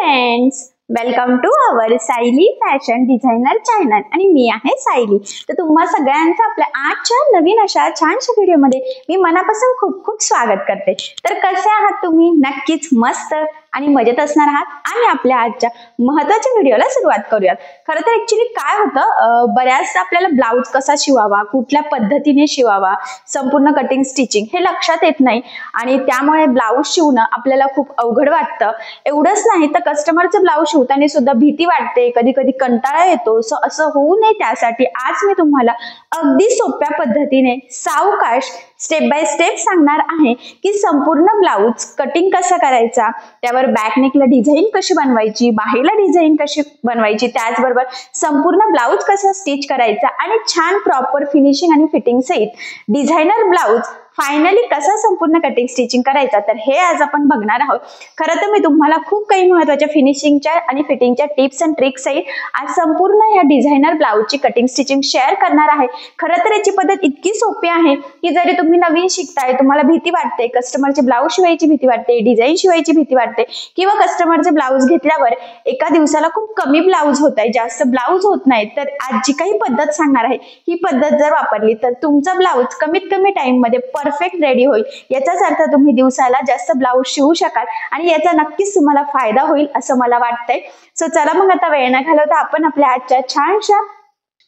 Friends, welcome to our Sayali fashion designer channel आणि मी आहे सायली। तर तुम्हा सगळ्यांचं आपल्या आजच्या नवीन अशा छानशा व्हिडिओमध्ये मी मनापासून खूप खूप स्वागत करते। तर कसे आहात तुम्ही? नक्कीच मस्त आणि मजेत असणार आहात। आणि आपल्या आजच्या महत्त्वाच्या व्हिडिओला सुरुवात करूयात। खरं तर ऍक्च्युली काय होतं, बऱ्याचदा आपल्याला ब्लाउज कसा शिवावा, कुठल्या पद्धतीने शिवावा, संपूर्ण कटिंग स्टिचिंग हे लक्षात येत नाही आणि त्यामुळे ब्लाउज शिवणं आपल्याला खूप अवघड वाटतं। एवढंच नाही तर कस्टमरचं ब्लाउज शिवताना सुद्धा भीती वाटते, कधी कधी कंटाळा येतो। सो असं होऊ नये त्यासाठी आज मी तुम्हाला अगदी सोप्या पद्धतीने सावकाश स्टेप बाय स्टेप सांगणार आहे की संपूर्ण ब्लाउज कटिंग कसं करायचा, त्यावर बॅक नेकला डिझाईन कशी बनवायची, बाहीला डिझाईन कशी बनवायची, त्याचबरोबर संपूर्ण ब्लाउज कसा स्टिच करायचा आणि छान प्रॉपर फिनिशिंग आणि फिटिंग सहित डिझायनर ब्लाउज फायनली कसा संपूर्ण कटिंग स्टिचिंग करायचा, तर हे आज आपण बघणार आहोत। खरं तर मी तुम्हाला खूप काही महत्त्वाच्या फिनिशिंगच्या आणि फिटिंगच्या टिप्स अँड ट्रिक्स सहित आज संपूर्ण या डिझायनर ब्लाउजची कटिंग स्टिचिंग शेअर करणार आहे। खरं तर याची पद्धत इतकी सोपी आहे की जरी तुम्ही नवीन शिकताय, तुम्हाला भीती वाटते, कस्टमरचे ब्लाउज शिवायची भीती वाटते, डिझाईन शिवायची भीती वाटते किंवा कस्टमरचे ब्लाउज घेतल्यावर एका दिवसाला खूप कमी ब्लाउज होत आहे, जास्त ब्लाउज होत नाही, तर आज जी काही पद्धत सांगणार आहे ही पद्धत जर वापरली तर तुमचा ब्लाउज कमीत कमी टाइम मध्ये परफेक्ट रेडी होईल। याचाच अर्थ तुम्ही दिवसाला जास्त ब्लाउज शिवू शकाल आणि याचा नक्कीच तुम्हाला फायदा होईल असं मला वाटतंय। सो चला मग आता वेळ न घालवता आपण आपल्या आजच्या छानशा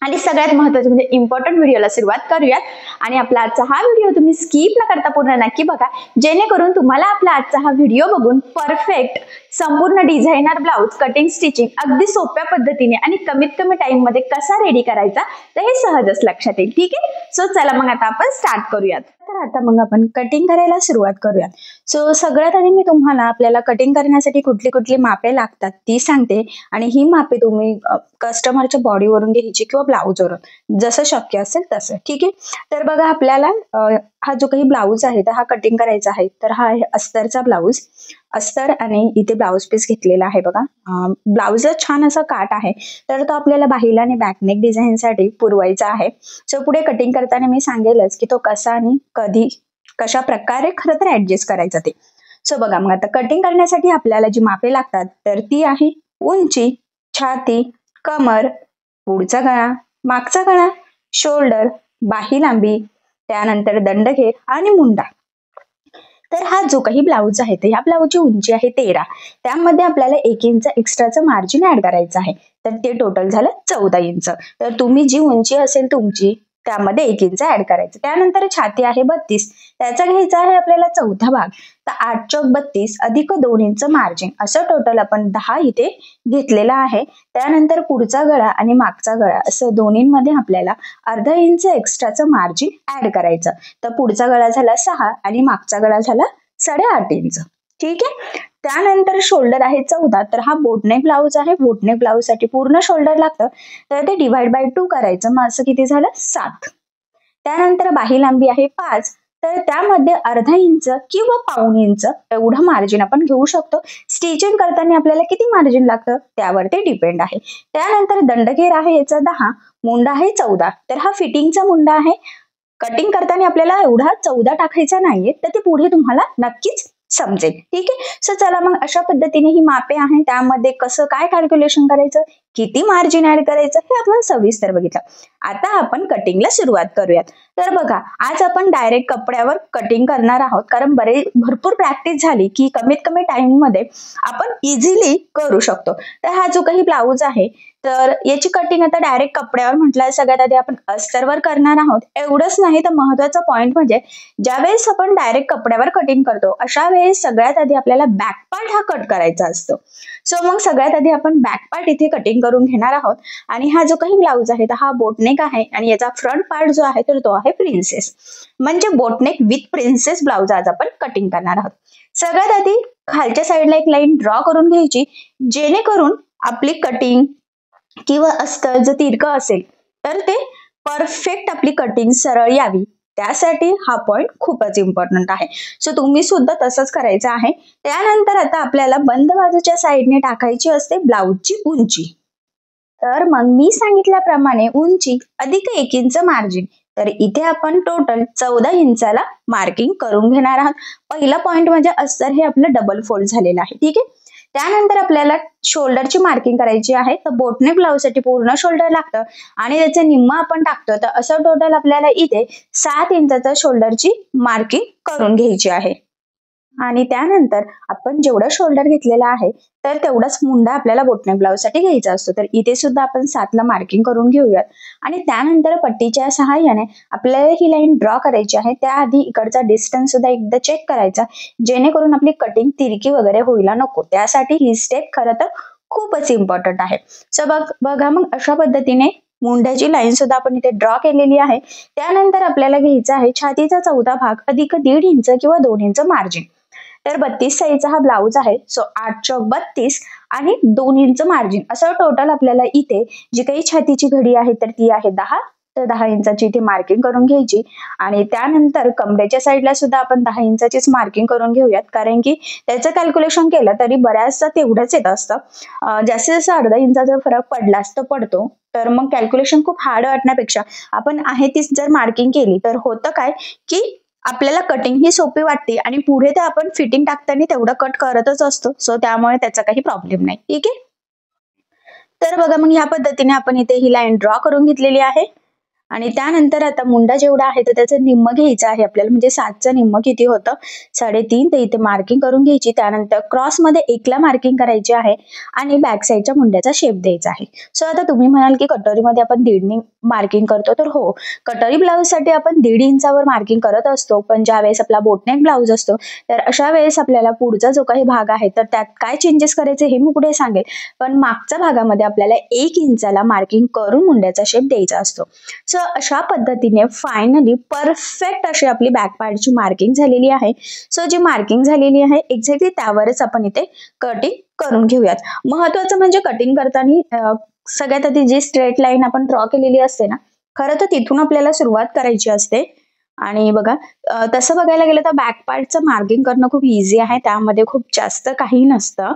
आणि सगळ्यात महत्त्वाचं म्हणजे इम्पॉर्टंट व्हिडिओला सुरुवात करूयात। आणि आपला आजचा हा व्हिडिओ तुम्ही स्किप न करता पूर्ण नक्की बघा, जेणेकरून तुम्हाला आपला आजचा हा व्हिडिओ बघून परफेक्ट संपूर्ण डिझायनर ब्लाउज कटिंग स्टिचिंग अगदी सोप्या पद्धतीने आणि कमीत कमी टाइम मध्ये कसा रेडी करायचा तर हे सहजच लक्षात येईल। ठीक आहे, सो चला मग आता आपण स्टार्ट करूयात। तर आता मग आपण कटिंग करायला सुरुवात करूयात। सो सगळ्यात आधी मी तुम्हाला आपल्याला कटिंग करण्यासाठी कुठली कुठली मापे लागतात ती सांगते आणि ही मापे तुम्ही कस्टमरच्या बॉडीवरून घ्यायची किंवा ब्लाउजवरून जसं शक्य असेल तसं। ठीक आहे, तर बघा आपल्याला हा जो काही ब्लाउज आहे तर हा कटिंग करायचा आहे। तर हा आहे अस्तरचा ब्लाउज, अस्तर आणि इथे ब्लाउज पीस घेतलेला आहे। बघा ब्लाउजला छान असा काट आहे, तर तो आपल्याला बाहीला आणि बॅकनेक डिझाईन साठी पुरवायचा आहे। सो पुढे कटिंग करताना मी सांगेलच की तो कसा आणि कधी कशा प्रकारे खरं तर ऍडजस्ट करायचा ते। सो बघा मग आता कटिंग करण्यासाठी आपल्याला जी मापे लागतात तर ती आहे उंची, छाती, कमर, पुढचा गळा, मागचा गळा, शोल्डर, बाही लांबी, त्यानंतर दंडघेर आणि मुंडा। तर हा जो काही ब्लाउज आहे तर ह्या ब्लाउजची उंची आहे 13, त्यामध्ये आपल्याला 1 इंच एक्स्ट्राचं मार्जिन ऍड करायचं आहे, तर ते टोटल झालं 14 इंच। तर तुम्ही जी उंची असेल तुमची त्यामध्ये 1 इंच ऍड करायचं। त्यानंतर छाती आहे 32, त्याचा घ्यायचा आहे आपल्याला चौथा भाग, तर 8 चौक 32 अधिक 2 इंच मार्जिन असं टोटल आपण 10 इथे घेतलेला आहे। त्यानंतर पुढचा गळा आणि मागचा गळा असं दोन्हींमध्ये आपल्याला अर्धा इंच एक्स्ट्राचं मार्जिन ऍड करायचं। तर पुढचा गळा झाला 6 आणि मागचा गळा झाला 8.5 इंच। ठीक आहे, त्यानंतर शोल्डर आहे 14, तर हा बोटनेक ब्लाउज आहे, बोटनेक ब्लाउज साठी पूर्ण शोल्डर लागतं, तर ते डिवाइड बाय 2 करायचं, मग असं किती झालं 7। त्यानंतर बाही लांबी आहे 5, तर त्यामध्ये अर्धा इंच किंवा पाऊण इंच एवढं मार्जिन आपण घेऊ शकतो। स्टिचिंग करताना आपल्याला किती मार्जिन लागतं त्यावर ते डिपेंड आहे। त्यानंतर दंडघेर आहे याचा 10, मुंडा आहे 14, तर हा फिटिंगचा मुंडा आहे। कटिंग करताना आपल्याला एवढा 14 टाकायचा नाहीये, तर ते पुढे तुम्हाला नक्कीच समजेल। ठीक आहे, सो चला मग अशा पद्धतीने ही मापे आहे, त्यामध्ये कसं काय कॅल्क्युलेशन करायचं, किती मार्जिन ऍड करायचं हे आपण सविस्तर बघितलं। आता आपण कटिंगला सुरुवात करूयात। तर बघा आज आपण डायरेक्ट कपड्यावर कटिंग करणार आहोत, कारण भरपूर प्रॅक्टिस झाली की कमीत कमी टाइम मध्ये आपण इझिली करू शकतो। तर हा जो काही ब्लाउज आहे तर याची कटिंग आता डायरेक्ट कपड्यावर म्हटलं सगळ्यात आधी आपण अस्तरवर करणार आहोत। एवढंच नाही तर महत्वाचा पॉइंट म्हणजे ज्यावेळेस आपण डायरेक्ट कपड्यावर कटिंग करतो अशा वेळेस सगळ्यात आधी आपल्याला बॅक पार्ट हा कट करायचा असतो। सो मग सगळ्यात आधी आपण बॅक पार्ट इथे कटिंग करून घेणार आहोत। आणि हा जो काही ब्लाउज आहे तर हा बोटनेक आहे आणि याचा फ्रंट पार्ट जो आहे तर तो आहे प्रिन्सेस, म्हणजे बोटनेक विथ प्रिन्सेस ब्लाउज आज आपण कटिंग करणार आहोत। सगळ्यात आधी खालच्या साईडला एक लाईन ड्रॉ करून घ्यायची, जेणेकरून आपली कटिंग किंवा अस्तर जर तिरकं असेल तर ते परफेक्ट आपली कटिंग सरळ यावी, त्यासाठी हा पॉइंट खूपच इम्पॉर्टंट आहे। सो तुम्ही सुद्धा तसंच करायचं आहे। त्यानंतर आता आपल्याला बंद बाजूच्या साईडने टाकायची असते ब्लाउजची उंची। तर मग मी सांगितल्याप्रमाणे उंची अधिक 1 इंच मार्जिन, तर इथे आपण टोटल 14 इंचाला मार्किंग करून घेणार आहोत। पहिला पॉइंट म्हणजे अस्तर हे आपलं डबल फोल्ड झालेलं आहे। ठीक आहे, त्यानंतर आपल्याला शोल्डरची मार्किंग करायची आहे. तर बोटनेक ब्लाउज साठी पूर्ण शोल्डर लागतं आणि त्याचं निम्म आपण टाकतो. तर असं टोटल आपल्याला इथे 7 इंचाचं शोल्डरची मार्किंग करून घ्यायची आहे. आणि त्यानंतर आपण जेवढं शोल्डर घेतलेलं आहे तर तेवढाच मुंडा आपल्याला बोटनेक ब्लाउज साठी घ्यायचा असतो. तर इथे सुद्धा आपण 7ला मार्किंग करून घेऊयात. आणि त्यानंतर पट्टीच्या सहाय्याने आपल्याला ही लाईन ड्रॉ करायची आहे. त्याआधी इकडचा डिस्टन्स सुद्धा एकदा चेक करायचा, जेणेकरून आपली कटिंग तिरकी वगैरे व्हायला नको. त्यासाठी ही स्टेप खरं तर खूपच इम्पॉर्टंट आहे. सो बघा मग अशा पद्धतीने मुंड्याची लाईन सुद्धा आपण इथे ड्रॉ केलेली आहे. त्यानंतर आपल्याला घ्यायचा आहे छातीचा चौथा भाग अधिक 1.5 इंच किंवा 2 इंच मार्जिन. तर 32 साईजचा हा ब्लाउज आहे. सो 8 चौक 32 आणि 2 इंच मार्जिन असं टोटल आपल्याला इथे जी काही छातीची घडी आहे तर ती आहे 10. तर 10 इंचाची इथे मार्किंग करून घ्यायची. आणि त्यानंतर कमरेच्या साईडला सुद्धा आपण 10 इंचाचीच मार्किंग करून घेऊयात, कारण की त्याचं कॅल्क्युलेशन केलं तरी बऱ्याचदा तेवढंच येत असतं. जास्तीत जास्त अर्धा इंचाचा फरक पडलाच तर पडतो. तर मग कॅल्क्युलेशन खूप हार्ड वाटण्यापेक्षा आपण आहे तीच जर मार्किंग केली तर होतं काय की आपल्याला कटिंग ही सोपी वाटते आणि पुढे ते आपण फिटिंग टाकताना तेवढं कट करतच असतो. सो त्यामुळे त्याचा काही प्रॉब्लेम नाही. ठीक आहे. तर बघा मग ह्या पद्धतीने आपण इथे ही लाईन ड्रॉ करून घेतलेली आहे. आणि त्यानंतर आता मुंडा जेवढा आहे तर त्याचं निम्म घ्यायचं आहे आपल्याला, म्हणजे 7चं निम्म किती होतं 3.5. तर इथे मार्किंग करून घ्यायची. त्यानंतर क्रॉस मध्ये 1ला मार्किंग करायची आहे आणि बॅक साईडच्या मुंड्याचा शेप द्यायचा आहे. सो आता तुम्ही म्हणाल की कटोरीमध्ये आपण 1.5 मार्किंग करतो. तर हो, कटोरी ब्लाउज साठी आपण 1.5 इंचावर मार्किंग करत असतो. पण ज्या वेळेस आपला बोटनेक ब्लाउज असतो तर अशा वेळेस आपल्याला पुढचा जो काही भाग आहे तर त्यात काय चेंजेस करायचे हे मी पुढे सांगेल. पण मागच्या भागामध्ये आपल्याला 1 इंचाला मार्किंग करून मुंड्याचा शेप द्यायचा असतो. सो अशा पद्धतीने फायनली परफेक्ट अशी आपली बॅक पार्टची मार्किंग झालेली आहे. सो जी मार्किंग झालेली आहे एक्झॅक्टली त्यावरच आपण इथे कटिंग करून घेऊयात. महत्वाचं म्हणजे कटिंग करताना सगळ्यात आधी जी स्ट्रेट लाईन आपण ड्रॉ केलेली असते ना, खरं तर तिथून आपल्याला सुरुवात करायची असते. आणि बघा तसं बघायला गेलं तर बॅक पार्टचं मार्किंग करणं खूप इझी आहे. त्यामध्ये खूप जास्त काही नसतं.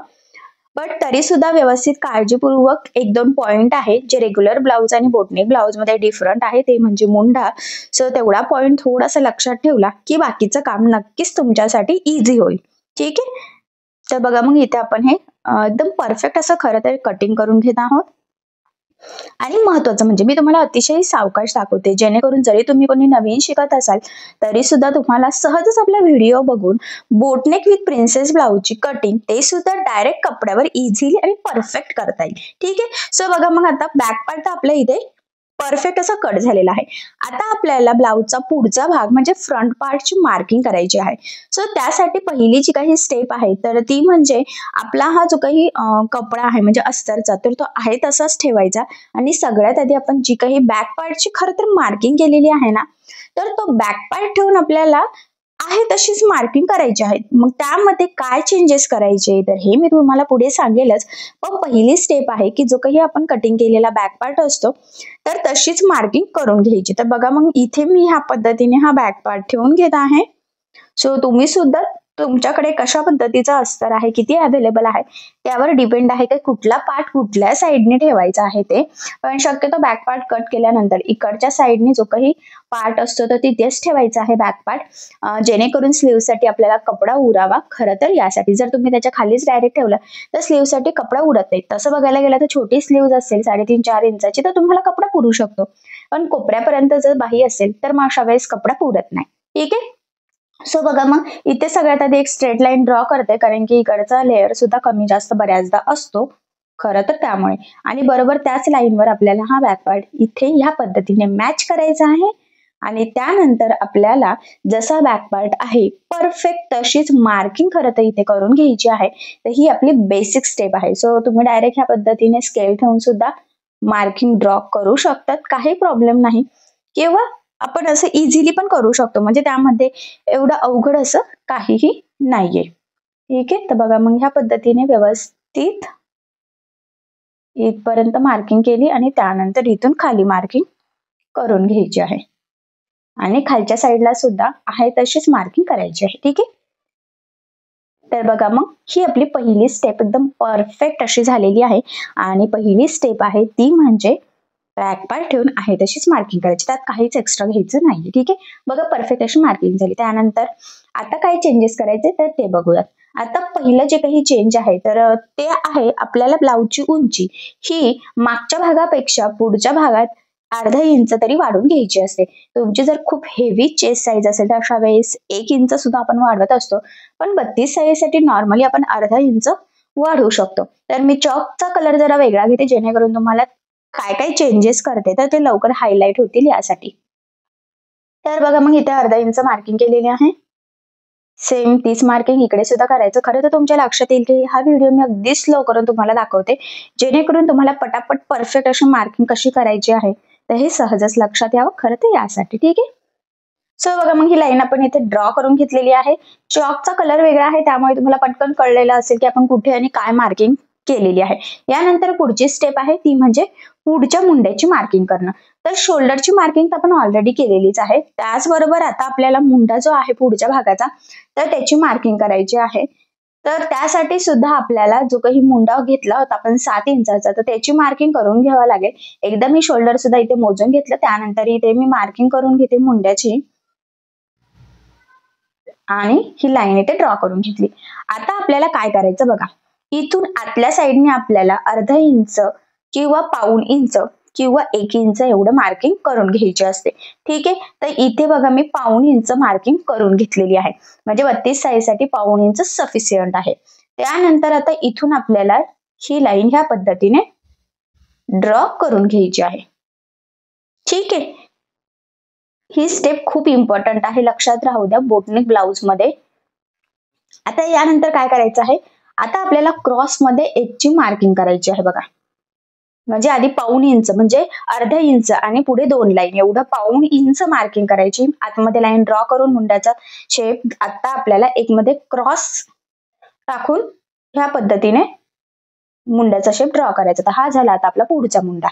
बट तरी सुद्धा व्यवस्थित काळजीपूर्वक 1-2 पॉइंट आहेत जे रेग्युलर ब्लाउज आणि बोटनेक ब्लाउज मध्ये डिफरंट आहे. ते म्हणजे मुंडा. सो तेवढा पॉइंट थोडासा लक्षात ठेवला की बाकीचं काम नक्कीच तुमच्यासाठी इझी होईल. ठीक आहे. तर बघा मग इथे आपण हे एकदम परफेक्ट असं खरं तर कटिंग करून घेत आहोत. आणि महत्वाचं म्हणजे मी तुम्हाला अतिशय सावकाश दाखवते, जेणेकरून जरी तुम्ही कोणी नवीन शिकत असाल तरी सुद्धा तुम्हाला सहजच आपला व्हिडिओ बघून बोटनेक विथ प्रिन्सेस ब्लाउजची कटिंग ते सुद्धा डायरेक्ट कपड्यावर इझिली आणि परफेक्ट करता येईल. ठीक आहे. सो बघा मग आता बॅक पार्ट आपल्या इथे परफेक्ट असा कट झालेला आहे. आता आपल्याला ब्लाउजचा पुढचा भाग म्हणजे फ्रंट पार्टची मार्किंग करायची आहे. सो त्यासाठी पहिली जी काही स्टेप आहे तर ती म्हणजे आपला हा जो काही कपडा आहे म्हणजे अस्तरचा तर तो आहे तसाच ठेवायचा. आणि सगळ्यात आधी आपण जी काही बॅक पार्टची खरं तर मार्किंग केलेली आहे ना, तर तो बॅक पार्ट ठेवून आपल्याला आहे तशीच मार्किंग करायची आहे. मग त्यामध्ये काय चेंजेस करायचे तर हे मी तुम्हाला पुढे सांगेलच. पण पहिली स्टेप आहे की जो काही आपण कटिंग केलेला बॅक पार्ट असतो तर तशीच मार्किंग करून घ्यायची. तर बघा मग इथे मी ह्या पद्धतीने हा बॅक पार्ट ठेवून घेत आहे. सो तुम्ही सुद्धा तुमच्याकडे कशा पद्धतीचा अस्तर आहे, किती अवेलेबल आहे त्यावर डिपेंड आहे की कुठला पार्ट कुठल्या साईडने ठेवायचा आहे ते. पण शक्यतो बॅक पार्ट कट केल्यानंतर इकडच्या साईडने जो काही पार्ट असतो तर तिथेच ठेवायचा आहे बॅक पार्ट, जेणेकरून स्लीव्ह साठी आपल्याला कपडा उरावा. खरं तर यासाठी जर तुम्ही त्याच्या खालीच डायरेक्ट ठेवलं तर स्लीव्ह साठी कपडा उरत नाही. तसं बघायला गेलं तर छोटी स्लीव्ह असेल 3.5-4 इंचाची तर तुम्हाला कपडा पुरू शकतो. पण कोपऱ्यापर्यंत जर बाही असेल तर मग अशा वेळेस कपडा पुरत नाही. ठीक आहे. सो बघा मग इथे सगळ्यात आधी एक स्ट्रेट लाईन ड्रॉ करते, कारण की इकडचा लेअर सुद्धा कमी जास्त बऱ्याचदा असतो खरं तर त्यामुळे. आणि बरोबर त्याच लाईनवर आपल्याला हा बॅक पार्ट इथे ह्या पद्धतीने मॅच करायचा आहे. आणि त्यानंतर आपल्याला जसा बॅक पार्ट आहे परफेक्ट तशीच मार्किंग खरं तर इथे करून घ्यायची आहे. तर ही आपली बेसिक स्टेप आहे. सो तुम्ही डायरेक्ट ह्या पद्धतीने स्केल ठेवून सुद्धा मार्किंग ड्रॉ करू शकतात, काही प्रॉब्लेम नाही. किंवा आपण असं इझिली पण करू शकतो, म्हणजे त्यामध्ये एवढं अवघड असं काहीही नाहीये. ठीक आहे. तर बघा मग ह्या पद्धतीने व्यवस्थित इथपर्यंत मार्किंग केली आणि त्यानंतर इथून खाली मार्किंग करून घ्यायची आहे. आणि खालच्या साईडला सुद्धा आहे तशीच मार्किंग करायची आहे. ठीक आहे. तर बघा मग ही आपली पहिली स्टेप एकदम परफेक्ट अशी झालेली आहे. आणि पहिली स्टेप आहे ती म्हणजे बॅक पार्ट ठेवून आहे तशीच मार्किंग करायची, त्यात काहीच एक्स्ट्रा घ्यायचं नाही. ठीक आहे. बघा परफेक्ट अशी मार्किंग झाली. त्यानंतर आता काय चेंजेस करायचे तर ते बघूयात. आता पहिलं जे काही चेंज आहे तर ते आहे आपल्याला ब्लाऊजची उंची ही मागच्या भागापेक्षा पुढच्या भागात अर्धा इंच तरी वाढून घ्यायची असते. तुमची जर खूप हेवी चेस्ट साईज असेल तर अशा वेळेस 1 इंच सुद्धा आपण वाढवत असतो, पण 32 साईजसाठी नॉर्मली आपण अर्धा इंच वाढवू शकतो. तर मी चॉकचा कलर जरा वेगळा घेते जेणेकरून तुम्हाला काय काय चेंजेस करते तर ते लवकर हायलाइट होतील यासाठी. तर बघा मग इथे अर्धा इंच मार्किंग केलेली आहे. सेम तीच मार्किंग इकडे सुद्धा करायचं. खरं तर तुमच्या लक्षात येईल की हा व्हिडिओ मी अगदी स्लो करून तुम्हाला दाखवते जेणेकरून तुम्हाला पटापट परफेक्ट अशी मार्किंग कशी करायची आहे तर हे सहजच लक्षात यावं खरं तर यासाठी. ठीक आहे. सो बघा मग ही लाईन आपण इथे ड्रॉ करून घेतलेली आहे. चॉकचा कलर वेगळा आहे त्यामुळे तुम्हाला पटकन कळलेलं असेल की आपण कुठे आणि काय मार्किंग केलेली आहे. यानंतर पुढची स्टेप आहे ती म्हणजे पुढच्या मुंड्याची मार्किंग करणं. तर शोल्डरची मार्किंग तर आपण ऑलरेडी केलेलीच आहे. त्याचबरोबर आता आपल्याला मुंडा जो आहे पुढच्या भागाचा तर त्याची मार्किंग करायची आहे. तर त्यासाठी सुद्धा आपल्याला जो काही मुंडा घेतला होता आपण 7 इंचाचा तर त्याची मार्किंग करून घ्यावं लागेल. एकदा मी शोल्डर सुद्धा इथे मोजून घेतलं त्यानंतर इथे मी मार्किंग करून घेते मुंड्याची आणि ही लाईन इथे ड्रॉ करून घेतली. आता आपल्याला काय करायचं बघा, इथून आतल्या साईडने आपल्याला अर्धा इंच किंवा पाऊण इंच किंवा 1 इंच एवढं मार्किंग करून घ्यायची असते. ठीक आहे. तर इथे बघा मी पाऊण इंच मार्किंग करून घेतलेली आहे. म्हणजे 32 साईजसाठी पाऊण इंच सफिशियंट आहे. त्यानंतर आता इथून आपल्याला ही लाईन ह्या पद्धतीने ड्रॉ करून घ्यायची आहे. ठीक आहे. ही स्टेप खूप इम्पॉर्टंट आहे, लक्षात राहू द्या बोटनेक ब्लाउज मध्ये. आता यानंतर काय करायचं आहे, आता आपल्याला क्रॉस मध्ये 1 ची मार्किंग करायची आहे बघा. म्हणजे आधी पाऊण इंच म्हणजे अर्धा इंच आणि पुढे 2 लाईन एवढं पाऊण इंच मार्किंग करायची. आतमध्ये लाईन ड्रॉ करून मुंड्याचा शेप आता आपल्याला एक मध्ये क्रॉस टाकून ह्या पद्धतीने मुंड्याचा शेप ड्रॉ करायचा. तर हा झाला आता आपला पुढचा मुंडा.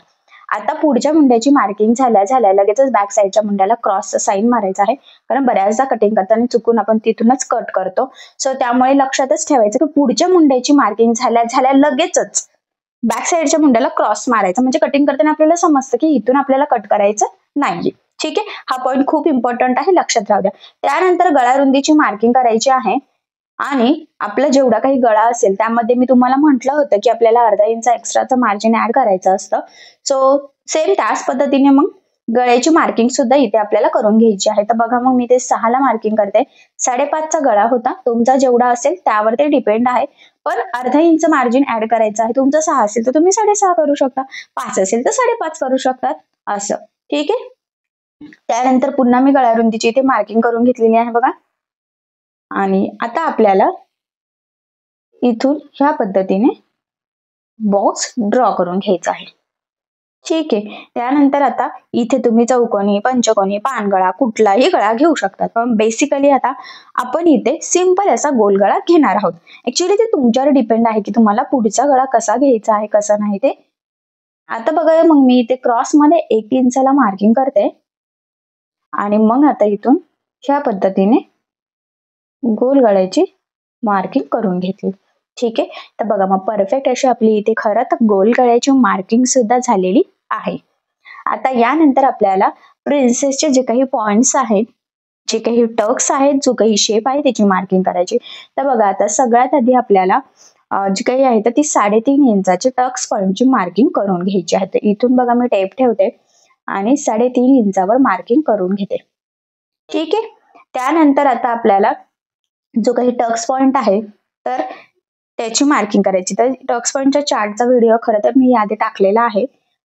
आता पुढच्या मुंड्याची मार्किंग झाल्या लगेचच बॅक साईडच्या मुंड्याला क्रॉसचा साईन मारायचा आहे. कारण बऱ्याचदा कटिंग करताना चुकून आपण तिथूनच कट करतो. सो त्यामुळे लक्षातच ठेवायचं की पुढच्या मुंड्याची मार्किंग झाल्या लगेचच बॅक साईडच्या मुंड्याला क्रॉस मारायचा. म्हणजे कटिंग करताना आपल्याला समजतं की इथून आपल्याला कट करायचं नाहीये. ठीक आहे. हा पॉईंट खूप इम्पॉर्टंट आहे, लक्षात राहू द्या. त्यानंतर गळा रुंदीची मार्किंग करायची आहे आणि आपला जेवढा काही गळा असेल त्यामध्ये मी तुम्हाला म्हटलं होतं की आपल्याला अर्धा इंच एक्स्ट्राचं मार्जिन ऍड करायचं असतं. सो सेम त्याच पद्धतीने मग गळ्याची मार्किंग सुद्धा इथे आपल्याला करून घ्यायची आहे. तर बघा मग मी ते 6 ला मार्किंग करते. 5.5चा गळा होता, तुमचा जेवढा असेल त्यावर ते डिपेंड आहे. पण अर्धा इंच मार्जिन ऍड करायचं आहे. तुमचं 6 असेल तर तुम्ही 6.5 करू शकता, 5 असेल तर 5.5 करू शकतात असं. ठीक आहे. त्यानंतर पुन्हा मी गळा रुंदीची इथे मार्किंग करून घेतलेली आहे बघा. आणि आता आपल्याला इथून ह्या पद्धतीने बॉक्स ड्रॉ करून घ्यायचा आहे. ठीक आहे. त्यानंतर आता इथे तुम्ही चौकोनी, पंचकोनी, पानगळा कुठलाही गळा घेऊ शकतात. पण बेसिकली आता आपण इथे सिंपल असा गोल गळा घेणार आहोत. ऍक्च्युली ते तुमच्यावर डिपेंड आहे की तुम्हाला पुढचा गळा कसा घ्यायचा आहे कसा नाही ते. आता बघा मग मी इथे क्रॉस मध्ये 1 इंचाला मार्किंग करते आणि मग आता इथून ह्या पद्धतीने गोल गळ्याची मार्किंग करून घेतली. ठीक आहे. तर बघा मग परफेक्ट अशी आपली इथे खरं तर गोल गळ्याची मार्किंग सुद्धा झालेली आहे. आता यानंतर आपल्याला प्रिन्सेसचे जे काही पॉइंट्स आहेत, जे काही टक्स आहेत, जो काही शेप आहे त्याची मार्किंग करायची. तर बघा आता सगळ्यात आधी आपल्याला जी काही आहे तर ती 3.5 इंचाची टक्स पॉइंटची मार्किंग करून घ्यायची आहे. तर इथून बघा मी टेप ठेवते आणि 3.5 इंचावर मार्किंग करून घेते. ठीक आहे. त्यानंतर आता आपल्याला जो काही टक्स पॉइंट आहे तर त्याची मार्किंग करायची. तर टक्स पॉइंटच्या चार्टचा व्हिडिओ खरं तर मी आधी टाकलेला आहे.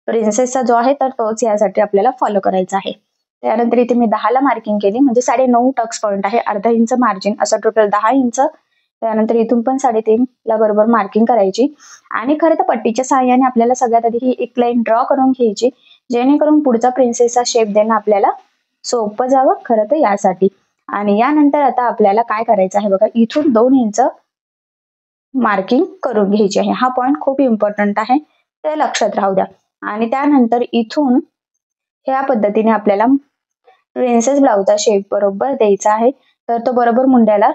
प्रिन्सेसचा जो आहे तर तोच यासाठी आपल्याला फॉलो करायचा आहे. त्यानंतर इथे मी 10 ला मार्किंग केली म्हणजे 9.5 टक्स पॉइंट आहे, अर्धा इंच मार्जिन असं टोटल 10 इंच. त्यानंतर इथून पण 3.5 ला बरोबर मार्किंग करायची आणि खरं तर पट्टीच्या सहाय्याने आपल्याला सगळ्यात आधी ही एक लाईन ड्रॉ करून घ्यायची जेणेकरून पुढचा प्रिन्सेसचा शेप देणं आपल्याला सोपं जावं खरं तर यासाठी. आणि यानंतर आता आपल्याला काय करायचं आहे बघा, इथून 2 इंच मार्किंग करून घ्यायची आहे. हा पॉइंट खूप इम्पॉर्टंट आहे, ते लक्षात राहू द्या. आणि त्यानंतर इथून ह्या पद्धतीने आपल्याला प्रिन्सेस ब्लाउजचा शेप बरोबर द्यायचा आहे. तर तो बरोबर मुंड्याला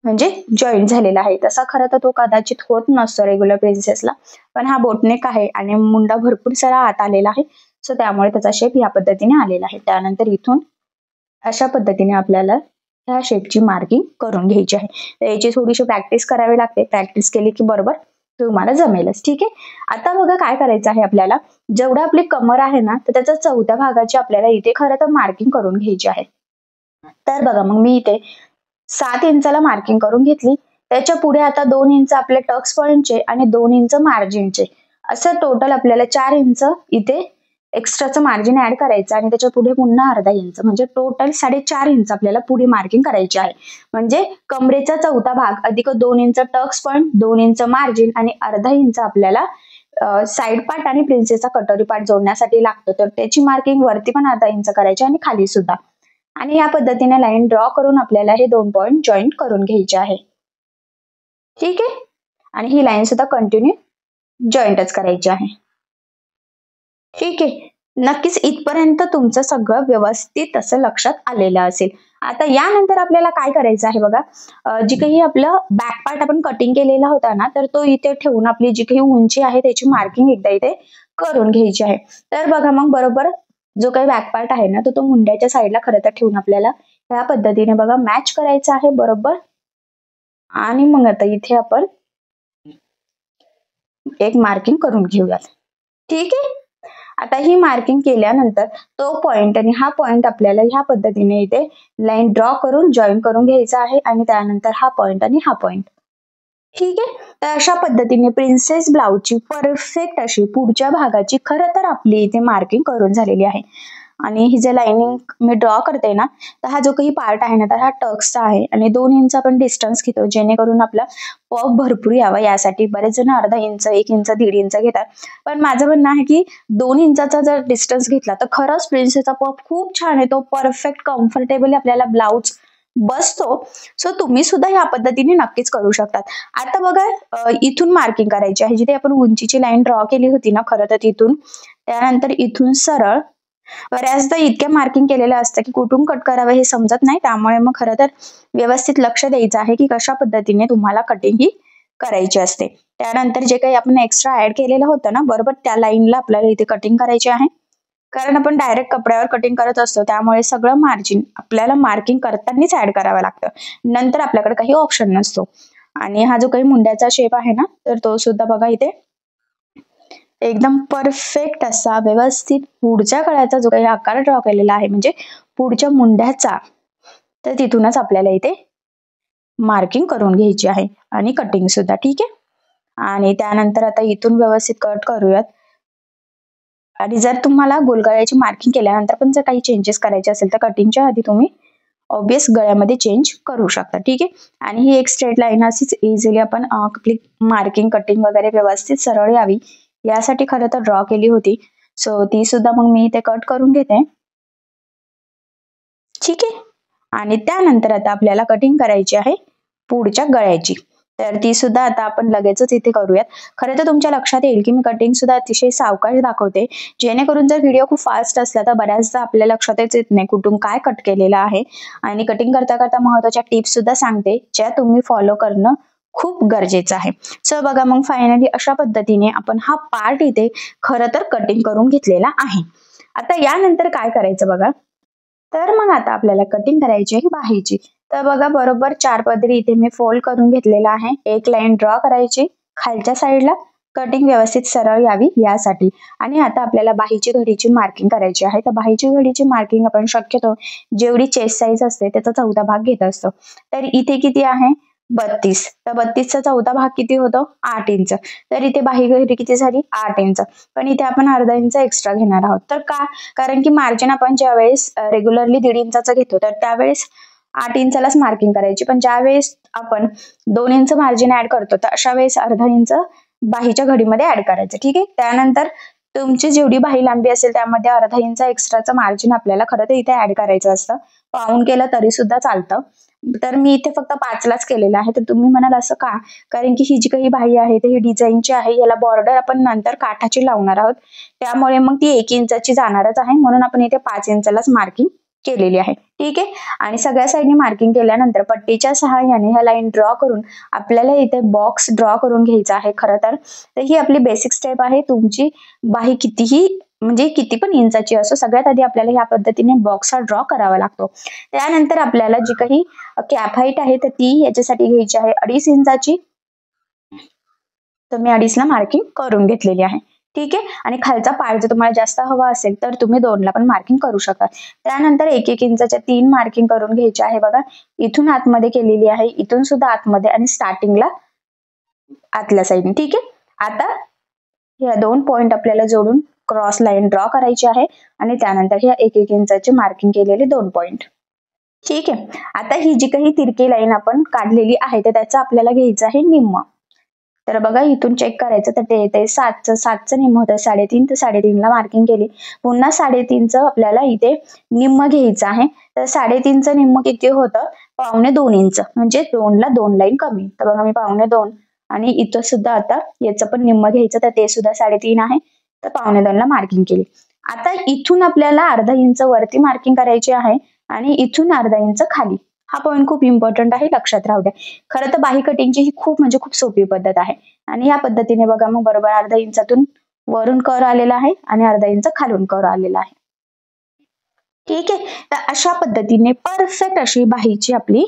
म्हणजे जॉईंट झालेला आहे. तसा खरं तर तो कदाचित होत नसतो रेग्युलर प्रिन्सेसला, पण हा बोटनेक आहे आणि मुंडा भरपूर सारा आत आलेला आहे. सो त्यामुळे त्याचा शेप या पद्धतीने आलेला आहे. त्यानंतर इथून अशा पद्धतीने आपल्याला ह्या शेपची मार्किंग करून घ्यायची आहे. तर याची थोडीशी प्रॅक्टिस करावी लागते. प्रॅक्टिस केली की बरोबर तुम्हाला जमेलच. ठीक आहे. आता बघा काय करायचं आहे आपल्याला, जेवढं आपली कमर आहे ना तर त्याच्या चौथ्या भागाची आपल्याला इथे खरं तर मार्किंग करून घ्यायची आहे. तर बघा मग मी इथे 7 इंचाला मार्किंग करून घेतली. त्याच्या पुढे आता 2 इंच आपले टक्स पॉइंटचे आणि 2 इंच मार्जिनचे, असं टोटल आपल्याला 4 इंच इथे एक्स्ट्राचं मार्जिन ऍड करायचं आणि त्याच्या पुढे पुन्हा अर्धा इंच, म्हणजे टोटल 4.5 इंच आपल्याला पुढे मार्किंग करायची आहे. म्हणजे कमरेचा चौथा भाग अधिक 2 inch tucks point, 2 inch margin आणि अर्धा इंच आपल्याला साइड पार्ट आणि प्रिन्सेसचा कटोरी पार्ट जोडण्यासाठी लागतो. तर त्याची मार्किंग वरती पण अर्धा इंच करायची आणि खाली सुद्धा. आणि या पद्धतीने लाईन ड्रॉ करून आपल्याला हे 2 पॉइंट जॉईंट करून घ्यायचे आहे. ठीक आहे. आणि ही लाईन सुद्धा कंटिन्यू जॉईंटच करायची आहे. ठीक आहे. नक्कीच इथपर्यंत तुमचं सगळं व्यवस्थित असं लक्षात आलेलं असेल. आता यानंतर आपल्याला काय करायचं आहे बघा, जी काही आपलं बॅक पार्ट आपण कटिंग केलेला होता ना, तर तो इथे ठेवून आपली जी काही उंची आहे त्याची मार्किंग एकदा इथे करून घ्यायची आहे. तर बघा मग बरोबर जो काही बॅक पार्ट आहे ना तो मुंड्याच्या साईडला खरं तर ठेवून आपल्याला या पद्धतीने बघा मॅच करायचा आहे बरोबर. आणि मग आता इथे आपण एक मार्किंग करून घेऊयात. ठीक आहे. आता ही मार्किंग केल्यानंतर तो पॉइंट आणि हा पॉइंट आपल्याला ह्या पद्धतीने इथे लाईन ड्रॉ करून जॉईन करून घ्यायचा आहे आणि त्यानंतर हा पॉइंट आणि हा पॉइंट. ठीक आहे. तर अशा पद्धतीने प्रिन्सेस ब्लाउजची परफेक्ट अशी पुढच्या भागाची खरं तर आपली इथे मार्किंग करून झालेली आहे. आणि ही जे लाइनिंग मी ड्रॉ करते ना, तर हा जो काही पार्ट आहे ना तर हा टक्सचा आहे आणि 2 इंच आपण डिस्टन्स घेतो जेणेकरून आपला पफ भरपूर यावा यासाठी. बरेच जण अर्धा इंच, 1 इंच, 1.5 इंच घेतात, पण माझं म्हणणं आहे की 2 इंचाचा जर डिस्टन्स घेतला तर खरंच प्रिन्सेसचा पफ खूप छान येतो, परफेक्ट कम्फर्टेबल आपल्याला ब्लाउज बसतो. सो तुम्ही सुद्धा ह्या पद्धतीने नक्कीच करू शकतात. आता बघा इथून मार्किंग करायची आहे, जिथे आपण उंचीची लाईन ड्रॉ केली होती ना खरं तर तिथून, त्यानंतर इथून सरळ. बऱ्याचदा इतक्या मार्किंग केलेलं असतं की कुठून कट करावं हे समजत नाही, त्यामुळे मग खरं तर व्यवस्थित लक्ष द्यायचं आहे की कशा पद्धतीने तुम्हाला कटिंग ही करायची असते. त्यानंतर जे काही आपण एक्स्ट्रा ऍड केलेलं होतं ना बरोबर त्या लाईनला आपल्याला इथे कटिंग करायची आहे. कारण आपण डायरेक्ट कपड्यावर कटिंग करत असतो त्यामुळे सगळं मार्जिन आपल्याला मार्किंग करतानाच ऍड करावं लागतं, नंतर आपल्याकडे काही ऑप्शन नसतो. आणि हा जो काही मुंड्याचा शेप आहे ना तर तो सुद्धा बघा इथे एकदम परफेक्ट असा व्यवस्थित पुढच्या गळ्याचा जो काही आकार ड्रॉ केलेला आहे म्हणजे पुढच्या मुंड्याचा, तर तिथूनच आपल्याला इथे मार्किंग करून घ्यायची आहे आणि कटिंग सुद्धा. ठीक आहे. आणि त्यानंतर आता इथून व्यवस्थित कट करूयात. आणि जर तुम्हाला गोलगळ्याची मार्किंग केल्यानंतर पण जर काही चेंजेस करायचे असेल तर कटिंगच्या आधी तुम्ही ऑब्वियस गळ्यामध्ये चेंज करू शकता. ठीक आहे. आणि ही एक स्ट्रेट लाईन अशीच इझिली आपण आपली मार्किंग कटिंग वगैरे व्यवस्थित सरळ यावी यासाठी खरं तर ड्रॉ केली होती. सो ती सुद्धा मग मी इथे कट करून घेते. ठीक आहे. आणि त्यानंतर आता आपल्याला कटिंग करायची आहे पुढच्या गळ्याची, तर ती सुद्धा आता आपण लगेचच इथे करूयात. खरं तर तुमच्या लक्षात येईल की मी कटिंग सुद्धा अतिशय सावकाश दाखवते, जेणेकरून जर व्हिडिओ खूप फास्ट असला तर बऱ्याचदा आपल्या लक्षातच येत नाही कुठून काय कट केलेलं आहे. आणि कटिंग करता करता महत्त्वाच्या टिप्स सुद्धा सांगते ज्या तुम्ही फॉलो करणं खूप गरजेचं आहे. सो बघा मग फायनली अशा पद्धतीने आपण हा पार्ट इथे खरं तर कटिंग करून घेतलेला आहे. आता यानंतर काय करायचं बघा, तर मग आता आपल्याला कटिंग करायची आहे बाहीची. तर बघा बरोबर 4 पदरी इथे मी फोल्ड करून घेतलेला आहे. एक लाईन ड्रॉ करायची खालच्या साईडला, कटिंग व्यवस्थित सरळ यावी यासाठी. आणि आता आपल्याला बाहीची घडीची मार्किंग करायची आहे. तर बाहीची घडीची मार्किंग आपण शक्यतो जेवढी चेस्ट साईज असते त्याचा 1/4 भाग घेत असतो. तर इथे किती आहे 32, तर 32चा 1/4 भाग किती होतो 8 इंच. तर इथे बाही घडी किती झाली 8 इंच, पण इथे आपण अर्धा इंच एक्स्ट्रा घेणार आहोत. तर का, कारण की मार्जिन आपण ज्यावेळेस रेग्युलरली 1.5 इंचाचं घेतो तर त्यावेळेस 8 इंचालाच मार्किंग करायची, पण ज्यावेळेस आपण 2 इंच मार्जिन ऍड करतो तर अशा वेळेस अर्धा इंच बाहीच्या घडीमध्ये ऍड करायचं. ठीक आहे. त्यानंतर तुमची जेवढी बाही लांबी असेल त्यामध्ये अर्धा इंच एक्स्ट्राचं मार्जिन आपल्याला खरं तर इथे ऍड करायचं असतं. पाऊण केलं तरी सुद्धा चालतं. तर मी इथे फक्त 5लाच केलेलं आहे. तर तुम्ही म्हणाल असं का, कारण की ही जी काही बाही आहे ही डिझाईनची आहे, याला बॉर्डर आपण नंतर काठाची लावणार आहोत, त्यामुळे मग ती 1 इंचाची जाणारच आहे, म्हणून आपण इथे 5 इंचालाच मार्किंग केलेली आहे. ठीक आहे. आणि सगळ्या साईडनी मार्किंग केल्यानंतर पट्टीच्या सहाय्याने ह्या लाईन ड्रॉ करून आपल्याला इथे बॉक्स ड्रॉ करून घ्यायचा आहे. खरं तर ही आपली बेसिक स्टेप आहे. तुमची बाही कितीही म्हणजे किती पण इंचाची असो, सगळ्यात आधी आपल्याला ह्या पद्धतीने बॉक्स हा ड्रॉ करावा लागतो. त्यानंतर आपल्याला जी काही कॅप हाईट आहे तर ती याच्यासाठी घ्यायची आहे 2.5 इंचाची. तर मी 2.5 ला मार्किंग करून घेतलेली आहे. ठीक आहे. आणि खालचा पार्ट जर तुम्हाला जास्त हवा असेल तर तुम्ही 2 ला पण मार्किंग करू शकता. त्यानंतर 1-1 इंचाच्या 3 मार्किंग करून घ्यायची आहे बघा. इथून आतमध्ये केलेली आहे, इथून सुद्धा आतमध्ये आणि स्टार्टिंगला आतल्या साईडने. ठीक आहे. आता या 2 पॉइंट आपल्याला जोडून क्रॉस लाईन ड्रॉ करायची आहे आणि त्यानंतर ह्या 1-1 इंचाची मार्किंग केलेले 2 पॉइंट. ठीक आहे. आता ही जी काही तिरकी लाईन आपण काढलेली आहे तर त्याचं आपल्याला घ्यायचं आहे निम्म. तर बघा इथून चेक करायचं तर ते येते 7चं निम्म होतं 3.5 तर 3.5 ला मार्किंग केली. पुन्हा 3.5चं आपल्याला इथे निम्म घ्यायचं आहे. तर 3.5चं निम्म किती होतं? 2.25 इंच. म्हणजे 2 ला 2 लाईन कमी. तर बघा मी 2.25 आणि इथं सुद्धा आता याचं पण निम्म घ्यायचं तर ते सुद्धा 3.5 आहे. तर 2.25 ला मार्किंग केली. आता इथून आपल्याला अर्धा इंच वरती मार्किंग करायची आहे आणि इथून अर्धा इंच खाली. हा पॉईंट खूप इम्पॉर्टंट आहे, लक्षात राहू द्या. खरं तर बाही कटिंगची ही खूप म्हणजे खूप सोपी पद्धत आहे आणि या पद्धतीने बघा मग बरोबर अर्धा इंचातून वरून कर आलेला आहे आणि अर्धा इंच खालून कर आलेला आहे. ठीक आहे. तर अशा पद्धतीने परफेक्ट अशी बाहीची आपली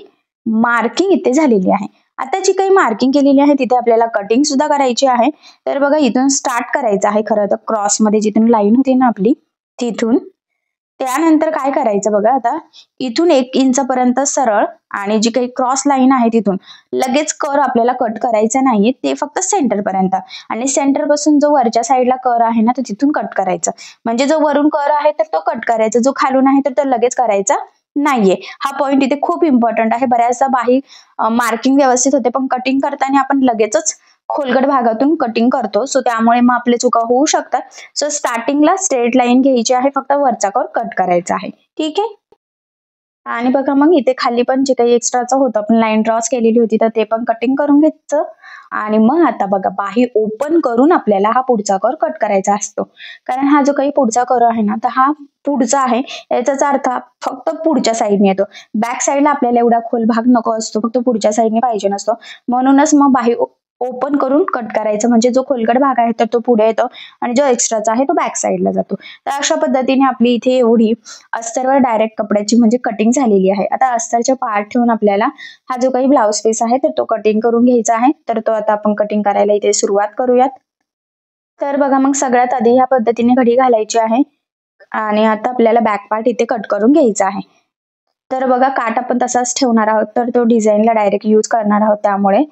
मार्किंग इथे झालेली आहे. आता जी काही मार्किंग केलेली आहे तिथे आपल्याला कटिंग सुद्धा करायची आहे. तर बघा इथून स्टार्ट करायचं आहे खरं तर क्रॉस मध्ये जिथून लाईन होती ना आपली तिथून. त्यानंतर काय करायचं बघा आता इथून 1 इंचापर्यंत सरळ आणि जी काही क्रॉस लाईन आहे तिथून लगेच कर आपल्याला कट करायचा नाहीये, ते फक्त सेंटर पर्यंत आणि सेंटर पासून जो वरच्या साईडला कर आहे ना तो तिथून कट करायचा. म्हणजे जो वरून कर आहे तर तो कट करायचा, जो खालून आहे तर तो लगेच करायचा नाहीये. हा पॉईंट इथे खूप इम्पॉर्टंट आहे. बऱ्याचदा बाही मार्किंग व्यवस्थित होते पण कटिंग करताना आपण लगेचच खोलगट भागातून कटिंग करतो, सो त्यामुळे मग आपले चुका होऊ शकतात. सो स्टार्टिंगला स्ट्रेट लाईन घ्यायची आहे, फक्त वरचा कर कट करायचा आहे. ठीक आहे. आणि बघा मग इथे खाली पण जे काही एक्स्ट्राचं होतं आपण लाईन ड्रॉच केलेली होती तर ते पण कटिंग करून घ्यायचं. आणि मग आता बघा बाही ओपन करून आपल्याला हा पुढचा कर कट करायचा असतो. कारण हा जो काही पुढचा कर आहे ना तर हा पुढचा आहे, याचाच अर्थ फक्त पुढच्या साईडने येतो. बॅक साईडला आपल्याला एवढा खोल भाग नको असतो, फक्त पुढच्या साईडने पाहिजे नसतो. म्हणूनच मग बाही ओपन करून कट करायचं, म्हणजे जो खोलगट भाग आहे तर तो पुढे येतो आणि जो एक्स्ट्राचा आहे तो बॅक साईडला जातो. तर अशा पद्धतीने आपली इथे एवढी अस्तरवर डायरेक्ट कपड्याची म्हणजे कटिंग झालेली आहे. आता अस्तरचे पार्ट ठेवून आपल्याला हा जो काही ब्लाउज पीस आहे तर तो कटिंग करून घ्यायचा आहे. तर तो आता आपण कटिंग करायला इथे सुरुवात करूयात. तर बघा मग सगळ्यात आधी ह्या पद्धतीने घडी घालायची आहे आणि आता आपल्याला बॅक पार्ट इथे कट करून घ्यायचा आहे. तर बघा काट आपण तसाच ठेवणार आहोत, तर तो डिझाईनला डायरेक्ट यूज करणार आहोत त्यामुळे.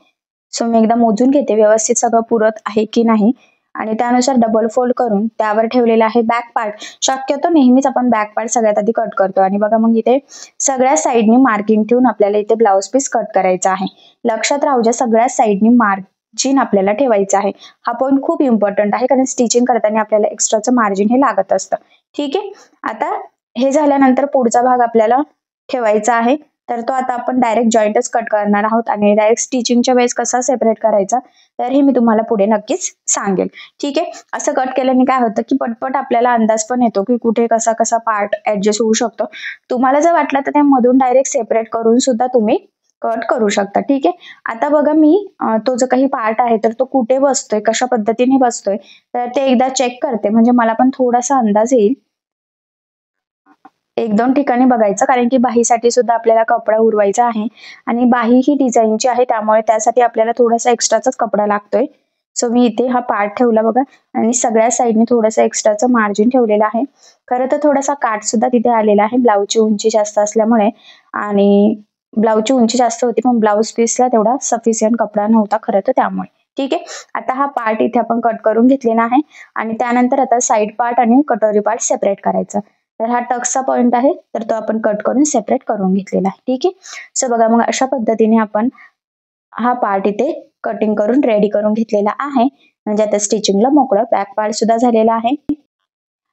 सो मी एकदा मोजून घेते व्यवस्थित सगळं पुरत आहे की नाही आणि त्यानुसार डबल फोल्ड करून त्यावर ठेवलेला आहे बॅक पार्ट. शक्यतो नेहमीच आपण बॅक पार्ट सगळ्यात आधी कट करतो आणि बघा मग इथे सगळ्या साईडनी मार्किंग ठेवून आपल्याला इथे ब्लाउज पीस कट करायचा आहे. लक्षात राहू द्या सगळ्या साईडनी मार्जिन आपल्याला ठेवायचं आहे. हा पॉईंट खूप इम्पॉर्टंट आहे कारण स्टिचिंग करताना आपल्याला एक्स्ट्राचं मार्जिन हे लागत असतं. ठीक आहे. आता हे झाल्यानंतर पुढचा भाग आपल्याला ठेवायचा आहे. तर तो आता आपण डायरेक्ट जॉईंटच कट करणार आहोत आणि डायरेक्ट स्टिचिंगच्या वेळेस कसा सेपरेट करायचा तर हे मी तुम्हाला पुढे नक्कीच सांगेल. ठीक आहे. असं कट केल्याने काय होतं की पटपट आपल्याला अंदाज पण येतो की कुठे कसा कसा पार्ट ऍडजस्ट होऊ शकतो. तुम्हाला जर वाटलं तर त्या मधून डायरेक्ट सेपरेट करून सुद्धा तुम्ही कट करू शकता. ठीक आहे. आता बघा मी तो जो काही पार्ट आहे तर तो कुठे बसतोय, कशा पद्धतीने बसतोय तर ते एकदा चेक करते, म्हणजे मला पण थोडासा अंदाज येईल. 1-2 ठिकाणी बघायचं कारण की बाहीसाठी सुद्धा आपल्याला कपडा उरवायचा आहे आणि बाही ही डिझाईनची आहे त्यामुळे त्यासाठी आपल्याला थोडासा एक्स्ट्राचाच कपडा लागतोय. सो मी इथे हा पार्ट ठेवला बघा आणि सगळ्या साईडने थोडंसं एक्स्ट्राचं मार्जिन ठेवलेलं आहे. खरं तर थोडासा काट सुद्धा तिथे आलेला आहे ब्लाऊजची उंची जास्त असल्यामुळे आणि ब्लाऊजची उंची जास्त होती पण ब्लाऊज पीसला तेवढा सफिशियंट कपडा नव्हता खरं तर त्यामुळे. ठीक आहे. आता हा पार्ट इथे आपण कट करून घेतलेला आहे आणि त्यानंतर आता साईड पार्ट आणि कटोरी पार्ट सेपरेट करायचा. तर हा टक्सचा पॉईंट आहे तर तो आपण कट करून सेपरेट करून घेतलेला आहे. ठीक आहे. सो बघा मग अशा पद्धतीने आपण हा पार्ट इथे कटिंग करून रेडी करून घेतलेला आहे. म्हणजे आता स्टिचिंगला मोकळं. बॅक पार्ट सुद्धा झालेला आहे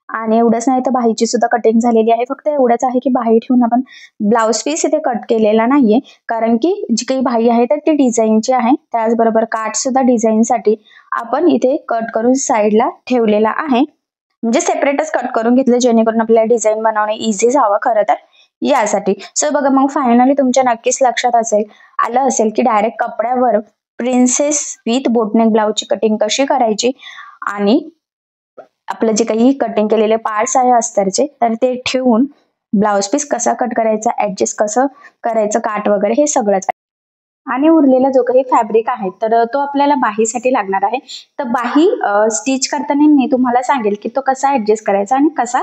आणि एवढंच नाही तर बाहीची सुद्धा कटिंग झालेली आहे. फक्त एवढंच आहे की बाही ठेवून आपण ब्लाऊज पीस इथे कट केलेला नाहीये कारण की जी काही बाही आहे तर ती डिझाईनची आहे. त्याचबरोबर काठ सुद्धा डिझाईनसाठी आपण इथे कट करून साईडला ठेवलेला आहे. म्हणजे सेपरेटच कट करून घेतलं जेणेकरून आपल्याला डिझाईन बनवणे इझी जावं खरं तर यासाठी. सो बघा मग फायनली तुमच्या नक्कीच लक्षात आलं असेल की डायरेक्ट कपड्यावर प्रिन्सेस विथ बोटनेक ब्लाउजची कटिंग कशी करायची आणि आपलं जे काही कटिंग केलेले पार्ट्स आहे अस्तरचे तर ते ठेवून ब्लाउज पीस कसा कट करायचा, ऍडजस्ट कसं करायचं, काट वगैरे हे सगळंच. आणि उरलेला जो काही फॅब्रिक आहे तर तो आपल्याला बाहीसाठी लागणार आहे. तर बाही स्टिच करताना मी तुम्हाला सांगेल की तो कसा ऍडजस्ट करायचा आणि कसा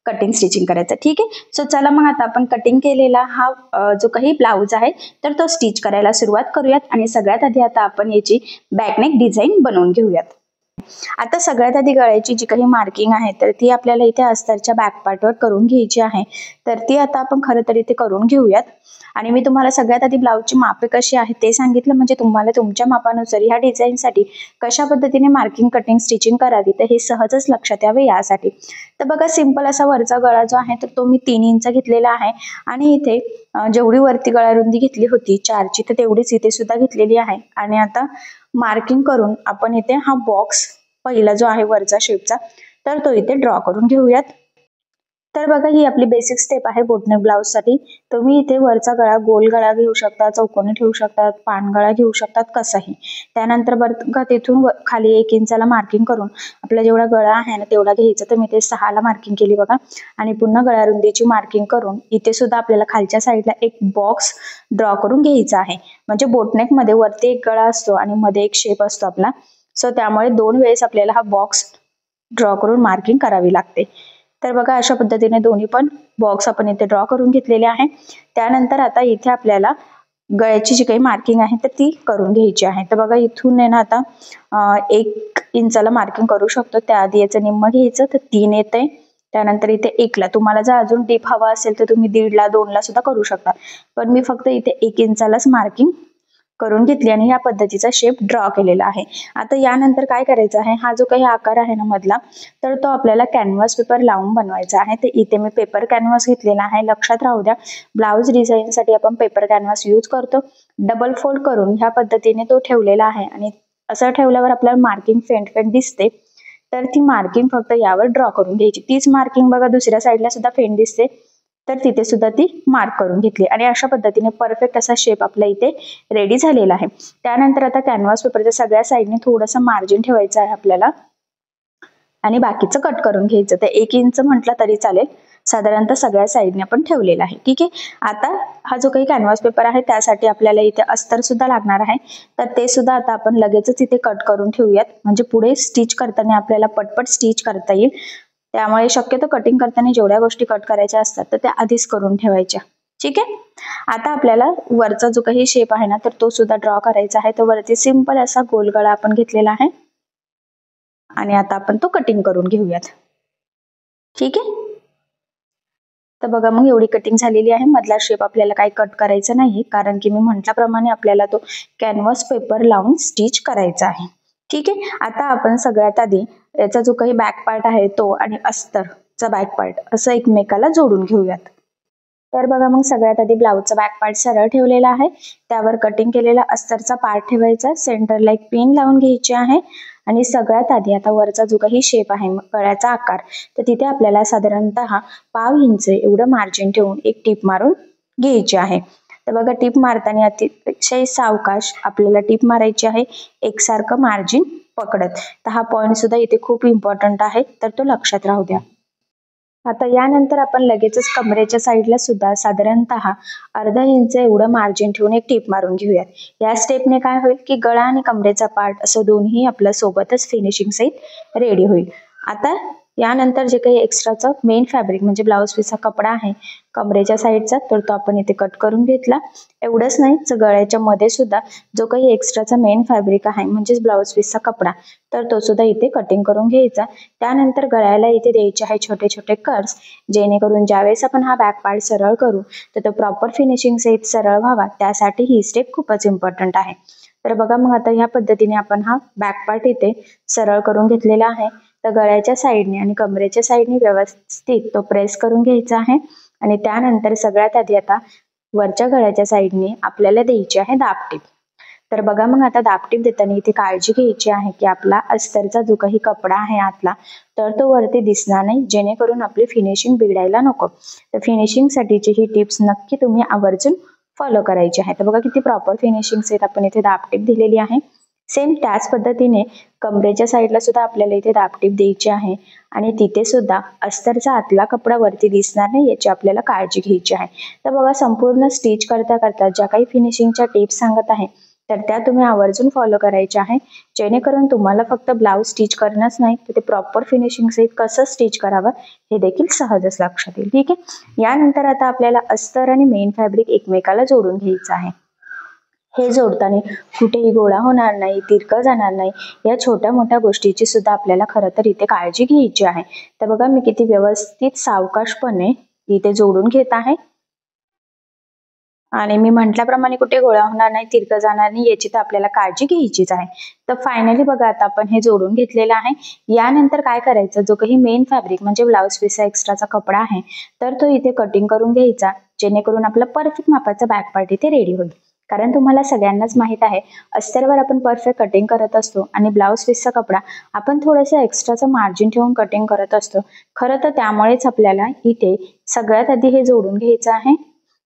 कटिंग स्टिचिंग करायचं. ठीक आहे. सो चला मग आता आपण कटिंग केलेला हा जो काही ब्लाउज आहे तर तो स्टिच करायला सुरुवात करूयात. आणि सगळ्यात आधी आता आपण याची बॅकनेक डिझाईन बनवून घेऊयात. आता सगळ्यात आधी गळ्याची जी काही मार्किंग आहे तर ती आपल्याला इथे अस्तरच्या बॅक पार्टवर करून घ्यायची आहे. तर ती आता आपण खरं तर इथे करून घेऊयात. आणि मी तुम्हाला सगळ्यात आधी ब्लाऊजची मापे कशी आहे ते सांगितलं, म्हणजे तुम्हाला तुमच्या मापानुसार ह्या डिझाईनसाठी कशा पद्धतीने मार्किंग कटिंग स्टिचिंग करावी तर हे सहजच लक्षात यावे यासाठी. तर बघा सिंपल असा वरचा गळा जो आहे तर तो मी 3 इंच घेतलेला आहे. आणि इथे जेवढी वरती गळा रुंदी घेतली होती 4ची तर तेवढीच इथे सुद्धा घेतलेली आहे. आणि आता मार्किंग करून आपण इथे हा बॉक्स पहिला जो आहे वरचा शेपचा तर तो इथे ड्रॉ करून घेऊयात. तर बघा ही आपली बेसिक स्टेप आहे बोटनेक ब्लाउज साठी. तुम्ही इथे वरचा गळा गोल गळा घेऊ शकता, चौकोनी ठेवू शकतात, पान गळा घेऊ शकतात, कसाही. त्यानंतर बघा तिथून खाली 1 इंचाला मार्किंग करून आपला जेवढा गळा आहे ना तेवढा घ्यायचा. तर मी ते 6ला मार्किंग केली बघा. आणि पुन्हा गळा रुंदीची मार्किंग करून इथे सुद्धा आपल्याला खालच्या साईडला एक बॉक्स ड्रॉ करून घ्यायचा आहे. म्हणजे बोटनेक मध्ये वरती एक गळा असतो आणि मध्ये एक शेप असतो आपला. सो त्यामुळे 2 वेळेस आपल्याला हा बॉक्स ड्रॉ करून मार्किंग करावी लागते. तर बघा अशा पद्धतीने दोन्ही पण बॉक्स आपण इथे ड्रॉ करून घेतलेले आहे. त्यानंतर आता इथे आपल्याला गळ्याची जी काही मार्किंग आहे तर ती करून घ्यायची आहे. तर बघा इथून आहे ना आता 1 इंचाला मार्किंग करू शकतो. त्याआधी याचं निम्म घ्यायचं तर 3 येते. त्यानंतर इथे 1ला, तुम्हाला जर अजून डीप हवा असेल तर तुम्ही 1.5ला 2ला सुद्धा करू शकता. पण मी फक्त इथे 1 इंचालाच मार्किंग करून घेतली आणि या पद्धतीचा शेप ड्रॉ केलेला आहे. आता यानंतर काय करायचं आहे, हा जो काही आकार आहे ना मधला तर तो आपल्याला कॅनव्हास पेपर लावून बनवायचा आहे. तर इथे मी पेपर कॅनव्हास घेतलेला आहे. लक्षात राहू द्या ब्लाउज डिझाईन साठी आपण पेपर कॅनव्हास यूज करतो. डबल फोल्ड करून ह्या पद्धतीने तो ठेवलेला आहे. आणि असं ठेवल्यावर आपल्याला मार्किंग फेंट फेंट दिसते. तर ती मार्किंग फक्त यावर ड्रॉ करून घ्यायची. तीच मार्किंग बघा दुसऱ्या साईडला सुद्धा फेंट दिसते तर तिथे सुद्धा ती मार्क करून घेतली. आणि अशा पद्धतीने परफेक्ट असा शेप आपला इथे रेडी झालेला आहे. त्यानंतर आता कॅनव्हास पेपरच्या सगळ्या साईडने थोडंसं मार्जिन ठेवायचं आहे आपल्याला आणि बाकीचं कट करून घ्यायचं. तर 1 इंच म्हटलं तरी चालेल, साधारणतः सगळ्या साईडने आपण ठेवलेला आहे. ठीक आहे. आता हा जो काही कॅनव्हास पेपर आहे त्यासाठी आपल्याला इथे अस्तर सुद्धा लागणार आहे. तर ते सुद्धा आता आपण लगेचच इथे कट करून ठेवूयात, म्हणजे पुढे स्टिच करताना आपल्याला पटपट स्टिच करता येईल. त्यामुळे शक्यतो कटिंग करताना जेवढ्या गोष्टी कट करायच्या असतात तर त्या आधीच करून ठेवायच्या. ठीक आहे. आता आपल्याला वरचा जो काही शेप आहे ना तर तो सुद्धा ड्रॉ करायचा आहे. तर वरती सिंपल असा गोल गळा आपण घेतलेला आहे आणि आता आपण तो कटिंग करून घेऊयात. ठीक आहे. तर बघा मग एवढी कटिंग झालेली आहे. मधला शेप आपल्याला काही कट करायचा नाही, कारण की मी म्हटल्याप्रमाणे आपल्याला तो कॅनव्हास पेपर लावून स्टिच करायचा आहे. ठीक आहे. आता आपण सगळ्यात आधी याचा जो काही बॅक पार्ट आहे तो आणि अस्तरचा बॅक पार्ट असं एकमेकाला जोडून घेऊयात. तर बघा मग सगळ्यात आधी ब्लाऊजचा बॅक पार्ट सरळ ठेवलेला आहे. त्यावर कटिंग केलेला अस्तरचा पार्ट ठेवायचा, सेंटरला एक पिन लावून घ्यायची आहे. आणि सगळ्यात आधी आता वरचा जो काही शेप आहे गळ्याचा आकार तर तिथे आपल्याला साधारणतः पाव इंच एवढं मार्जिन ठेवून एक टीप मारून घ्यायची आहे. तर बघा टीप मारताना अतिशय सावकाश आपल्याला टीप मारायची आहे, एकसारखं मार्जिन पकडत. तर हा पॉइंट सुद्धा इथे खूप इम्पॉर्टंट आहे, तर तो लक्षात राहू द्या. आता यानंतर आपण लगेचच कमरेच्या साईडला सुद्धा साधारणतः अर्धा इंच एवढं मार्जिन ठेवून एक टीप मारून घेऊयात. या स्टेपने काय होईल की गळा आणि कमरेचा पार्ट असं दोन्ही आपल्या सोबतच फिनिशिंग सहित रेडी होईल. आता यानंतर जे काही एक्स्ट्राचं मेन फॅब्रिक म्हणजे ब्लाऊज पीसचा कपडा आहे कमरेच्या साईडचा तर तो आपण इथे कट करून घेतला. एवढंच नाही तर गळ्याच्या मध्ये सुद्धा जो काही एक्स्ट्राचा मेन फॅब्रिक आहे म्हणजेच ब्लाऊज पीसचा कपडा तर तो सुद्धा इथे कटिंग करून घ्यायचा. त्यानंतर गळ्याला इथे द्यायचे आहे छोटे छोटे कट्स, जेणेकरून ज्यावेळेस आपण हा बॅक पार्ट सरळ करू तर तो प्रॉपर फिनिशिंग सहित सरळ व्हावा, त्यासाठी ही स्टेप खूपच इम्पॉर्टंट आहे. तर बघा मग आता ह्या पद्धतीने आपण हा बॅक पार्ट इथे सरळ करून घेतलेला आहे. तर गळ्याच्या साईडने आणि कमरेच्या साईडने व्यवस्थित तो प्रेस करून घ्यायचा आहे. आणि त्यानंतर सगळ्यात आधी आता वरच्या गळ्याच्या साईडने आपल्याला द्यायची आहे दाबटीप. तर बघा मग आता दाबटीप देताना इथे काळजी घ्यायची आहे की आपला अस्तरचा जो काही कपडा आहे आतला तर तो वरती दिसणार नाही, जेणेकरून आपली फिनिशिंग बिघडायला नको. तर फिनिशिंग साठीची ही टिप्स नक्की तुम्ही आवर्जून फॉलो करायची आहे. तर बघा किती प्रॉपर फिनिशिंग सेट आपण इथे दाबटीप दिलेली आहे. सेम त्याच पद्धतीने कमरेच्या साईडला सुद्धा आपल्याला इथे दाबटीप द्यायची आहे आणि तिथे सुद्धा अस्तरचा आतला कपडा वरती दिसणार नाही याची आपल्याला काळजी घ्यायची आहे. तर बघा, संपूर्ण स्टिच करता करता ज्या काही फिनिशिंगच्या टिप्स सांगत आहे तर त्या तुम्ही आवर्जून फॉलो करायच्या आहे, जेणेकरून तुम्हाला फक्त ब्लाऊज स्टिच करणंच नाही तर ते प्रॉपर फिनिशिंग सहित कसं स्टिच करावं हे देखील सहजच लक्षात येईल. ठीक आहे. यानंतर आता आपल्याला अस्तर आणि मेन फॅब्रिक एकमेकाला जोडून घ्यायचं आहे. हे जोडताना कुठेही गोळा होणार नाही, तिरकं जाणार नाही, या छोट्या मोठ्या गोष्टीची सुद्धा आपल्याला खरं तर इथे काळजी घ्यायची आहे. तर बघा, मी किती व्यवस्थित सावकाशपणे इथे जोडून घेत आहे आणि मी म्हटल्याप्रमाणे कुठे गोळा होणार नाही, तिरकं जाणार नाही याची तर आपल्याला काळजी घ्यायचीच आहे. तर फायनली बघा, आता आपण हे जोडून घेतलेलं आहे. यानंतर काय करायचं, जो काही मेन फॅब्रिक म्हणजे ब्लाऊज पीसचा एक्स्ट्राचा कपडा आहे तर तो इथे कटिंग करून घ्यायचा, जेणेकरून आपला परफेक्ट मापाचा बॅक पार्ट इथे रेडी होईल. कारण तुम्हाला सगळ्यांनाच माहित आहे, अस्तरवर आपण परफेक्ट कटिंग करत असतो आणि ब्लाऊज पीसचा कपडा आपण थोडंसं एक्स्ट्राचं मार्जिन ठेवून कटिंग करत असतो. खरं तर त्यामुळेच आपल्याला इथे सगळ्यात आधी हे जोडून घ्यायचं आहे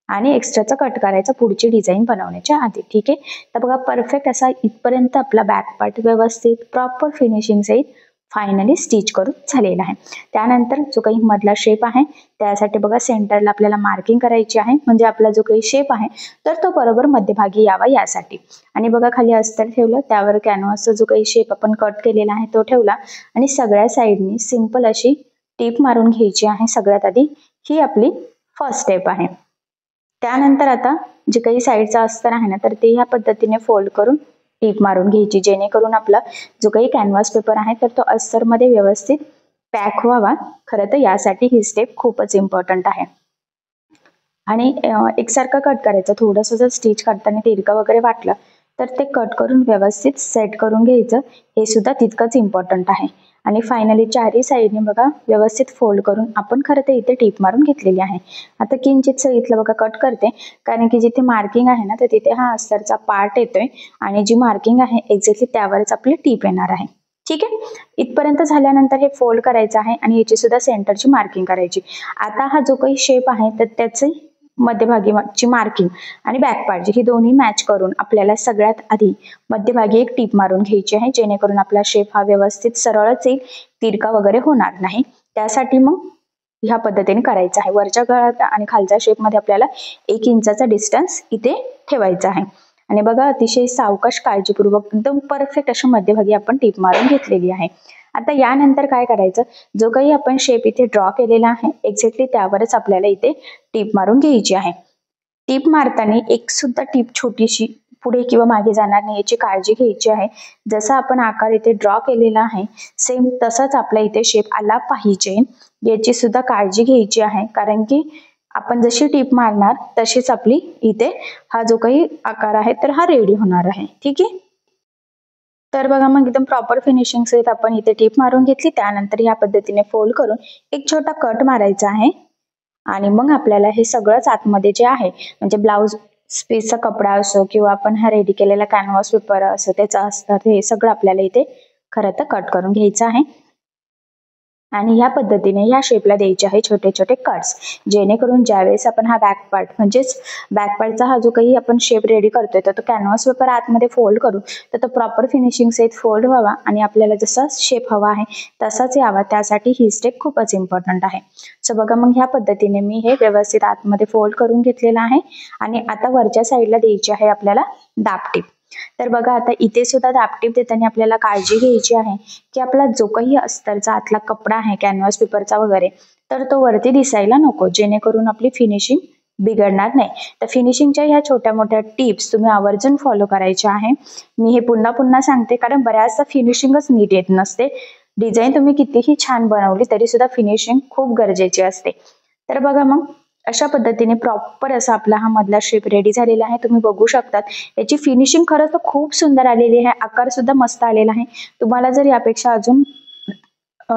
आणि एक्स्ट्राचा कट करायचा पुढची डिझाईन बनवण्याच्या आधी. ठीक आहे. तर बघा, परफेक्ट असा इथपर्यंत आपला बॅक पार्ट व्यवस्थित प्रॉपर फिनिशिंग सहित फायनली स्टिच करून झालेला आहे. त्यानंतर जो काही मधला शेप आहे त्यासाठी बघा, सेंटरला आपल्याला मार्किंग करायची आहे, म्हणजे आपला जो काही शेप आहे तर तो बरोबर मध्यभागी यावा यासाठी. आणि बघा, खाली अस्तर ठेवलं, त्यावर कॅनव्हासचा जो काही शेप आपण कट केलेला आहे तो ठेवला आणि सगळ्या साईडनी सिंपल अशी टीप मारून घ्यायची आहे. सगळ्यात आधी ही आपली फर्स्ट स्टेप आहे. त्यानंतर आता जे काही साईडचा अस्तर आहे ना तर ते ह्या पद्धतीने फोल्ड करून टीप मारून घ्यायची, जेणेकरून आपला जो काही कॅनव्हास पेपर आहे तर तो अस्तर मध्ये व्यवस्थित पॅक व्हावा. खरं तर यासाठी ही स्टेप खूपच इम्पॉर्टंट आहे. आणि एकसारखं कट करायचं, थोडंसं जर स्टिच करताना तिरकं वगैरे वाटलं तर ते कट करून व्यवस्थित सेट करून घ्यायचं, हे सुद्धा तितकंच इम्पॉर्टंट आहे. आणि फायनली चारही साईडने बघा व्यवस्थित फोल्ड करून आपण खरं तर इथे टीप मारून घेतलेली आहे. आता किंचित इथलं बघा कट करते, कारण की जिथे मार्किंग आहे ना तर तिथे हा अस्तरचा पार्ट येतोय आणि जी मार्किंग आहे एक्झॅक्टली त्यावरच आपली टीप येणार आहे. ठीक आहे. इथपर्यंत झाल्यानंतर हे फोल्ड करायचं आहे आणि याची सुद्धा सेंटरची मार्किंग करायची. आता हा जो काही शेप आहे तर त्याचे मध्यभागीची मार्किंग आणि बॅक पार्टची ही दोन्ही मॅच करून आपल्याला सगळ्यात आधी मध्यभागी एक टीप मारून घ्यायची आहे, जेणेकरून आपला शेप हा व्यवस्थित सरळच येईल, तिरका वगैरे होणार नाही. त्यासाठी मग ह्या पद्धतीने करायचं आहे. वरच्या गळ्यात आणि खालच्या शेप मध्ये आपल्याला 1 इंचाचा डिस्टन्स इथे ठेवायचा आहे. आणि बघा, अतिशय सावकाश काळजीपूर्वक एकदम परफेक्ट अशा मध्यभागी आपण टीप मारून घेतलेली आहे. आता यानंतर काय करायचं, जो काही आपण शेप इथे ड्रॉ केलेला आहे एक्झॅक्टली त्यावरच आपल्याला इथे टीप मारून घ्यायची आहे. टीप मारताना एक सुद्धा टीप छोटीशी पुढे किंवा मागे जाणार नाही याची काळजी घ्यायची आहे. जसा आपण आकार इथे ड्रॉ केलेला आहे सेम तसाच आपला इथे शेप आला पाहिजे याची सुद्धा काळजी घ्यायची आहे, कारण की आपण जशी टीप मारणार तशीच आपली इथे हा जो काही आकार आहे तर हा रेडी होणार आहे. ठीक आहे. तर बघा, मग एकदम प्रॉपर फिनिशिंग सहित आपण इथे टीप मारून घेतली. त्यानंतर ह्या पद्धतीने फोल्ड करून एक छोटा कट मारायचा आहे आणि मग आपल्याला हे सगळंच आतमध्ये जे आहे म्हणजे ब्लाऊज पीसचा कपडा असो किंवा आपण हा रेडी केलेला कॅनव्हास पेपर असो त्याचा असतात, हे सगळं आपल्याला इथे खरं तर कट करून घ्यायचं आहे. आणि ह्या पद्धतीने ह्या शेपला द्यायचे आहे छोटे छोटे कट्स, जेणेकरून ज्यावेळेस आपण हा बॅक पार्ट म्हणजेच बॅक पार्टचा हा जो काही आपण शेप रेडी करतोय तर तो कॅनव्हास पेपर आतमध्ये फोल्ड करू तर तो प्रॉपर फिनिशिंग सहित फोल्ड व्हावा आणि आपल्याला जसा शेप हवा आहे तसाच यावा, त्यासाठी ही स्टेप खूपच इम्पॉर्टंट आहे. सो बघा, मग ह्या पद्धतीने मी हे व्यवस्थित आतमध्ये फोल्ड करून घेतलेलं आहे आणि आता वरच्या साईडला द्यायची आहे आपल्याला दाबटीप. तर बघा, आता इथे सुद्धा दाबटीप देताना आपल्याला काळजी घ्यायची आहे की आपला जो काही अस्तरचा आतला कपडा आहे कॅनव्हास पेपरचा वगैरे तर तो वरती दिसायला नको, जेणेकरून आपली फिनिशिंग बिघडणार नाही. तर फिनिशिंगच्या ह्या छोट्या मोठ्या टिप्स तुम्ही आवर्जून फॉलो करायच्या आहे. मी हे पुन्हा पुन्हा सांगते, कारण बऱ्याचदा फिनिशिंगच नीट येत नसते. डिझाईन तुम्ही कितीही छान बनवली तरी सुद्धा फिनिशिंग खूप गरजेची असते. तर बघा, मग अशा पद्धतीने प्रॉपर असा आपला हा मधला शेप रेडी झालेला आहे. तुम्ही बघू शकतात याची फिनिशिंग खरंच तर खूप सुंदर आलेली आहे, आकार सुद्धा मस्त आलेला आहे. तुम्हाला जर यापेक्षा अजून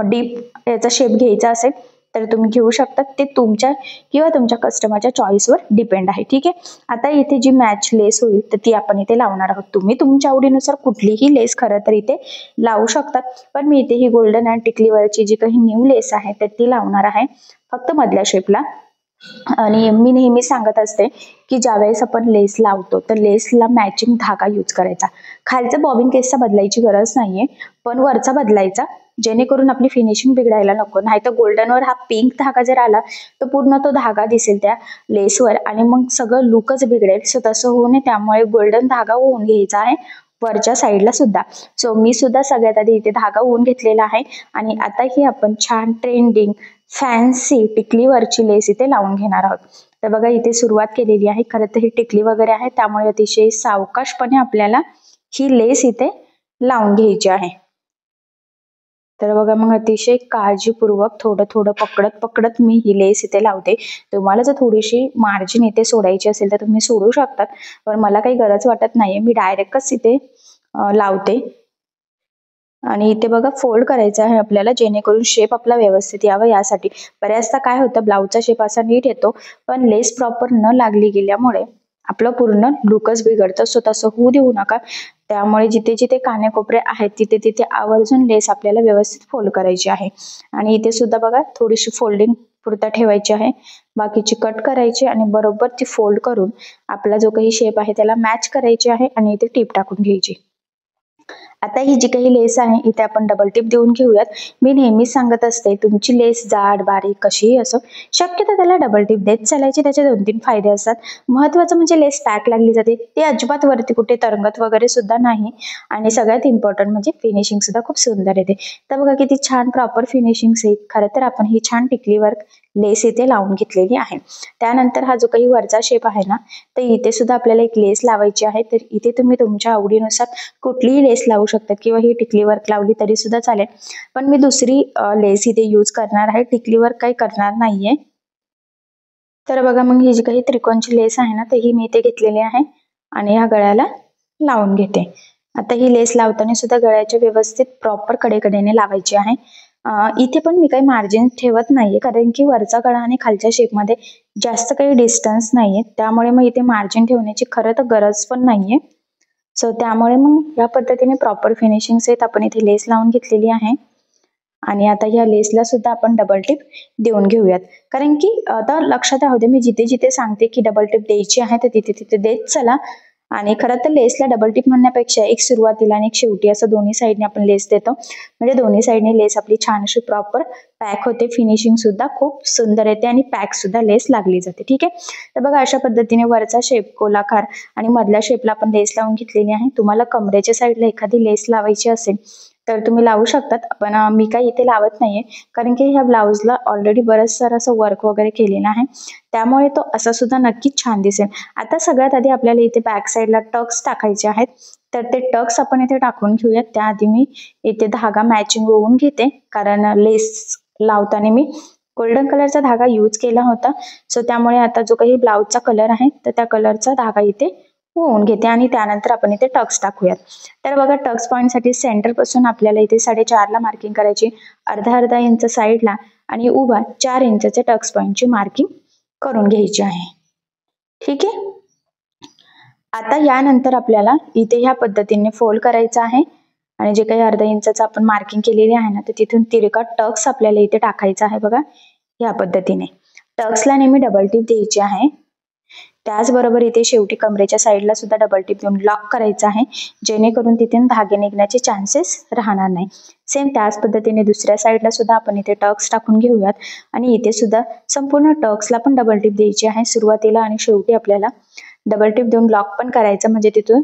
डीप याचा शेप घ्यायचा असेल तर तुम्ही घेऊ शकता, ते तुमच्या किंवा तुमच्या कस्टमरच्या चॉईसवर डिपेंड आहे. ठीक आहे. आता इथे जी मॅच लेस होईल तर ती आपण इथे लावणार आहोत. तुम्ही तुमच्या आवडीनुसार कुठलीही लेस खरं तर इथे लावू शकतात, पण मी इथे ही गोल्डन अँड टिकलीवरची जी काही न्यू लेस आहे तर ती लावणार आहे फक्त मधल्या शेपला. आणि मी नेहमी सांगत असते की ज्यावेळेस आपण लेस लावतो तर लेसला मॅचिंग धागा यूज करायचा. खालचा बॉबिन केसचा बदलायची गरज नाहीये, पण वरचा बदलायचा, जेणेकरून आपली फिनिशिंग बिघडायला नको. नाही तर गोल्डनवर हा पिंक धागा जर आला तर पूर्ण तो धागा दिसेल त्या लेसवर आणि मग सगळं लुकच बिघडेल. सो तसं होऊ नये, त्यामुळे गोल्डन धागा होऊन घ्यायचा आहे वरच्या साईडला सुद्धा. सो मी सुद्धा सगळ्यात आधी इथे धागा होऊन घेतलेला आहे आणि आता ही आपण छान ट्रेंडिंग फॅन्सी टिकलीवरची लेस इथे लावून घेणार आहोत. तर बघा इथे सुरुवात केलेली आहे. खरं तर ही टिकली वगैरे आहे, त्यामुळे अतिशय सावकाशपणे आपल्याला ही लेस इथे लावून घ्यायची आहे. तर बघा मग अतिशय काळजीपूर्वक थोडं थोडं पकडत पकडत मी ही लेस इथे लावते. तुम्हाला जर थोडीशी मार्जिन इथे सोडायची असेल तर तुम्ही सोडू शकतात, पण मला काही गरज वाटत नाहीये, मी डायरेक्टच इथे लावते. आणि इथे बघा फोल्ड करायचं आहे आपल्याला, जेणेकरून शेप आपला व्यवस्थित यावा यासाठी. बऱ्याचदा काय होतं, ब्लाऊजचा शेप असा नीट येतो पण लेस प्रॉपर न लागली गेल्यामुळे आपलं पूर्ण लुकच बिघडतं. सो तसं होऊ देऊ नका. त्यामुळे जिथे जिथे कानेकोपरे आहेत तिथे तिथे आवर्जून लेस आपल्याला व्यवस्थित फोल्ड करायची आहे. आणि इथे सुद्धा बघा थोडीशी फोल्डिंग पुरता ठेवायची आहे, बाकीची कट करायची आणि बरोबर ती फोल्ड करून आपला जो काही शेप आहे त्याला मॅच करायची आहे आणि इथे टीप टाकून घ्यायची. आता ही जी काही लेस आहे इथे आपण डबल टिप देऊन घेऊयात. मी नेहमीच सांगत असते तुमची लेस जाड बारीक कशीही असो, शक्यतो त्याला डबल टिप देत चालायची. त्याचे 2-3 फायदे असतात. महत्वाचं म्हणजे लेस पॅक लागली जाते, ते अजिबात वरती कुठे तरंगत वगैरे सुद्धा नाही. आणि सगळ्यात इम्पॉर्टंट म्हणजे फिनिशिंग सुद्धा खूप सुंदर येते. तर बघा किती छान प्रॉपर फिनिशिंग येईल. खरं तर आपण ही छान टिकली वर्क लेस इथे लावून घेतलेली आहे. त्यानंतर हा जो काही वरचा शेप आहे ना, तर इथे सुद्धा आपल्याला एक लेस लावायची आहे. तर इथे तुम्ही तुमच्या आवडीनुसार कुठलीही लेस लावू शकतात किंवा ही टिकली वर्क लावली तरी सुद्धा चालेल, पण मी दुसरी लेस इथे यूज करणार आहे, टिकली वर्क काही करणार नाहीये. तर बघा मग ही जी काही त्रिकोणची लेस आहे ना, तर ही मी इथे घेतलेली आहे आणि ह्या गळ्याला लावून घेते. आता ही लेस लावताना सुद्धा गळ्याच्या व्यवस्थित प्रॉपर कडेकडेने लावायची आहे. इथे पण मी काही मार्जिन ठेवत नाहीये, कारण की वरचा गळा आणि खालच्या शेपमध्ये जास्त काही डिस्टन्स नाहीये, त्यामुळे मग इथे मार्जिन ठेवण्याची खरं तर गरज पण नाहीये. सो त्यामुळे मग या पद्धतीने प्रॉपर फिनिशिंग सहित आपण इथे लेस लावून घेतलेली आहे. आणि आता या लेसला सुद्धा आपण डबल टिप देऊन घेऊयात, कारण की आता लक्षात राहू दे, मी जिथे जिथे सांगते की डबल टिप द्यायची आहे तर तिथे तिथे देत चला. आणि खरं तर लेसला डबल टिप म्हणण्यापेक्षा एक सुरुवातीला आणि एक शेवटी असं दोन्ही साईडने आपण लेस देतो, म्हणजे दोन्ही साईडने लेस आपली छान अशी प्रॉपर पॅक होते. फिनिशिंग सुद्धा खूप सुंदर येते आणि पॅक सुद्धा लेस लागली जाते. ठीक आहे. तर बघा अशा पद्धतीने वरचा शेप गोलाकार आणि मधल्या शेपला आपण लेस लावून घेतलेली आहे. तुम्हाला कमरेच्या साईडला एखादी लेस लावायची असेल तर तुम्ही लावू शकतात, पण मी काही इथे लावत नाहीये, कारण की ह्या ब्लाऊजला ऑलरेडी बरंच सारं असं वर्क वगैरे केलेलं आहे, त्यामुळे तो असा सुद्धा नक्कीच छान दिसेल. आता सगळ्यात आधी आपल्याला इथे बॅक साईडला टक्स टाकायचे आहेत, तर ते टक्स आपण इथे टाकून घेऊयात. त्याआधी मी इथे धागा मॅचिंग होऊन घेते, कारण लेस लावताना मी गोल्डन कलरचा धागा यूज केला होता. सो त्यामुळे आता जो काही ब्लाऊजचा कलर आहे तर त्या कलरचा धागा इथे होऊन घेते आणि त्यानंतर आपण इथे टक्स टाकूयात. तर बघा टक्स पॉईंटसाठी सेंटर पासून आपल्याला इथे 4.5 ला मार्किंग करायची, अर्धा इंच साईडला आणि उभा 4 इंचचे टक्स पॉईंटची मार्किंग करून घ्यायची आहे. ठीक आहे. आता यानंतर आपल्याला इथे ह्या पद्धतीने फोल्ड करायचं आहे आणि जे काही अर्धा इंचाचं आपण मार्किंग केलेली आहे ना, तर तिथून तिरका टक्स आपल्याला इथे टाकायचा आहे. बघा या पद्धतीने टक्सला नेहमी डबल टिप द्यायची आहे. त्याचबरोबर इथे शेवटी कमरेच्या साईडला सुद्धा डबल टिप देऊन लॉक करायचं आहे, जेणेकरून तिथून धागे निघण्याचे चान्सेस राहणार नाही. सेम त्याच पद्धतीने दुसऱ्या साईडला सुद्धा आपण इथे टक्स टाकून घेऊयात आणि इथे सुद्धा संपूर्ण टक्सला पण डबल टिप द्यायची आहे सुरुवातीला आणि शेवटी आपल्याला डबल टिप देऊन लॉक पण करायचं, म्हणजे तिथून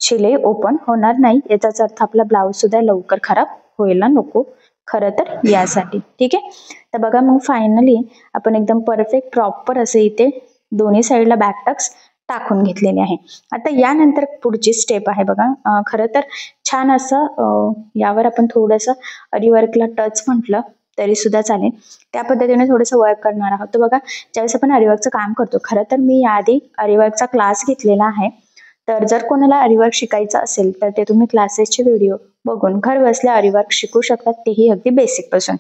शिलाई ओपन होणार नाही. याचाच अर्थ आपला ब्लाऊज सुद्धा लवकर खराब व्हायला नको, खरं तर यासाठी. ठीक आहे. तर बघा मग फायनली आपण एकदम परफेक्ट प्रॉपर असं इथे दोन्ही साईडला बॅक टक्स टाकून घेतलेले आहे. आता यानंतर पुढची स्टेप आहे बघा, खरं तर छान असं यावर आपण थोडंसं अरिवर्कला टच म्हटलं तरी सुद्धा चालेल, त्या पद्धतीने थोडंसं वर्क करणार आहोत. तर बघा ज्यावेळेस आपण अरिवर्कचं काम करतो, खरं तर मी याआधी अरिवर्कचा क्लास घेतलेला आहे, तर जर कोणाला अरिवर्क शिकायचं असेल तर ते तुम्ही क्लासेसचे व्हिडिओ बघून घर बसल्या अरिवर्क शिकू शकतात, तेही अगदी बेसिक पासून.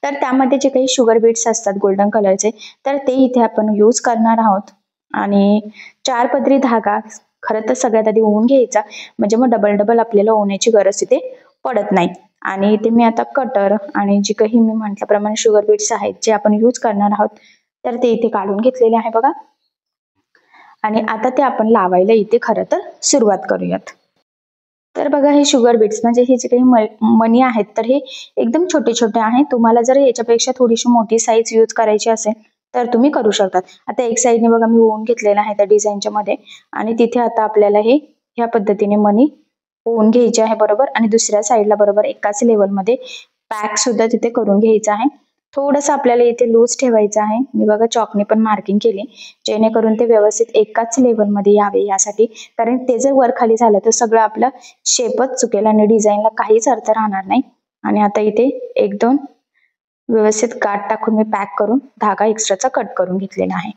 तर त्यामध्ये जे काही शुगर बीट्स असतात गोल्डन कलरचे, तर ते इथे आपण यूज करणार आहोत. आणि 4 पदरी धागा खरं तर सगळ्यात आधी ओवून घ्यायचा, म्हणजे मग डबल डबल आपल्याला ओवण्याची गरज इथे पडत नाही. आणि इथे मी आता कटर आणि जी काही मी म्हटल्याप्रमाणे शुगर बीट्स आहेत जे आपण यूज करणार आहोत तर ते इथे काढून घेतलेले आहे बघा. आणि आता ते आपण लावायला इथे खरं तर सुरुवात करूयात. तर बघा हे शुगर बीट्स म्हणजे हे जे काही मनी आहेत तर हे एकदम छोटे छोटे आहेत. तुम्हाला जर याच्यापेक्षा थोडीशी मोठी साईज यूज करायची असेल तर तुम्ही करू शकतात. आता एक साईडने बघा मी ओवून घेतलेला आहे त्या डिझाईनच्या मध्ये आणि तिथे आता आपल्याला हे ह्या पद्धतीने मनी ओवून घ्यायचे आहे बरोबर. आणि दुसऱ्या साईडला बरोबर एकाच लेवलमध्ये पॅक सुद्धा तिथे करून घ्यायचं आहे. थोडंसं आपल्याला इथे लूज ठेवायचं आहे. मी बघा चॉकने पण मार्किंग केली जेणेकरून ते व्यवस्थित एकाच लेवलमध्ये यावे यासाठी. कारण ते जर वर खाली झालं तर सगळं आपलं शेपच चुकेल आणि डिझाईनला काहीच अर्थ राहणार नाही. आणि आता इथे 1-2 व्यवस्थित गाठ टाकून मी पॅक करून धागा एक्स्ट्राचा कट करून घेतलेला आहे.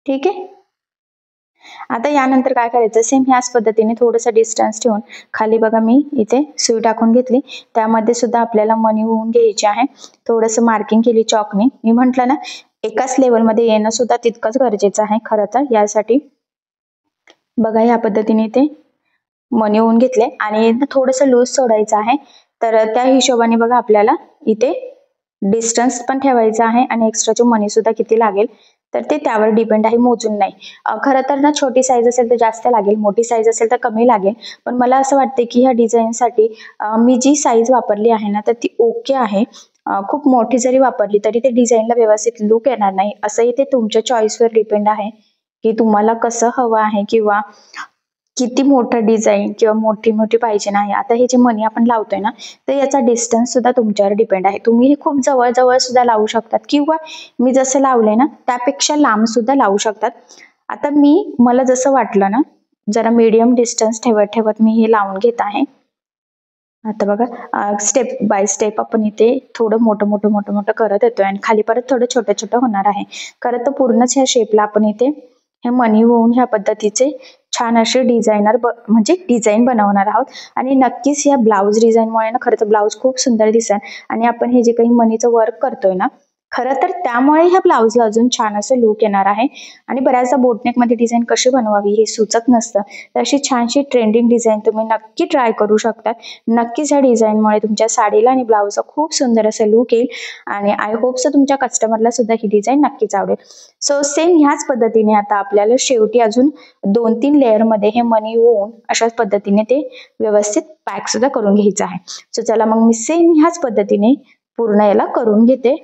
ठीक आहे. आता यानंतर काय करायचं सेम ह्याच पद्धतीने थोडंसं डिस्टन्स ठेवून खाली बघा मी इथे सुई टाकून घेतली. त्यामध्ये सुद्धा आपल्याला मनी ओवून घ्यायची आहे. थोडंसं मार्किंग केली चॉकने. मी म्हटलं ना एकाच लेवलमध्ये येणं सुद्धा तितकंच गरजेचं आहे खरं तर. यासाठी बघा ह्या पद्धतीने इथे मनी ओवून घेतले आणि थोडंसं लूज सोडायचं आहे. तर त्या हिशोबाने बघा आपल्याला इथे डिस्टन्स पण ठेवायचं आहे आणि एक्स्ट्राची मनी सुद्धा किती लागेल तर ते त्यावर डिपेंड आहे, मोजून नाही. खरं तर ना छोटी साईज असेल तर जास्त लागेल, मोठी साईज असेल तर कमी लागेल. पण मला असं वाटते की ह्या डिझाईनसाठी मी जी साईज वापरली आहे ना तर ती ओके आहे. खूप मोठी जरी वापरली तरी ते डिझाईनला व्यवस्थित लुक येणार नाही. असंही ते तुमच्या चॉईसवर डिपेंड आहे की तुम्हाला कसं हवं आहे किंवा किती मोठं डिझाईन किंवा मोठी मोठी पाहिजे नाही. आता हे जे मनी आपण लावतोय ना तर याचा डिस्टन्स सुद्धा तुमच्यावर डिपेंड आहे. तुम्ही हे खूप जवळ जवळ सुद्धा लावू शकतात किंवा मी जसं लावलंय ना त्यापेक्षा लांब सुद्धा लावू शकतात. आता मला जसं वाटलं ना जरा मीडियम डिस्टन्स ठेवत ठेवत मी हे लावून घेत आहे. आता बघा स्टेप बाय स्टेप आपण इथे थोडं मोठं मोठं मोठं मोठं करत येतोय आणि खाली परत थोडं छोटं छोटं होणार आहे. खरं तर पूर्णच ह्या शेपला आपण इथे हे मनी होऊन ह्या पद्धतीचे छान असे म्हणजे डिझाईन बनवणार आहोत. आणि नक्कीच या ब्लाऊज डिझाईनमुळे ना खरं तर ब्लाऊज खूप सुंदर दिसेल. आणि आपण हे जे काही मनीचं वर्क करतोय ना खरं तर त्यामुळे ह्या ब्लाऊजला अजून छान असं लुक येणार आहे. आणि बऱ्याचदा बोटनेकमध्ये डिझाईन कशी बनवावी हे सुचत नसतं. तर अशी छानशी ट्रेंडिंग डिझाईन तुम्ही नक्की ट्राय करू शकता. नक्कीच ह्या डिझाईनमुळे तुमच्या साडीला आणि ब्लाऊजला खूप सुंदर असं लुक येईल. आणि आय होप सो तुमच्या कस्टमरला सुद्धा ही डिझाईन नक्कीच आवडेल. सो सेम ह्याच पद्धतीने आता आपल्याला शेवटी अजून 2-3 लेअर मध्ये हे मनी होऊन अशाच पद्धतीने ते व्यवस्थित पॅक सुद्धा करून घ्यायचं आहे. सो चला मग मी सेम ह्याच पद्धतीने पूर्ण याला करून घेते.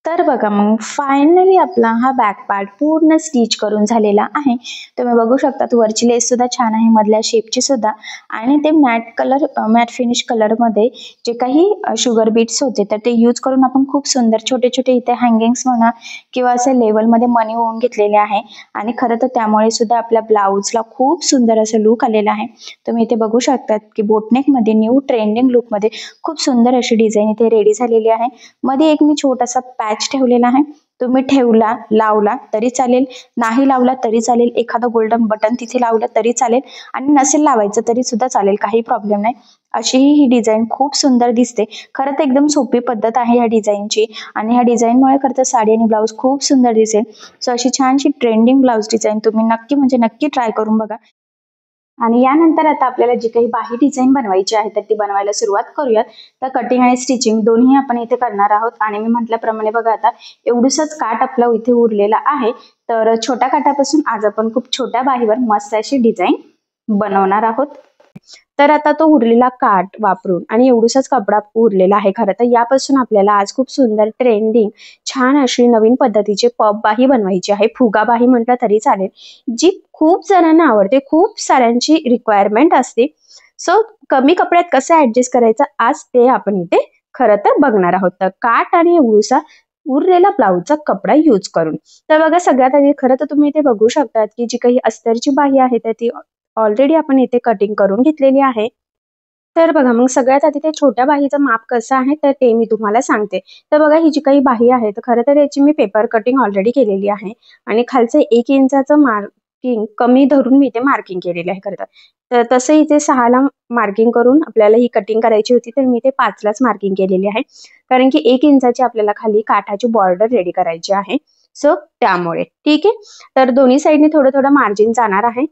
तर बघा मग फायनली आपला हा बॅक पार्ट पूर्ण स्टिच करून झालेला आहे. तुम्ही बघू शकता वरची लेस सुद्धा छान आहे, मधल्या शेपची सुद्धा. आणि ते मॅट फिनिश कलर मध्ये जे काही शुगर बीट्स होते तर ते यूज करून आपण खूप सुंदर छोटे छोटे इथे हँगिंग्स म्हणा किंवा असे लेवल मध्ये मनी होऊन घेतलेले आहे. आणि खरं तर त्यामुळे सुद्धा आपल्या ब्लाऊजला खूप सुंदर असं लुक आलेलं आहे. तुम्ही इथे बघू शकतात की बोटनेक मध्ये न्यू ट्रेंडिंग लुक मध्ये खूप सुंदर अशी डिझाईन इथे रेडी झालेली आहे. मध्ये एक मी छोटासा पॅच ठेवलेला आहे. तुम्ही ठेवला लावला तरी चालेल, नाही लावला तरी चालेल, एखादं गोल्डन बटन तिथे लावलं तरी चालेल आणि नसेल लावायचं तरी सुद्धा चालेल, काही प्रॉब्लेम नाही. अशी ही डिझाईन खूप सुंदर दिसते. खरं तर एकदम सोपी पद्धत आहे ह्या डिझाईनची आणि ह्या डिझाईनमुळे खरं तर साडी आणि ब्लाऊज खूप सुंदर दिसेल. सो अशी छानशी ट्रेंडिंग ब्लाऊज डिझाईन तुम्ही नक्की ट्राय करून बघा. आणि यानंतर आता आपल्याला जी काही बाही डिझाईन बनवायची आहे तर ती बनवायला सुरुवात करूयात. तर कटिंग आणि स्टिचिंग दोन्ही आपण इथे करणार आहोत. आणि मी म्हटल्याप्रमाणे बघा आता एवढूसच काठ आपला इथे उरलेला आहे. तर छोट्या काठापासून आज आपण खूप छोट्या बाहीवर मस्त अशी डिझाईन बनवणार आहोत. तर आता तो उरलेला काठ वापरून आणि एवढूसाच कपडा उरलेला आहे खरं तर यापासून आपल्याला आज खूप सुंदर ट्रेंडिंग छान अशी नवीन पद्धतीची पफ बाही बनवायची आहे. फुगा बाही म्हटलं तरी चालेल, जी खूप जणांना आवडते, खूप साऱ्यांची रिक्वायरमेंट असते. सो कमी कपड्यात कसं ऍडजस्ट करायचं आज ते आपण इथे खरं तर बघणार आहोत. तर काठ आणि एवढूसा उरलेला ब्लाऊजचा कपडा यूज करून. तर बघा सगळ्यात आधी खरं तर तुम्ही इथे बघू शकतात की जी काही अस्तरची बाही आहे तर ती ऑलरेडी आपण इथे कटिंग करून घेतलेली आहे. तर बघा मग सगळ्यात आधी ते छोट्या बाहीचं माप कसं आहे तर ते मी तुम्हाला सांगते. तर बघा ही जी काही बाही आहे तर खरं तर याची मी पेपर कटिंग ऑलरेडी केलेली आहे आणि खालचं 1 इंचाचं मार्किंग कमी धरून मी इथे मार्किंग केलेली आहे खरं तर. तसं इथे 6ला मार्किंग करून आपल्याला ही कटिंग करायची होती तर मी इथे 5लाच मार्किंग केलेली आहे. कारण की 1 इंचाची आपल्याला खाली काठाची बॉर्डर रेडी करायची आहे. सो त्यामुळे ठीक आहे. तर दोन्ही साईडने थोडं थोडं मार्जिन जाणार आहे.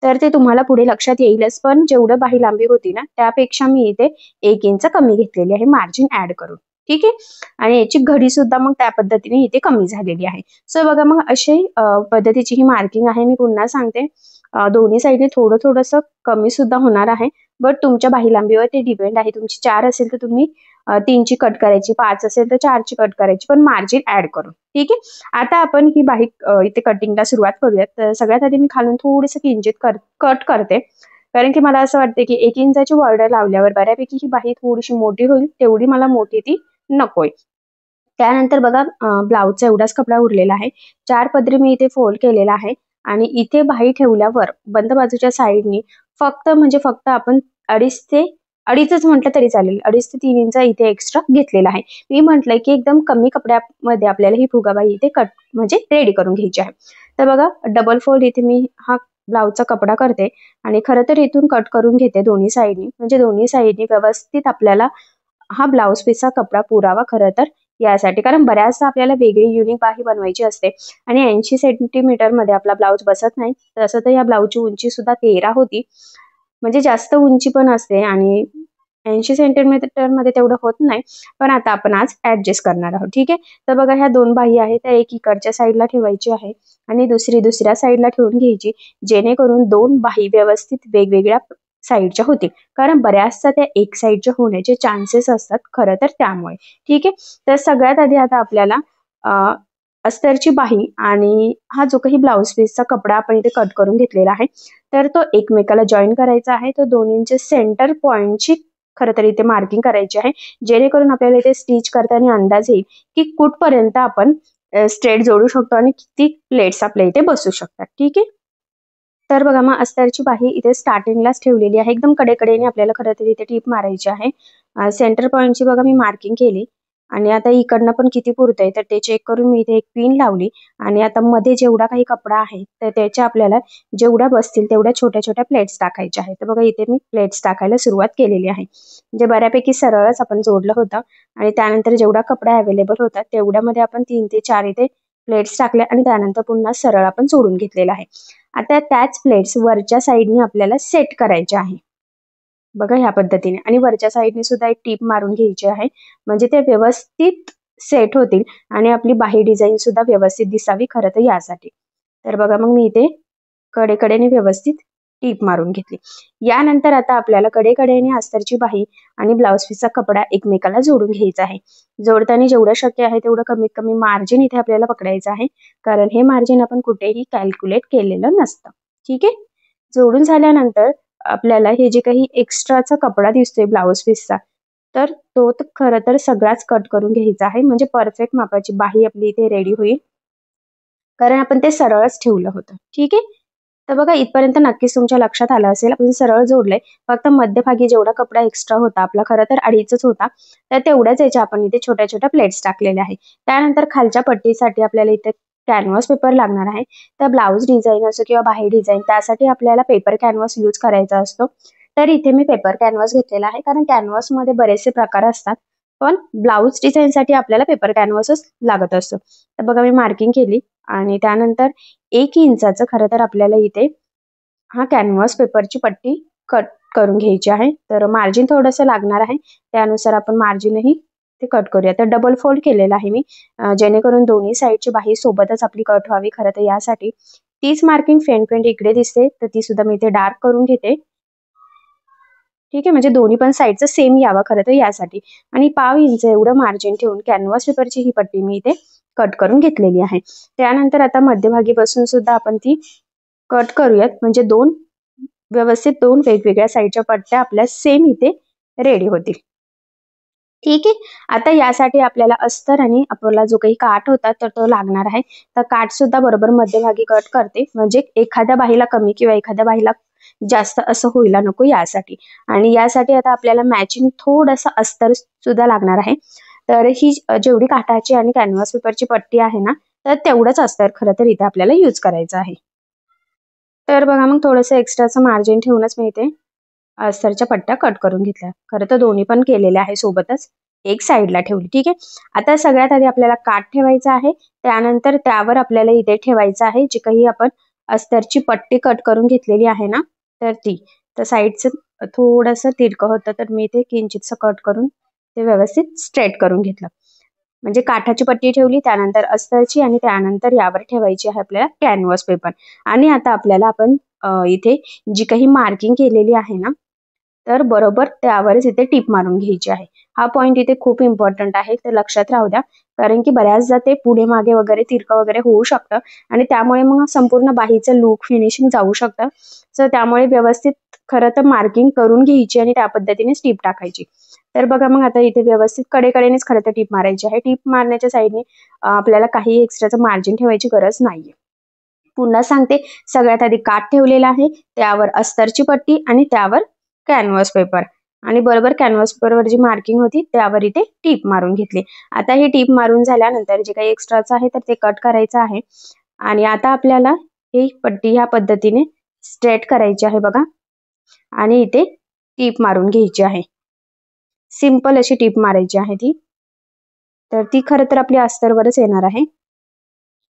तर ते तुम्हाला पुढे लक्षात येईलच. पण जेवढं बाही लांबी होती ना त्यापेक्षा मी इथे 1 इंच कमी घेतलेली आहे मार्जिन ऍड करून. ठीक आहे. आणि याची घडी सुद्धा मग त्या पद्धतीने इथे कमी झालेली आहे. सो बघा मग अशी पद्धतीची ही मार्किंग आहे. मी पुन्हा सांगते, दोन्ही साईडने थोडं थोडंसं कमी सुद्धा होणार आहे, बट तुमच्या बाही लांबीवर ते डिपेंड आहे. तुमची 4 असेल तर तुम्ही 3ची कट करायची, 5 असेल तर 4ची कट करायची, पण मार्जिन ऍड करून. ठीक आहे. आता आपण ही बाही इथे कटिंगला सुरुवात करूयात. तर सगळ्यात आधी मी खालून थोडंसं किंचित कट करते, कारण की मला असं वाटते की 1 इंचाची बॉर्डर लावल्यावर बऱ्यापैकी ही बाही थोडीशी मोठी होईल, तेवढी मला मोठी ती नकोय. त्यानंतर बघा ब्लाऊजचा एवढाच कपडा उरलेला आहे. 4 पदरी मी इथे फोल्ड केलेला आहे आणि इथे बाही ठेवल्यावर बंद बाजूच्या साईडनी फक्त आपण 2.5 ते 2.5च म्हटलं तरी चालेल, 2.5 ते 3 इंच इथे एक्स्ट्रा घेतलेला आहे. मी म्हटलंय की एकदम कमी कपड्यामध्ये आपल्याला ही फुगाबाई इथे कट म्हणजे रेडी करून घ्यायची आहे. तर बघा डबल फोल्ड इथे मी हा ब्लाऊजचा कपडा करते आणि खरं तर इथून कट करून घेते दोन्ही साईडनी, म्हणजे दोन्ही साईडनी व्यवस्थित आपल्याला हा ब्लाऊज पीसचा कपडा पुरावा खरं तर यासाठी, कारण बऱ्याचदा आपल्याला वेगळी युनिक बाही बनवायची असते आणि 80 सेंटीमीटर मध्ये आपला ब्लाऊज बसत नाही. तसं तर या ब्लाऊजची उंची सुद्धा 13 होती, म्हणजे जास्त उंची पण असते आणि 80 सेंटीमीटर मध्ये तेवढं होत नाही, पण आता आपण आज ऍडजस्ट करणार आहोत. ठीक आहे. तर बघा ह्या 2 बाही आहेत, त्या एक इकडच्या साईडला ठेवायची आहे आणि दुसरी दुसऱ्या साईडला ठेवून घ्यायची, जेणेकरून 2 बाही व्यवस्थित वेगवेगळ्या साईडच्या होतील, कारण बऱ्याचदा त्या एक साईडच्या होण्याचे चान्सेस असतात खरं तर त्यामुळे. ठीक आहे. तर सगळ्यात आधी आता आपल्याला अस्तरची बाही आणि हा जो काही ब्लाऊज पीसचा कपडा आपण इथे कट करून घेतलेला आहे, तर तो एकमेकाला जॉईन करायचा आहे. तो दोन्हींच्या सेंटर पॉइंटची खरं तर इथे मार्किंग करायची आहे, जेणेकरून आपल्याला इथे स्टिच करताना अंदाज येईल की कुठपर्यंत आपण स्ट्रेट जोडू शकतो आणि किती प्लेट्स आपल्या इथे बसू शकतात. ठीक आहे. तर बघा मग अस्तरची बाही इथे स्टार्टिंगलाच ठेवलेली आहे, एकदम कडेकडेने आपल्याला खरं तर इथे टीप मारायची आहे. सेंटर पॉईंटची बघा मी मार्किंग केली आणि आता इकडनं पण किती पुरतंय तर ते चेक करून मी इथे एक पिन लावली आणि आता मध्ये जेवढा काही कपडा आहे तर त्याच्या आपल्याला जेवढ्या बसतील तेवढ्या छोट्या छोट्या प्लेट्स टाकायच्या आहेत. तर बघा इथे मी प्लेट्स टाकायला सुरुवात केलेली आहे, म्हणजे बऱ्यापैकी सरळच आपण जोडलं होतं आणि त्यानंतर जेवढा कपडा अवेलेबल होता तेवढ्यामध्ये आपण 3 ते 4 इथे प्लेट्स टाकल्या आणि त्यानंतर पुन्हा सरळ आपण जोडून घेतलेला आहे. आता त्याच प्लेट्स वरच्या साईडने आपल्याला सेट करायच्या आहे, बघा ह्या पद्धतीने, आणि वरच्या साईडने सुद्धा एक टीप मारून घ्यायची आहे, म्हणजे ते व्यवस्थित सेट होतील आणि आपली बाही डिझाईन सुद्धा व्यवस्थित दिसावी खरं तर यासाठी. तर बघा मग मी इथे कडेकडेने व्यवस्थित टीप मारून घेतली. यानंतर आता आपल्याला कडेकडेने अस्तरची बाही आणि ब्लाऊज पीसचा कपडा एकमेकाला जोडून घ्यायचा आहे. जोडताना जेवढं शक्य आहे तेवढं कमीत कमी मार्जिन इथे आपल्याला पकडायचं आहे, कारण हे मार्जिन आपण कुठेही कॅल्क्युलेट केलेलं नसतं. ठीक आहे. जोडून झाल्यानंतर आपल्याला हे जे काही एक्स्ट्राचा कपडा दिसतोय ब्लाऊज पीसचा, तर तो खरं तर सगळाच कट करून घ्यायचा आहे, म्हणजे परफेक्ट मापाची बाही आपली इथे रेडी होईल, कारण आपण ते सरळच ठेवलं होतं. ठीक आहे. तर बघा इथपर्यंत नक्कीच तुमच्या लक्षात आलं असेल, आपण सरळ जोडलंय, फक्त मध्यभागी जेवढा कपडा एक्स्ट्रा होता आपला खरं तर 2.5च होता, तर तेवढ्याच याच्या आपण इथे छोट्या छोट्या प्लेट्स टाकलेल्या आहे. त्यानंतर खालच्या पट्टीसाठी आपल्याला इथे कॅनव्हास पेपर लागणार आहे. तर ब्लाऊज डिझाईन असो किंवा बाही डिझाईन, त्यासाठी आपल्याला पेपर कॅनव्हास यूज करायचा असतो. तर इथे मी पेपर कॅनव्हास घेतलेला आहे, कारण कॅनव्हास मध्ये बरेचसे प्रकार असतात, पण ब्लाऊज डिझाईनसाठी आपल्याला पेपर कॅनव्हासच लागत असतो. तर बघा मी मार्किंग केली आणि त्यानंतर 1 इंचाचं खरं तर आपल्याला इथे हा कॅनव्हास पेपरची पट्टी कट करून घ्यायची आहे. तर मार्जिन थोडंसं लागणार आहे, त्यानुसार आपण मार्जिनही ते कट करूया. तर डबल फोल्ड केलेला आहे मी, जेणेकरून दोन्ही साईडची बाही सोबतच आपली कट व्हावी खरं तर यासाठी. तीच मार्किंग फेंट इकडे दिसते, तर ती सुद्धा मी इथे डार्क करून घेते. ठीक आहे, म्हणजे दोन्ही पण साईडचं सेम यावं खरं तर यासाठी. आणि 1/2 इंच एवढं मार्जिन ठेवून कॅनव्हास पेपरची ही पट्टी मी इथे कट करून घेतलेली आहे. त्यानंतर आता मध्यभागी बसून सुद्धा आपण ती कट करूयात, म्हणजे व्यवस्थित दोन वेगवेगळ्या साईडच्या पट्ट्या आपल्या सेम इथे रेडी होतील. ठीक आहे. आता यासाठी आपल्याला अस्तर आणि आपला जो काही काठ होता तर तो लागणार आहे. तर काठ सुद्धा बरोबर मध्यभागी कट करते, म्हणजे एखाद्या बाहीला कमी किंवा एखाद्या बाहीला जास्त असं व्हायला नको यासाठी. आणि यासाठी आता आपल्याला मॅचिंग थोडंसं अस्तर सुद्धा लागणार आहे. तर ही जेवढी काठाची आणि कॅनव्हास पेपरची पट्टी आहे ना, तर तेवढंच अस्तर खरं तर इथे आपल्याला यूज करायचं आहे. तर बघा मग थोडंसं एक्स्ट्राचं मार्जिन ठेवूनच मी इथे अस्तरच्या पट्ट्या कट करून घेतल्या. खरं तर दोन्ही पण केलेल्या आहे सोबतच, एक साईडला ठेवली. ठीक आहे. आता सगळ्यात आधी आपल्याला काठ ठेवायचा आहे, त्यानंतर त्यावर आपल्याला इथे ठेवायचं आहे जी काही आपण अस्तरची पट्टी कट करून घेतलेली आहे ना, तर ती. तर साईडचं थोडंसं तिरकं होतं, तर मी इथे किंचितसं कट करून ते व्यवस्थित स्ट्रेट करून घेतलं. म्हणजे काठाची पट्टी ठेवली, त्यानंतर अस्तरची आणि त्यानंतर यावर ठेवायची आहे आपल्याला कॅनव्हास पेपर. आणि आता आपल्याला आपण इथे जी काही मार्किंग केलेली आहे ना, तर बरोबर त्यावरच इथे टीप मारून घ्यायची आहे. हा पॉइंट इथे खूप इम्पॉर्टंट आहे, तर लक्षात राहू द्या. कारण की बऱ्याचदा ते पुढे मागे वगैरे तिरकं वगैरे होऊ शकतं आणि त्यामुळे मग संपूर्ण बाहीचं लुक फिनिशिंग जाऊ शकतं. सो त्यामुळे व्यवस्थित खरं तर मार्किंग करून घ्यायची आणि त्या पद्धतीने टीप टाकायची. तर बघा मग आता इथे व्यवस्थित कडेकडेनेच खरं तर टीप मारायची आहे. टीप मारण्याच्या साईडने आपल्याला काही एक्स्ट्राचं मार्जिन ठेवायची गरज नाहीये. पुन्हा सांगते, सगळ्यात आधी काठ ठेवलेला आहे, त्यावर अस्तरची पट्टी आणि त्यावर कॅनव्हास पेपर आणि बरोबर कॅनव्हास पेपरवर जी मार्किंग होती त्यावर इथे टीप मारून घेतली. आता ही टीप मारून झाल्यानंतर जे काही एक्स्ट्राचं आहे तर ते कट करायचं आहे. आणि आता आपल्याला ही पट्टी ह्या पद्धतीने स्ट्रेट करायची आहे बघा आणि इथे टीप मारून घ्यायची आहे. सिंपल अशी टीप मारायची आहे ती. तर ती खरं तर आपली अस्तरवरच येणार आहे,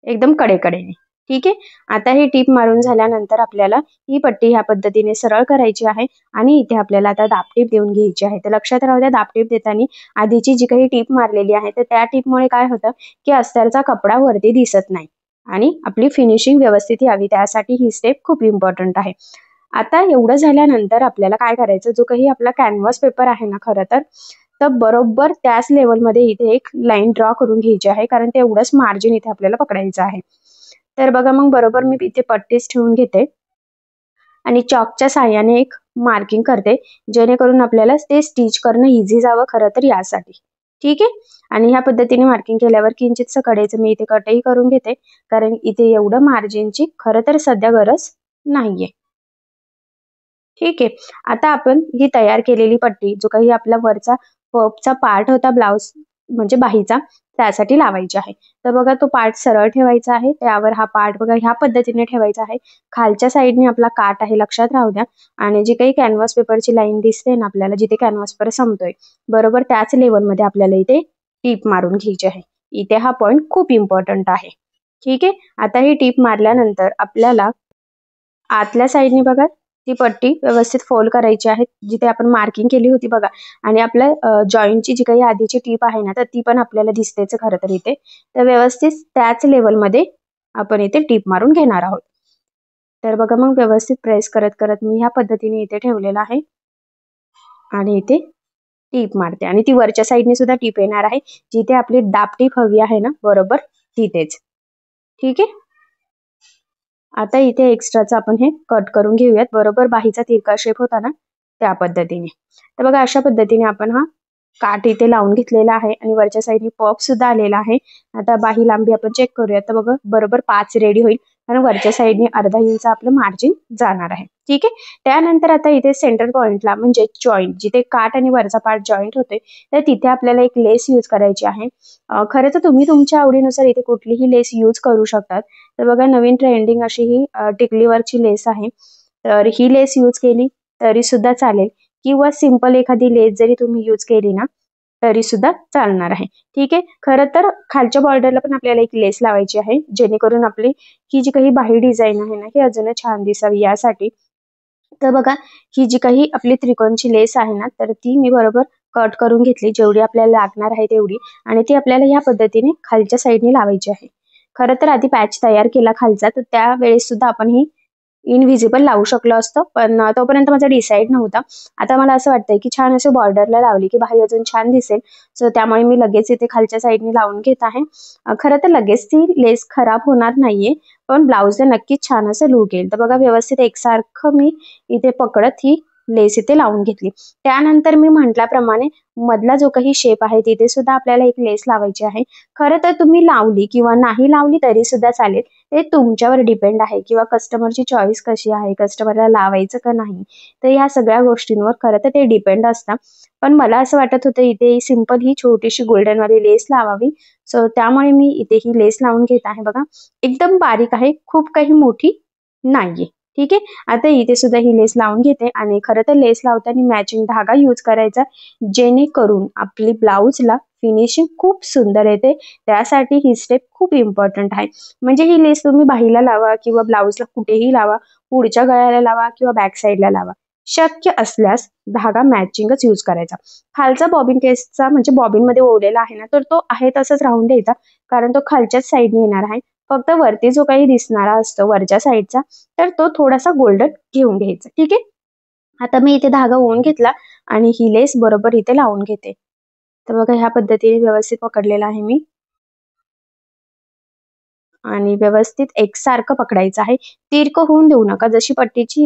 एकदम कडेकडेने. ठीक आहे. आता ही टीप मारून झाल्यानंतर आपल्याला ही पट्टी ह्या पद्धतीने सरळ करायची आहे आणि इथे आपल्याला आता दाबटीप देऊन घ्यायची आहे. तर लक्षात राहू द्या, दाबटीप देताना आधीची जी काही टीप मारलेली आहे तर त्या टीपमुळे काय होतं की अस्तरचा कपडा वरती दिसत नाही आणि आपली फिनिशिंग व्यवस्थित यावी, त्यासाठी ही स्टेप खूप इम्पॉर्टंट आहे. आता एवढं झाल्यानंतर आपल्याला काय करायचं, जो काही आपला कॅनव्हास पेपर आहे ना खरं तर बरोबर त्याच लेवलमध्ये इथे एक लाईन ड्रॉ करून घ्यायची आहे, कारण तेवढंच मार्जिन इथे आपल्याला पकडायचं आहे. तर बघा मग बरोबर मी इथे पट्टीच ठेवून घेते आणि चॉकच्या साह्याने एक मार्किंग करते, जेणेकरून आपल्याला ते स्टिच करणं इझी जावं खरं तर यासाठी. ठीक आहे. आणि ह्या पद्धतीने मार्किंग केल्यावर किंचितसं कडेचं मी इथे कटही करून घेते, कारण इथे एवढं मार्जिनची खरं तर सध्या गरज नाहीये. ठीक आहे. आता आपण ही तयार केलेली पट्टी, जो काही आपला वरचा पफचा पार्ट होता ब्लाउज म्हणजे बाहीचा, त्यासाठी लावायची आहे. तर बघा तो पार्ट सरळ ठेवायचा आहे, त्यावर हा पार्ट बघा ह्या पद्धतीने ठेवायचा आहे. खालच्या साईडने आपला काठ आहे, लक्षात राहू द्या. आणि जी काही कॅनव्हास पेपरची लाईन दिसते ना आपल्याला, जिथे कॅनव्हास पेपर संपतोय बरोबर त्याच लेवलमध्ये आपल्याला इथे टीप मारून घ्यायची आहे. इथे हा पॉइंट खूप इम्पॉर्टंट आहे. ठीक आहे. आता ही टीप मारल्यानंतर आपल्याला आतल्या साईडने बघा ती पट्टी व्यवस्थित फोल्ड करायची आहे, जिथे आपण मार्किंग केली होती बघा. आणि आपल्या जॉईंटची जी काही आधीची टीप आहे ना तर ती पण आपल्याला दिसतेच खरं तर इथे. तर व्यवस्थित त्याच लेवलमध्ये आपण इथे टीप मारून घेणार आहोत. तर बघा मग व्यवस्थित प्रेस करत करत मी ह्या पद्धतीने इथे ठेवलेलं आहे आणि इथे टीप मारते आणि ती वरच्या साईडने सुद्धा टीप येणार आहे, जिथे आपली दाब टीप हवी आहे ना बरोबर तिथेच. ठीक आहे. आता इथे एक्स्ट्राचं आपण हे कट करून घेऊयात, बरोबर बाहीचा तिरका शेप होता ना त्या पद्धतीने. तर बघा अशा पद्धतीने आपण हा काठ इथे लावून घेतलेला आहे आणि वरच्या साईडने पफ सुद्धा आलेला आहे. आता बाही लांबी आपण चेक करूयात. तर बघा बरोबर 5 रेडी होईल आणि वरच्या साईडने अर्धा इंच आपलं मार्जिन जाणार आहे. ठीक आहे. त्यानंतर आता इथे सेंटर पॉइंटला म्हणजे जॉईंट, जिथे काठ आणि वरचा पार्ट जॉईंट होते तर तिथे आपल्याला एक लेस यूज करायची आहे. खरं तर तुम्ही तुमच्या आवडीनुसार इथे कुठलीही लेस यूज करू शकतात. तर बघा नवीन ट्रेंडिंग अशी ही टिकलीवरची लेस आहे, तर ही लेस यूज केली तरी सुद्धा चालेल किंवा सिंपल एखादी लेस जरी तुम्ही यूज केली ना तरी सुद्धा चालणार आहे. ठीक आहे. खरं तर खालच्या बॉर्डरला पण आपल्याला एक लेस लावायची आहे, जेणेकरून आपली ही जी काही बाही डिझाईन आहे ना ही अजून छान दिसावी यासाठी. तर बघा ही जी काही आपली त्रिकोणची लेस आहे ना तर ती मी बरोबर कट करून घेतली, जेवढी आपल्याला लागणार आहे तेवढी. आणि ती आपल्याला ह्या पद्धतीने खालच्या साईडने लावायची आहे. खरं तर आधी पॅच तयार केला खालचा, तर त्यावेळेस सुद्धा आपण ही इनव्हिजिबल लावू शकलो असतो, पण तोपर्यंत माझा डिसाईड नव्हता. आता मला असं वाटतंय की छान असे बॉर्डरला लावली की बाही अजून छान दिसेल, सो त्यामुळे मी लगेच इथे खालच्या साईडने लावून घेत आहे. खरं तर लगेच ती लेस खराब होणार नाहीये, पण ब्लाऊजला नक्कीच छान असं लुक येईल. तर बघा व्यवस्थित एकसारखं मी इथे पकडत ही लेस इथे लावून घेतली. त्यानंतर मी म्हटल्याप्रमाणे मधला जो काही शेप आहे तिथे सुद्धा आपल्याला एक लेस लावायची आहे. खरं तर तुम्ही लावली किंवा नाही लावली तरी सुद्धा चालेल, ते तुमच्यावर डिपेंड आहे किंवा कस्टमरची चॉईस कशी आहे, कस्टमरला लावायचं का नाही, तर ह्या सगळ्या गोष्टींवर खरं तर ते डिपेंड असतं. पण मला असं वाटत होतं इथे सिंपल ही छोटीशी गोल्डनवाली लेस लावावी, सो त्यामुळे मी इथे ही लेस लावून घेत आहे. बघा एकदम बारीक आहे, खूप काही मोठी नाहीये. ठीक आहे. आता इथे सुद्धा ही लेस लावून घेते आणि खरं तर लेस लावताना मॅचिंग धागा यूज करायचा, जेणेकरून आपली ब्लाऊजला फिनिशिंग खूप सुंदर येते. त्यासाठी ही स्टेप खूप इम्पॉर्टंट आहे. म्हणजे ही लेस तुम्ही बाहीला लावा किंवा ब्लाऊजला कुठेही लावा, पुढच्या गळ्याला लावा किंवा बॅक साईडला लावा, शक्य असल्यास धागा मॅचिंगच यूज करायचा. खालचा बॉबिन केसचा म्हणजे बॉबिन मध्ये ओवलेला आहे ना, तर तो आहे तसंच राहून द्यायचा, कारण तो खालच्याच साईडने येणार आहे. फक्त वरती जो काही दिसणारा असतो वरच्या साईडचा, तर तो थोडासा गोल्डन घेऊन घ्यायचा. ठीक आहे. आता मी इथे धागा ओवून घेतला आणि ही लेस बरोबर इथे लावून घेते. तर बघा ह्या पद्धतीने व्यवस्थित पकडलेला आहे मी आणि व्यवस्थित एकसारखं पकडायचं आहे. तिरकं होऊन देऊ नका. जशी पट्टीची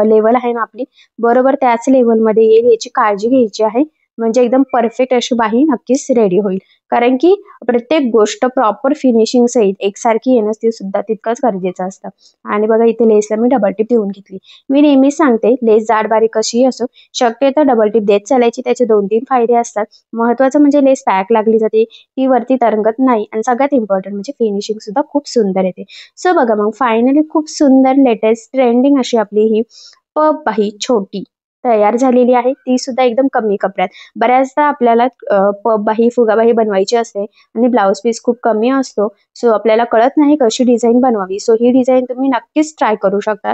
लेवल आहे ना आपली, बरोबर त्याच लेवलमध्ये येईल याची काळजी घ्यायची आहे. म्हणजे एकदम परफेक्ट अशी बाही नक्कीच रेडी होईल. कारण की प्रत्येक गोष्ट प्रॉपर फिनिशिंग सहित एकसारखी येणं ते सुद्धा तितकंच गरजेचं असतं. आणि बघा इथे लेसला मी डबल टिप देऊन घेतली. मी नेहमीच सांगते लेस जाड बारीक कशीही असो, शक्यतो डबल टिप देत चालायची. त्याचे 2-3 फायदे असतात. महत्त्वाचं म्हणजे लेस पॅक लागली जाते, ती वरती तरंगत नाही आणि सगळ्यात इम्पॉर्टंट म्हणजे फिनिशिंग सुद्धा खूप सुंदर येते. सो बघा मग फायनली खूप सुंदर लेटेस्ट ट्रेंडिंग अशी आपली ही पफ बाही छोटी तयार झालेली आहे. ती सुद्धा एकदम कमी कपड्यात. बऱ्याचदा आपल्याला पफ बाही फुगाबाही बनवायची असते आणि ब्लाऊज पीस खूप कमी असतो. सो आपल्याला कळत नाही कशी डिझाईन बनवावी. सो ही डिझाईन तुम्ही नक्कीच ट्राय करू शकता.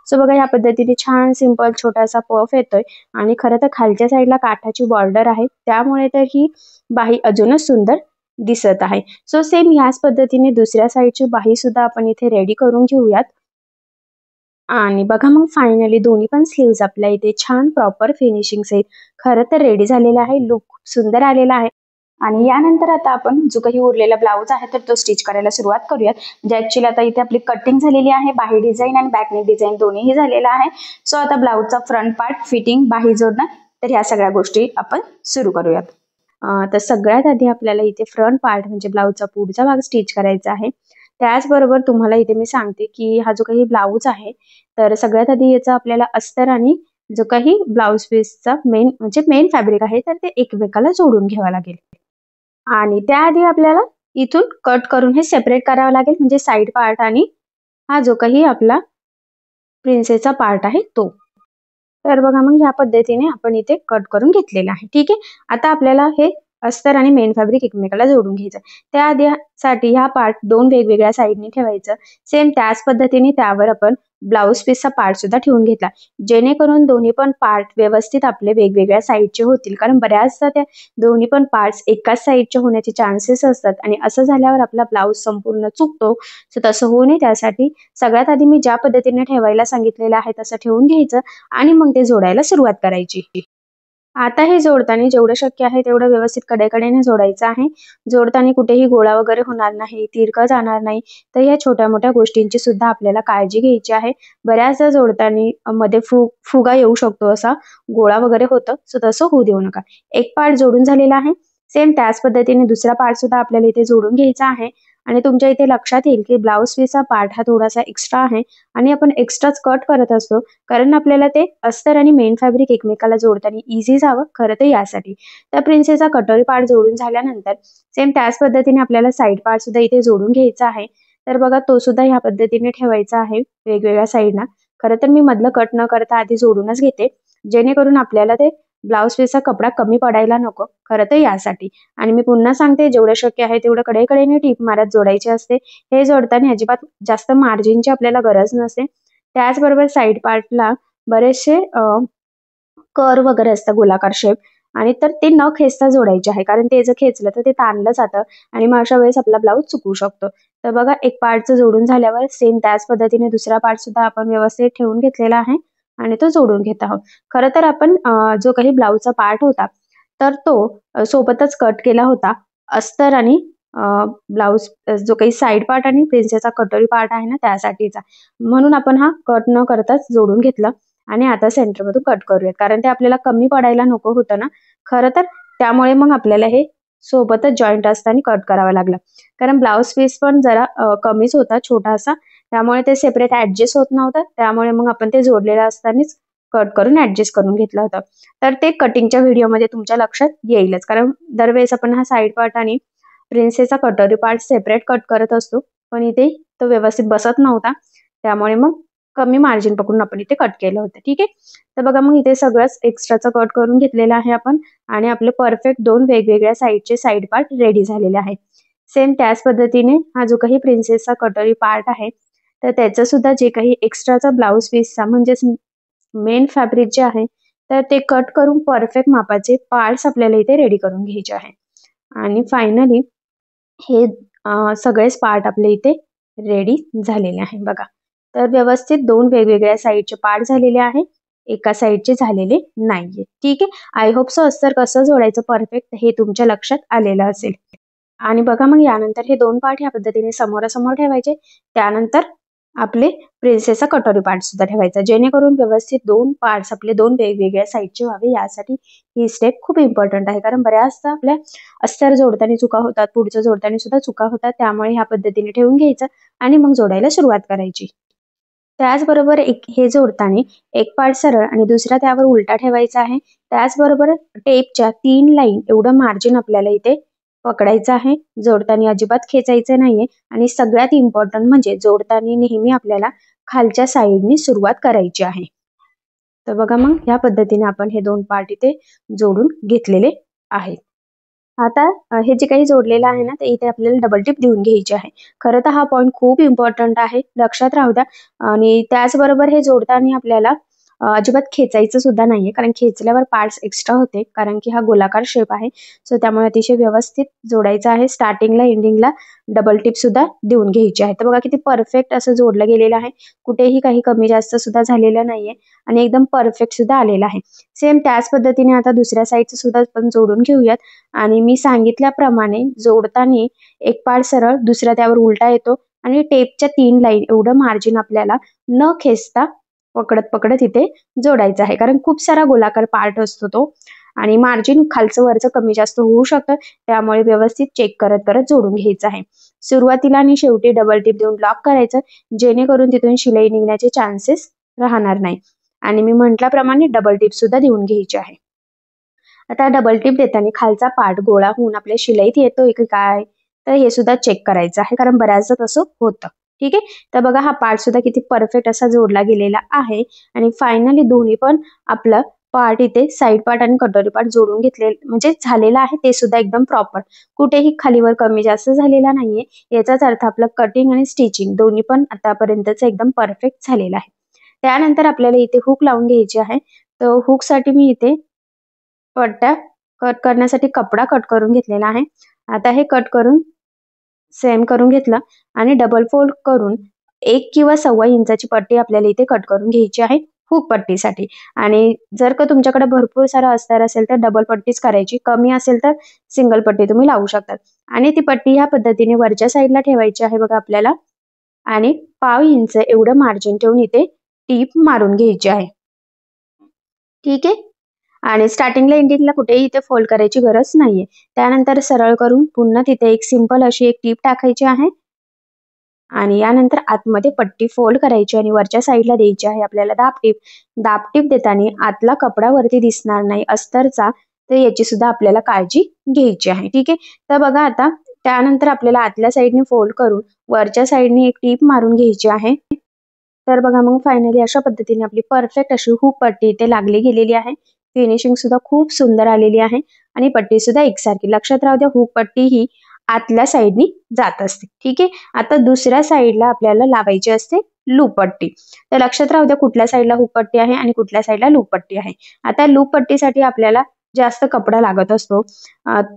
सो बघा ह्या पद्धतीने छान सिंपल छोटासा पफ येतोय आणि खरं तर खालच्या साईडला काठाची बॉर्डर आहे, त्यामुळे तर ही बाही अजूनच सुंदर दिसत आहे. सो सेम ह्याच पद्धतीने दुसऱ्या साईडची बाही सुद्धा आपण इथे रेडी करून घेऊयात. आणि बघा मग फायनली दोन्ही पण स्लीव्ज आपल्या इथे छान प्रॉपर फिनिशिंग सहित खरं तर रेडी झालेला आहे. लुक सुंदर आलेला आहे. आणि यानंतर आता आपण जो काही उरलेला ब्लाऊज आहे तर तो स्टिच करायला सुरुवात करूयात. म्हणजे ऍक्च्युली आता इथे आपली कटिंग झालेली आहे, बाही डिझाईन आणि बॅकनेक डिझाईन दोन्हीही झालेला आहे. सो आता ब्लाऊजचा फ्रंट पार्ट, फिटिंग, बाही जोडणं, तर ह्या सगळ्या गोष्टी आपण सुरू करूयात. तर सगळ्यात आधी आपल्याला इथे फ्रंट पार्ट म्हणजे ब्लाऊजचा पुढचा भाग स्टिच करायचा आहे. त्याचबरोबर तुम्हाला इथे मी सांगते की हा जो काही ब्लाऊज आहे तर सगळ्यात आधी याचा आपल्याला अस्तर आणि जो काही ब्लाऊज पीसचा मेन फॅब्रिक आहे तर ते एकमेकाला जोडून घ्यावं लागेल. आणि त्याआधी आपल्याला इथून कट करून हे सेपरेट करावं लागेल, म्हणजे साईड पार्ट आणि हा जो काही आपला प्रिन्सेसचा पार्ट आहे तो. तर बघा मग ह्या पद्धतीने आपण इथे कट करून घेतलेला आहे. ठीक आहे. आता आपल्याला हे अस्तर आणि मेन फॅब्रिक एकमेकाला जोडून घ्यायचं. त्याआधी साठी हा पार्ट 2 वेगवेगळ्या साईडने ठेवायचं. सेम त्याच पद्धतीने त्यावर आपण ब्लाऊज पीसचा पार्ट सुद्धा ठेवून घेतला, जेणेकरून दोन्ही पण पार्ट व्यवस्थित आपले वेगवेगळ्या साईडचे होतील. कारण बऱ्याचदा त्या दोन्ही पण पार्ट्स एकाच साईडचे होण्याचे चान्सेस असतात आणि असं झाल्यावर आपला ब्लाऊज संपूर्ण चुकतो. सो तसं होऊ नये त्यासाठी सगळ्यात आधी मी ज्या पद्धतीने ठेवायला सांगितलेलं आहे तसं ठेवून घ्यायचं आणि मग ते जोडायला सुरुवात करायची. आता हे जोडताना जेवढं शक्य आहे तेवढं व्यवस्थित कडेकडेने जोडायचं आहे. जोडताना कुठेही गोळा वगैरे होणार नाही, तिरकं जाणार नाही. तर या छोट्या मोठ्या गोष्टींची सुद्धा आपल्याला काळजी घ्यायची आहे. बऱ्याचदा जोडताना मध्ये फुगा येऊ शकतो, असा गोळा वगैरे होतं. सो तसं होऊ देऊ नका. एक पार्ट जोडून झालेला आहे. सेम त्याच पद्धतीने दुसरा पार्ट सुद्धा आपल्याला इथे जोडून घ्यायचा आहे. आणि तुमच्या इथे लक्षात येईल की ब्लाऊज पीसचा पार्ट हा थोडासा एक्स्ट्रा आहे आणि आपण एक्स्ट्राच कट करत असतो, कारण आपल्याला ते अस्तर आणि मेन फॅब्रिक एकमेकाला जोडताना इझी जावं. खरं तर यासाठी त्या प्रिन्सेसचा कटोरी पार्ट जोडून झाल्यानंतर सेम त्याच पद्धतीने आपल्याला साईड पार्ट सुद्धा इथे जोडून घ्यायचा आहे. तर बघा तो सुद्धा ह्या पद्धतीने ठेवायचा आहे वेगवेगळ्या साईडना. खरं तर मी मधलं कट न करता आधी जोडूनच घेते, जेणेकरून आपल्याला ते ब्लाऊज पीसचा कपडा कमी पडायला नको. खरं तर यासाठी. आणि मी पुन्हा सांगते जेवढं शक्य आहे तेवढं कडेकडेने टीप मारत जोडायचे असते. हे जोडताना अजिबात जास्त मार्जिनची आपल्याला गरज नसते. त्याचबरोबर साईड पार्टला बरेचसे कर्व वगैरे असतं गोलाकार शेप, आणि तर ते न खेचता जोडायचे आहे, कारण ते जर खेचलं तर ते ताणलं जातं आणि मग अशा वेळेस आपला ब्लाऊज चुकू शकतो. तर बघा एक पार्टचं जोडून झाल्यावर सेम त्याच पद्धतीने दुसरा पार्ट सुद्धा आपण व्यवस्थित ठेवून घेतलेला आहे आणि तो जोडून घेत आहोत. खरं तर आपण जो काही ब्लाऊजचा पार्ट होता तर तो सोबतच कट केला होता. अस्तर आणि ब्लाऊज जो काही साईड पार्ट आणि प्रिन्सेसचा कटोरी पार्ट आहे ना त्यासाठीचा, म्हणून आपण हा कट न करताच जोडून घेतला. आणि आता सेंटरमधून कट करूयात, कारण ते आपल्याला कमी पडायला नको होतं ना खरं तर, त्यामुळे मग आपल्याला हे सोबतच जॉईंट असताना कट करावा लागला. कारण ब्लाऊज पीस पण जरा कमीच होता छोटासा, त्यामुळे ते सेपरेट ऍडजस्ट होत नव्हतं. त्यामुळे मग आपण ते जोडलेलं असतानाच कट करून ऍडजस्ट करून घेतलं होतं. तर ते कटिंगच्या व्हिडिओमध्ये तुमच्या लक्षात येईलच, कारण दरवेळेस आपण हा साईड पार्ट आणि प्रिन्सेसचा कटोरी पार्ट सेपरेट कट करत असतो, पण इथे तो व्यवस्थित बसत नव्हता. त्यामुळे मग कमी मार्जिन पकडून आपण इथे कट केलं होतं. ठीक आहे. तर बघा मग इथे सगळंच एक्स्ट्राचं कट करून घेतलेलं आहे आपण, आणि आपले परफेक्ट 2 वेगवेगळ्या साईडचे साईड पार्ट रेडी झालेले आहेत. सेम त्याच पद्धतीने हा जो काही प्रिन्सेसचा कटोरी पार्ट आहे तर त्याचं सुद्धा जे काही एक्स्ट्राचा ब्लाऊज पीसचा म्हणजेच मेन फॅब्रिक जे आहे तर ते कट करून परफेक्ट मापाचे पार्ट्स आपल्याला इथे रेडी करून घ्यायचे आहे. आणि फायनली हे सगळेच पार्ट आपले इथे रेडी झालेले आहे बघा. तर व्यवस्थित दोन वेगवेगळ्या साईडचे पार्ट झालेले आहे, एका साईडचे झालेले नाहीये. ठीक आहे. आय होप सो अस्तर कसं जोडायचं परफेक्ट हे तुमच्या लक्षात आलेलं असेल. आणि बघा मग यानंतर हे दोन पार्ट ह्या पद्धतीने समोरासमोर ठेवायचे. त्यानंतर आपले प्रिन्सेसचा कटोरी पार्ट सुद्धा ठेवायचा, जेणेकरून व्यवस्थित दोन पार्ट्स आपले दोन वेगवेगळ्या साईडचे व्हावे. यासाठी ही स्टेप खूप इम्पॉर्टंट आहे, कारण बऱ्याचदा आपल्या अस्तर जोडताना चुका होतात, पुढचं जोडताना सुद्धा चुका होतात. त्यामुळे ह्या पद्धतीने ठेवून घ्यायचं आणि मग जोडायला सुरुवात करायची. त्याचबरोबर हे जोडताना एक पार्ट सरळ आणि दुसरा त्यावर उलटा ठेवायचा आहे. त्याचबरोबर टेपच्या 3 लाईन एवढं मार्जिन आपल्याला इथे पकडायचं आहे. जोडताना अजिबात खेचायचं नाहीये. आणि सगळ्यात इम्पॉर्टंट म्हणजे जोडताना नेहमी आपल्याला खालच्या साईडनी सुरुवात करायची आहे. तर बघा मग ह्या पद्धतीने आपण हे दोन पार्ट इथे जोडून घेतलेले आहेत. आता हे जे काही जोडलेलं आहे ना, ते इथे आपल्याला डबल टिप देऊन घ्यायची आहे. खरं तर हा पॉईंट खूप इम्पॉर्टंट आहे, लक्षात राहू द्या. आणि त्याचबरोबर हे जोडताना आपल्याला अजिबात खेचायचं सुद्धा नाहीये, कारण खेचल्यावर पार्ट्स एक्स्ट्रा होते, कारण की हा गोलाकार शेप आहे. सो त्यामुळे अतिशय व्यवस्थित जोडायचं आहे. स्टार्टिंगला एंडिंगला डबल टिप सुद्धा देऊन घ्यायची आहे. तर बघा किती परफेक्ट असं जोडलं गेलेलं आहे, कुठेही काही कमी जास्त सुद्धा झालेलं नाहीये आणि एकदम परफेक्ट सुद्धा आलेलं आहे. सेम त्याच पद्धतीने आता दुसऱ्या साईडचं सुद्धा आपण जोडून घेऊयात. आणि मी सांगितल्याप्रमाणे जोडताना एक पार्ट सरळ, दुसरा त्यावर उलटा येतो आणि टेपच्या 3 लाईन एवढं मार्जिन आपल्याला न खेचता पकडत पकडत इथे जोडायचं आहे, कारण खूप सारा गोलाकार पार्ट असतो तो आणि मार्जिन खालचं वरचं कमी जास्त होऊ शकतं. त्यामुळे व्यवस्थित चेक करत करत जोडून घ्यायचं आहे. सुरुवातीला आणि शेवटी डबल टिप देऊन लॉक करायचं, जेणेकरून तिथून शिलाई निघण्याचे चान्सेस राहणार नाही. आणि मी म्हटल्याप्रमाणे डबल टिप सुद्धा देऊन घ्यायची आहे. आता डबल टिप देताना खालचा पार्ट गोळा होऊन आपल्या शिलाईत येतोय की काय, तर हे सुद्धा चेक करायचं आहे, कारण बऱ्याचदा तसं होतं. ठीक आहे. तर बघा हा पार्ट सुद्धा किती परफेक्ट असा जोडला गेलेला आहे. आणि फायनली दोन्ही पण आपलं पार्ट इथे साईड पार्ट आणि कटोरी पार्ट जोडून घेतले म्हणजे झालेला आहे, ते सुद्धा एकदम प्रॉपर, कुठेही खालीवर कमी जास्त झालेला नाहीये. याचाच अर्थ आपलं कटिंग आणि स्टिचिंग दोन्ही पण आतापर्यंतच एकदम परफेक्ट झालेलं आहे. त्यानंतर आपल्याला इथे हुक लावून घ्यायची आहे. तर हुक साठी मी इथे पट्ट्या कट करण्यासाठी कपडा कट करून घेतलेला आहे. आता हे कट करून सेम करून घेतलं आणि डबल फोल्ड करून 1 किंवा 1.25 इंचाची पट्टी आपल्याला इथे कट करून घ्यायची आहे हुक पट्टीसाठी. आणि जर का तुमच्याकडे भरपूर सारा अस्तर असेल तर डबल पट्टीच करायची, कमी असेल तर सिंगल पट्टी तुम्ही लावू शकतात. आणि ती पट्टी ह्या पद्धतीने वरच्या साईडला ठेवायची आहे बघा आपल्याला. आणि 1/2 इंच एवढं मार्जिन ठेवून इथे टीप मारून घ्यायची आहे. ठीक आहे. आणि स्टार्टिंगला एंडिंगला कुठेही इथे फोल्ड करायची गरज नाहीये. त्यानंतर सरळ करून पुन्हा तिथे एक सिंपल अशी एक टीप टाकायची आहे. आणि यानंतर आतमध्ये पट्टी फोल्ड करायची आणि वरच्या साईडला द्यायची आहे आपल्याला दाबटीप. दाबटीप देताना आतला कपडा वरती दिसणार नाही अस्तरचा, तर याची सुद्धा आपल्याला काळजी घ्यायची आहे. ठीक आहे. तर बघा आता त्यानंतर आपल्याला आतल्या साईडने फोल्ड करून वरच्या साईडने एक टीप मारून घ्यायची आहे. तर बघा मग फायनली अशा पद्धतीने आपली परफेक्ट अशी हुक पट्टी इथे लागली गेलेली आहे. फिनिशिंग सुद्धा खूप सुंदर आलेली आहे आणि पट्टी सुद्धा एकसारखी. लक्षात राहू द्या, हुक पट्टी ही आतल्या साईडनी जात असते. ठीक आहे. आता दुसऱ्या साईडला आपल्याला लावायची असते लूप पट्टी. तर लक्षात राहू द्या कुठल्या साईडला हुक पट्टी आहे आणि कुठल्या साईडला लूप पट्टी आहे. आता लूप पट्टीसाठी आपल्याला जास्त कपडा लागत असतो,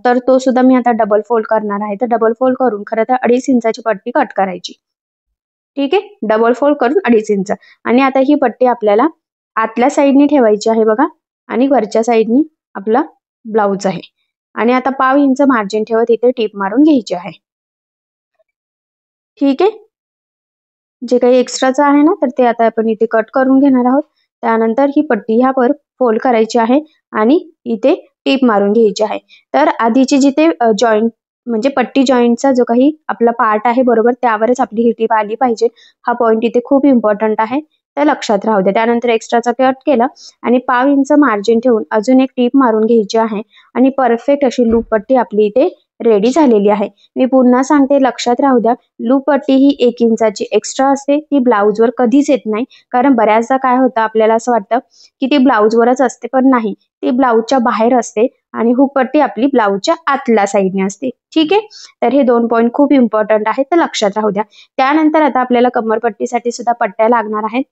तर तो सुद्धा मी आता डबल फोल्ड करणार आहे. तर डबल फोल्ड करून खरं तर 2.5 इंचाची पट्टी कट करायची. ठीक आहे. डबल फोल्ड करून 2.5 इंच. आणि आता ही पट्टी आपल्याला आतल्या साईडनी ठेवायची आहे बघा, आणि वरच्या साईडनी आपला ब्लाउज आहे. आणि आता 1/2 इंच मार्जिन ठेवत इथे टीप मारून घ्यायची आहे. ठीक आहे. जे काही एक्स्ट्राचं आहे ना, तर ते आता आपण इथे कट करून घेणार आहोत. त्यानंतर ही पट्टी ह्यावर फोल्ड करायची आहे आणि इथे टीप मारून घ्यायची आहे. तर आधीची जिथे जॉईंट म्हणजे पट्टी जॉईंटचा जो काही आपला पार्ट आहे बरोबर, त्यावरच आपली ही टीप आली पाहिजे. हा पॉईंट इथे खूप इम्पॉर्टंट आहे, तर लक्षात राहू द्या. त्यानंतर एक्स्ट्राचा कट केला आणि 1/2 इंच मार्जिन ठेवून अजून एक टीप मारून घ्यायची आहे आणि परफेक्ट अशी लूप पट्टी आपली इथे रेडी झालेली आहे. मी पुन्हा सांगते, लक्षात राहू द्या, लूप पट्टी ही 1 इंचाची एक्स्ट्रा असते, ती ब्लाउजवर कधीच येत नाही. कारण बऱ्याचदा काय होतं, आपल्याला असं वाटतं की ती ब्लाउजवरच असते, पण नाही, ती ब्लाउजच्या बाहेर असते. आणि हुक पट्टी आपली ब्लाऊजच्या आतल्या साईडने असते. ठीक आहे, तर हे 2 पॉईंट खूप इम्पॉर्टंट आहेत, तर लक्षात राहू द्या. त्यानंतर आता आपल्याला कमरपट्टीसाठी सुद्धा पट्ट्या लागणार आहेत.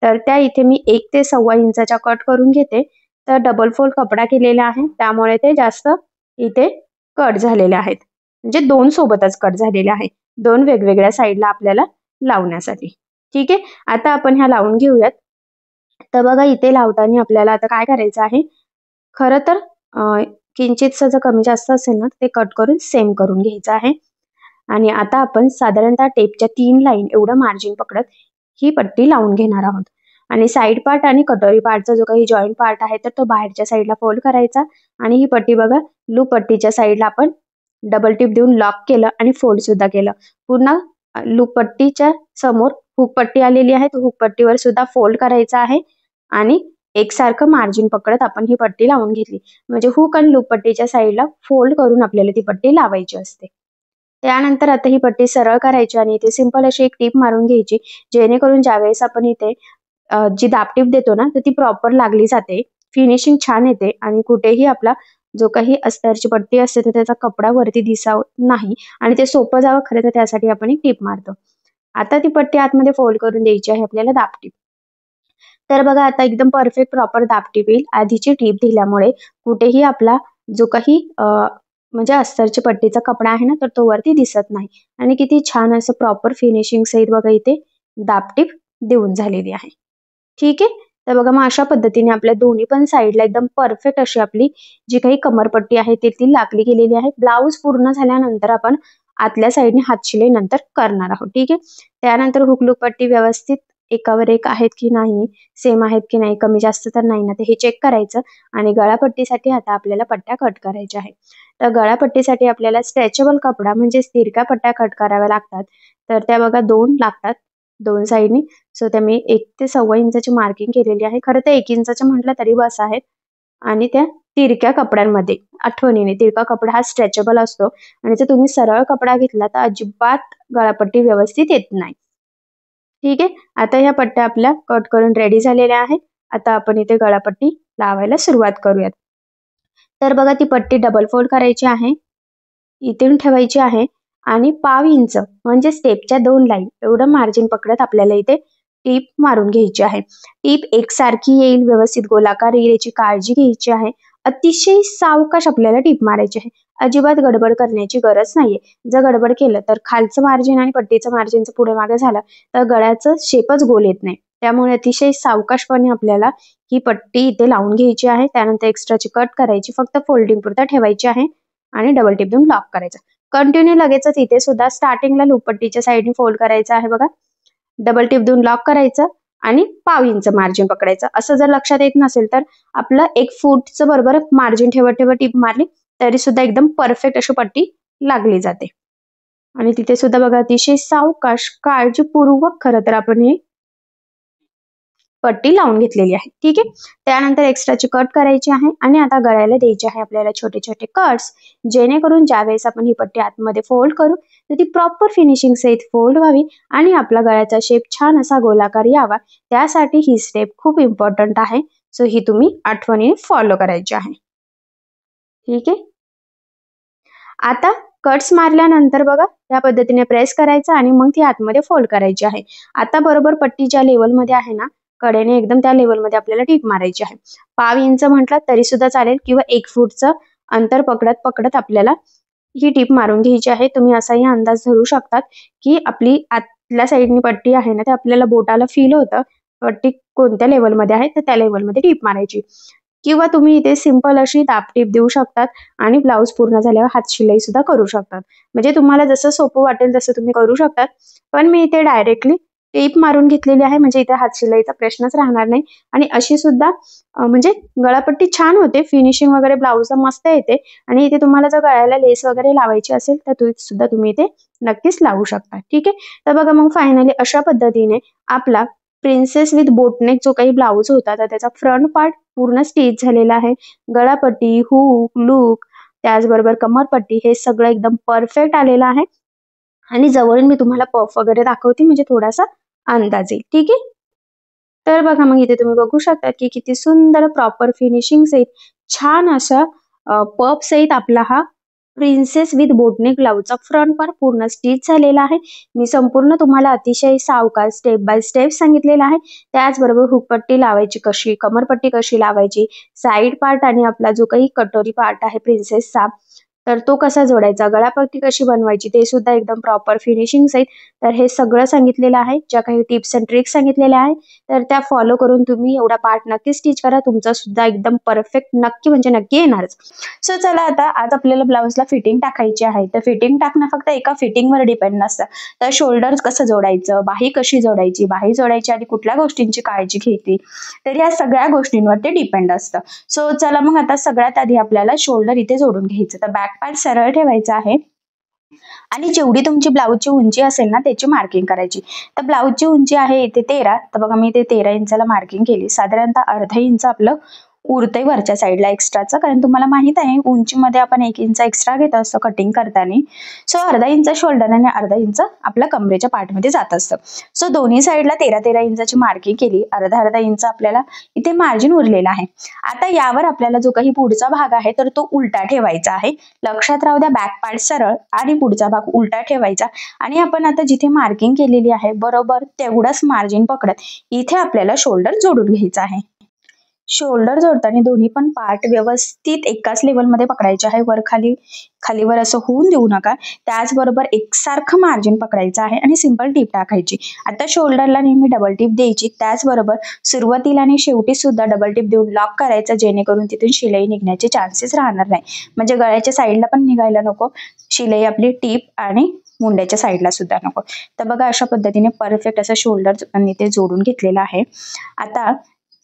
तर त्या इथे मी 1 ते 1.25 इंचाच्या कट करून घेते. तर डबल फोल्ड कपडा केलेला आहे, त्यामुळे ते जास्त इथे कट झालेले आहेत, म्हणजे 2 सोबतच कट झालेले आहेत, 2 वेगवेगळ्या साईडला आपल्याला लावण्यासाठी. ठीक आहे, आता आपण ह्या लावून घेऊयात. तर बघा इथे लावताना आपल्याला आता काय करायचं आहे, खरं तर किंचितसं जर कमी जास्त असेल ना ते कट करून सेम करून घ्यायचं आहे. आणि आता आपण साधारणतः टेपच्या 3 लाईन एवढं मार्जिन पकडत ही पट्टी लावून घेणार आहोत. आणि साईड पार्ट आणि कटोरी पार्टचा जो काही जॉईंट पार्ट आहे तर तो बाहेरच्या साईडला फोल्ड करायचा. आणि ही पट्टी बघा लूप पट्टीच्या साईडला आपण डबल टिप देऊन लॉक केलं आणि फोल्ड सुद्धा केलं. पुन्हा लूप पट्टीच्या समोर हुक पट्टी आलेली आहे, तर हुक पट्टीवर सुद्धा फोल्ड करायचा आहे आणि एकसारखं मार्जिन पकडत आपण ही पट्टी लावून घेतली. म्हणजे हुक आणि लूप पट्टीच्या साईडला फोल्ड करून आपल्याला ती पट्टी लावायची असते. त्यानंतर आता ही पट्टी सरळ करायची आणि इथे सिंपल अशी एक टीप मारून घ्यायची, जेणेकरून ज्यावेळेस आपण इथे जी दाबटीप देतो ना तर ती प्रॉपर लागली जाते, फिनिशिंग छान येते आणि कुठेही आपला जो काही अस्तरची पट्टी असते तर त्याचा कपडा वरती दिसाव नाही आणि ते सोपं जावं खरं तर त्यासाठी आपण एक टीप मारतो. आता ती पट्टी आतमध्ये फोल्ड करून द्यायची आहे आपल्याला दाबटीप. तर बघा आता एकदम परफेक्ट प्रॉपर दाबटीप येईल. आधीची टीप दिल्यामुळे कुठेही आपला जो काही म्हणजे अस्तरची पट्टीचा कपडा आहे ना तर तो वरती दिसत नाही आणि किती छान असं प्रॉपर फिनिशिंग सहित बघा इथे दाबटीप देऊन झालेली आहे. ठीक आहे, तर बघा मग अशा पद्धतीने आपल्या दोन्ही पण साईडला एकदम परफेक्ट अशी आपली जी काही कमरपट्टी आहे ती लागली गेलेली आहे. ब्लाऊज पूर्ण झाल्यानंतर आपण आतल्या साईडने हातशिलाई नंतर करणार आहोत. ठीक आहे, त्यानंतर हुक लूप पट्टी व्यवस्थित एकावर एक आहेत की नाही, सेम आहेत की नाही, कमी जास्त तर नाही ना ते हे चेक करायचं. आणि गळापट्टीसाठी आता आपल्याला पट्ट्या कट करायच्या आहेत. तर गळापट्टीसाठी आपल्याला स्ट्रेचेबल कपडा म्हणजे तिरक्या पट्ट्या कट कराव्या लागतात. तर त्या बघा 2 लागतात 2 साईडनी. सो त्या मी 1 ते 1.25 इंचाची मार्किंग केलेली आहे. खरं तर 1 इंचाचं म्हटलं तरी बस आहेत. आणि त्या तिरक्या कपड्यांमध्ये आठवणीने तिरका कपडा हा स्ट्रेचेबल असतो आणि जर तुम्ही सरळ कपडा घेतला तर अजिबात गळापट्टी व्यवस्थित येत नाही. ठीक आहे, आता ह्या पट्ट्या आपल्या कट करून रेडी झालेल्या आहेत. आता आपण इथे गळापट्टी लावायला सुरुवात करूयात. तर बघा ती पट्टी डबल फोल्ड करायची आहे, इथून ठेवायची आहे आणि 1/2 इंच म्हणजे स्टेपच्या 2 लाईन एवढं मार्जिन पकडत आपल्याला इथे टीप मारून घ्यायची आहे. टीप एकसारखी येईल, व्यवस्थित गोलाकार येईल याची काळजी घ्यायची आहे. अतिशय सावकाश आपल्याला टीप मारायची आहे, अजिबात गडबड करण्याची गरज नाहीये. जर गडबड केलं तर खालचं मार्जिन आणि पट्टीचं मार्जिनचं पुढे मागे झालं तर गळ्याचं शेपच गोल येत नाही. त्यामुळे अतिशय सावकाशपणे आपल्याला ही पट्टी इथे लावून घ्यायची आहे. त्यानंतर एक्स्ट्राची कट करायची, फक्त फोल्डिंग पुरता ठेवायची आहे आणि डबल टिप देऊन लॉक करायचं. कंटिन्यू लगेचच इथे सुद्धा स्टार्टिंगला लूप पट्टीच्या साईडने फोल्ड करायचं आहे बघा, डबल टिप देऊन लॉक करायचं आणि 1/2 इंच मार्जिन पकडायचं. असं जर लक्षात येत नसेल तर आपलं 1 फूटचं बरोबर मार्जिन ठेवत ठेवत टीप मारली तरी सुद्धा एकदम परफेक्ट अशी पट्टी लागली जाते. आणि तिथे सुद्धा बघा अतिशय सावकाश काळजीपूर्वक खरं तर आपण ही पट्टी लावून घेतलेली आहे. ठीक आहे, त्यानंतर एक्स्ट्राची कट करायची आहे आणि आता गळ्याला द्यायची आहे आपल्याला छोटे छोटे कट्स, जेणेकरून ज्यावेळेस आपण ही पट्टी आतमध्ये फोल्ड करू तर ती प्रॉपर फिनिशिंग सहित फोल्ड व्हावी आणि आपला गळ्याचा शेप छान असा गोलाकार यावा. त्यासाठी ही स्टेप खूप इम्पॉर्टंट आहे. सो ही तुम्ही आठवणीने फॉलो करायची आहे. ठीक आहे, आता कट्स मारल्यानंतर बघा या पद्धतीने प्रेस करायचं आणि मग ती आतमध्ये फोल्ड करायची आहे. आता बरोबर पट्टी ज्या लेवलमध्ये आहे ना कडेने एकदम त्या लेवलमध्ये आपल्याला टीप मारायची आहे. 1/2 इंच म्हटलं तरी सुद्धा चालेल किंवा 1 फूटचं अंतर पकडत पकडत आपल्याला ही टीप मारून घ्यायची आहे. तुम्ही असाही अंदाज धरू शकतात की आपली आतल्या साईडनी पट्टी आहे ना ते आपल्याला बोटाला फील होतं पट्टी कोणत्या लेवलमध्ये आहे तर त्या लेवलमध्ये टीप मारायची. किंवा तुम्ही इथे सिंपल अशी दाबटीप देऊ शकतात आणि ब्लाऊज पूर्ण झाल्यावर हातशिलाई सुद्धा करू शकतात. म्हणजे तुम्हाला जसं सोपं वाटेल तसं तुम्ही करू शकतात. पण मी इथे डायरेक्टली टीप मारून घेतलेली आहे म्हणजे इथे हातशिलाईचा प्रश्नच राहणार नाही. आणि अशी सुद्धा म्हणजे गळापट्टी छान होते, फिनिशिंग वगैरे ब्लाऊजला मस्त येते. आणि इथे तुम्हाला जर गळ्याला लेस वगैरे लावायची असेल तर सुद्धा तुम्ही इथे नक्कीच लावू शकता. ठीक आहे, तर बघा मग फायनली अशा पद्धतीने आपला प्रिन्सेस विथ बोटनेक जो काही ब्लाऊज होता तर त्याचा फ्रंट पार्ट पूर्ण स्टिच झालेला आहे. गळापट्टी, हुक, लूक, त्याचबरोबर कमरपट्टी हे सगळं एकदम परफेक्ट आलेलं आहे. आणि जवळून मी तुम्हाला पफ वगैरे दाखवते म्हणजे थोडासा अंदाज येईल. ठीक आहे, तर बघा मग इथे तुम्ही बघू शकता की किती सुंदर प्रॉपर फिनिशिंग सहित छान असं पप सहित आपला हा प्रिन्सेस विथ बोटनेक ब्लाउजचा फ्रंट पार्ट पूर्ण स्टिच झालेला आहे. मी संपूर्ण तुम्हाला अतिशय सावकाश स्टेप बाय स्टेप सांगितलेलं आहे. त्याचबरोबर हुकपट्टी लावायची कशी, कमरपट्टी कशी लावायची, साईड पार्ट आणि आपला जो काही कटोरी पार्ट आहे प्रिन्सेसचा तर तो कसा जोडायचा, गळापट्टी कशी बनवायची ते सुद्धा एकदम प्रॉपर फिनिशिंग सहित तर हे सगळं सांगितलेलं आहे. ज्या काही टिप्स अँड ट्रिक्स सांगितलेल्या आहे तर त्या फॉलो करून तुम्ही एवढा पार्ट नक्की स्टिच करा. तुमचा सुद्धा एकदम परफेक्ट नक्की म्हणजे नक्की येणारच. सो चला आता आज आपल्याला ब्लाऊजला फिटिंग टाकायची आहे. तर फिटिंग टाकणं फक्त एका फिटिंगवर डिपेंड नसतं. तर शोल्डर कसं जोडायचं, बाही कशी जोडायची, बाही जोडायची आधी कुठल्या गोष्टींची काळजी घ्यायची तर या सगळ्या गोष्टींवर ते डिपेंड असतं. सो चला मग आता सगळ्यात आधी आपल्याला शोल्डर इथे जोडून घ्यायचं. तर बॅक पार्ट सरळ ठेवायचा आहे आणि जेवढी तुमची ब्लाऊजची उंची असेल ना त्याची मार्किंग करायची. तर ब्लाऊजची उंची आहे इथे 13. तर बघा मी इथे 13 इंचाला मार्किंग केली. साधारणतः अर्धा इंच आपलं उरतंय वरच्या साईडला एक्स्ट्राचं, कारण तुम्हाला माहित आहे उंचीमध्ये आपण 1 इंच एक्स्ट्रा घेत असतो कटिंग करताना. सो अर्धा इंच शोल्डर आणि अर्धा इंच आपल्या कमरेच्या पार्टमध्ये जात असतं. सो दोन्ही साईडला 13-13 इंचाची मार्किंग केली. अर्धा इंच आपल्याला इथे मार्जिन उरलेला आहे. आता यावर आपल्याला जो काही पुढचा भाग आहे तर तो उलटा ठेवायचा आहे. लक्षात राहू द्या, बॅक पार्ट सरळ आणि पुढचा भाग उलटा ठेवायचा आणि आपण आता जिथे मार्किंग केलेली आहे बरोबर तेवढंच मार्जिन पकडत इथे आपल्याला शोल्डर जोडून घ्यायचा आहे. शोल्डर जोडताना दोन्ही पण पार्ट व्यवस्थित एकाच लेवलमध्ये पकडायचे आहे. वर खाली खालीवर असं होऊन देऊ नका. त्याचबरोबर एकसारखं मार्जिन पकडायचं आहे आणि सिंपल टीप टाकायची. आता शोल्डरला नेहमी डबल टीप द्यायची. त्याचबरोबर सुरुवातीला आणि शेवटी सुद्धा डबल टीप देऊन लॉक करायचं, जेणेकरून तिथून शिलाई निघण्याचे चान्सेस राहणार नाही. म्हणजे गळ्याच्या साईडला पण निघायला नको, शिलाई आपली टीप आणि मुंड्याच्या साईडला सुद्धा नको. तर बघा अशा पद्धतीने परफेक्ट असं शोल्डर इथे जोडून घेतलेलं आहे. आता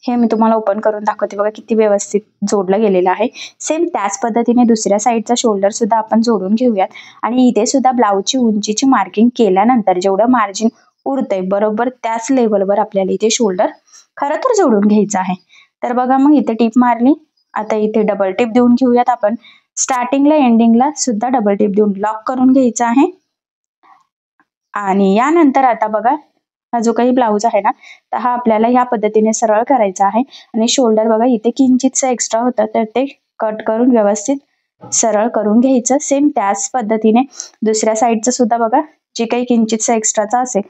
हे मी तुम्हाला ओपन करून दाखवते. बघा किती व्यवस्थित जोडलं गेलेलं आहे. सेम त्याच पद्धतीने दुसऱ्या साईडचा शोल्डर सुद्धा आपण जोडून घेऊयात आणि इथे सुद्धा ब्लाऊजची उंचीची मार्किंग केल्यानंतर जेवढं मार्जिन उरतंय बरोबर त्याच लेवलवर आपल्याला इथे शोल्डर खरं तर जोडून घ्यायचं आहे. तर बघा मग इथे टीप मारली. आता इथे डबल टीप देऊन घेऊयात आपण. स्टार्टिंगला एंडिंगला सुद्धा डबल टीप देऊन लॉक करून घ्यायचं आहे. आणि यानंतर आता बघा हा जो काही ब्लाऊज आहे ना तर हा आपल्याला ह्या पद्धतीने सरळ करायचा आहे आणि शोल्डर बघा इथे किंचितचं एक्स्ट्रा होतं तर ते कट करून व्यवस्थित सरळ करून घ्यायचं. सेम त्याच पद्धतीने दुसऱ्या साईडचं सुद्धा बघा जे काही किंचितचं एक्स्ट्राचा असेल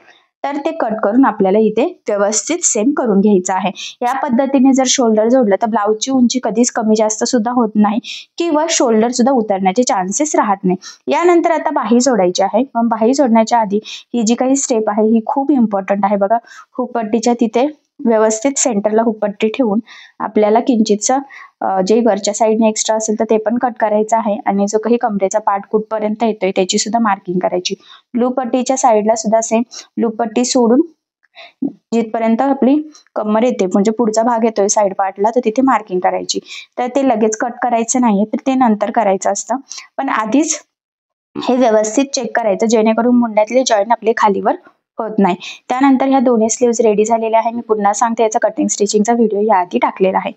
तर ते कट करून आपल्याला इथे व्यवस्थित सेम करून घ्यायचं आहे. या पद्धतीने जर शोल्डर जोडलं तर ब्लाऊजची उंची कधीच कमी जास्त सुद्धा होत नाही किंवा शोल्डर सुद्धा उतरण्याचे चान्सेस राहत नाही. यानंतर आता बाही जोडायची आहे. पण बाही जोडण्याच्या आधी ही जी काही स्टेप आहे ही खूप इम्पॉर्टंट आहे. बघा हुकपट्टीच्या तिथे व्यवस्थित सेंटरला हुकपट्टी ठेवून आपल्याला किंचितचं जे वरच्या साईडने एक्स्ट्रा असेल तर ते पण कट करायचं आहे आणि जो काही कमरेचा पार्ट कुठपर्यंत येतोय त्याची सुद्धा मार्किंग करायची. लूपपट्टीच्या साईडला सुद्धा सेम लूपपट्टी सोडून जिथपर्यंत आपली कमर येते म्हणजे पुढचा भाग येतोय साईड पार्टला तर तिथे मार्किंग करायची. तर ते लगेच कट करायचं नाहीये, तर ते नंतर करायचं असतं. पण आधीच हे व्यवस्थित चेक करायचं जेणेकरून मुंड्यातले जॉईंट आपले खालीवर होत नाही. त्यानंतर ह्या दोन्ही स्लीव्ज रेडी झालेल्या आहे. मी पुन्हा सांगते याचा कटिंग स्टिचिंगचा व्हिडिओ याआधी टाकलेला आहे.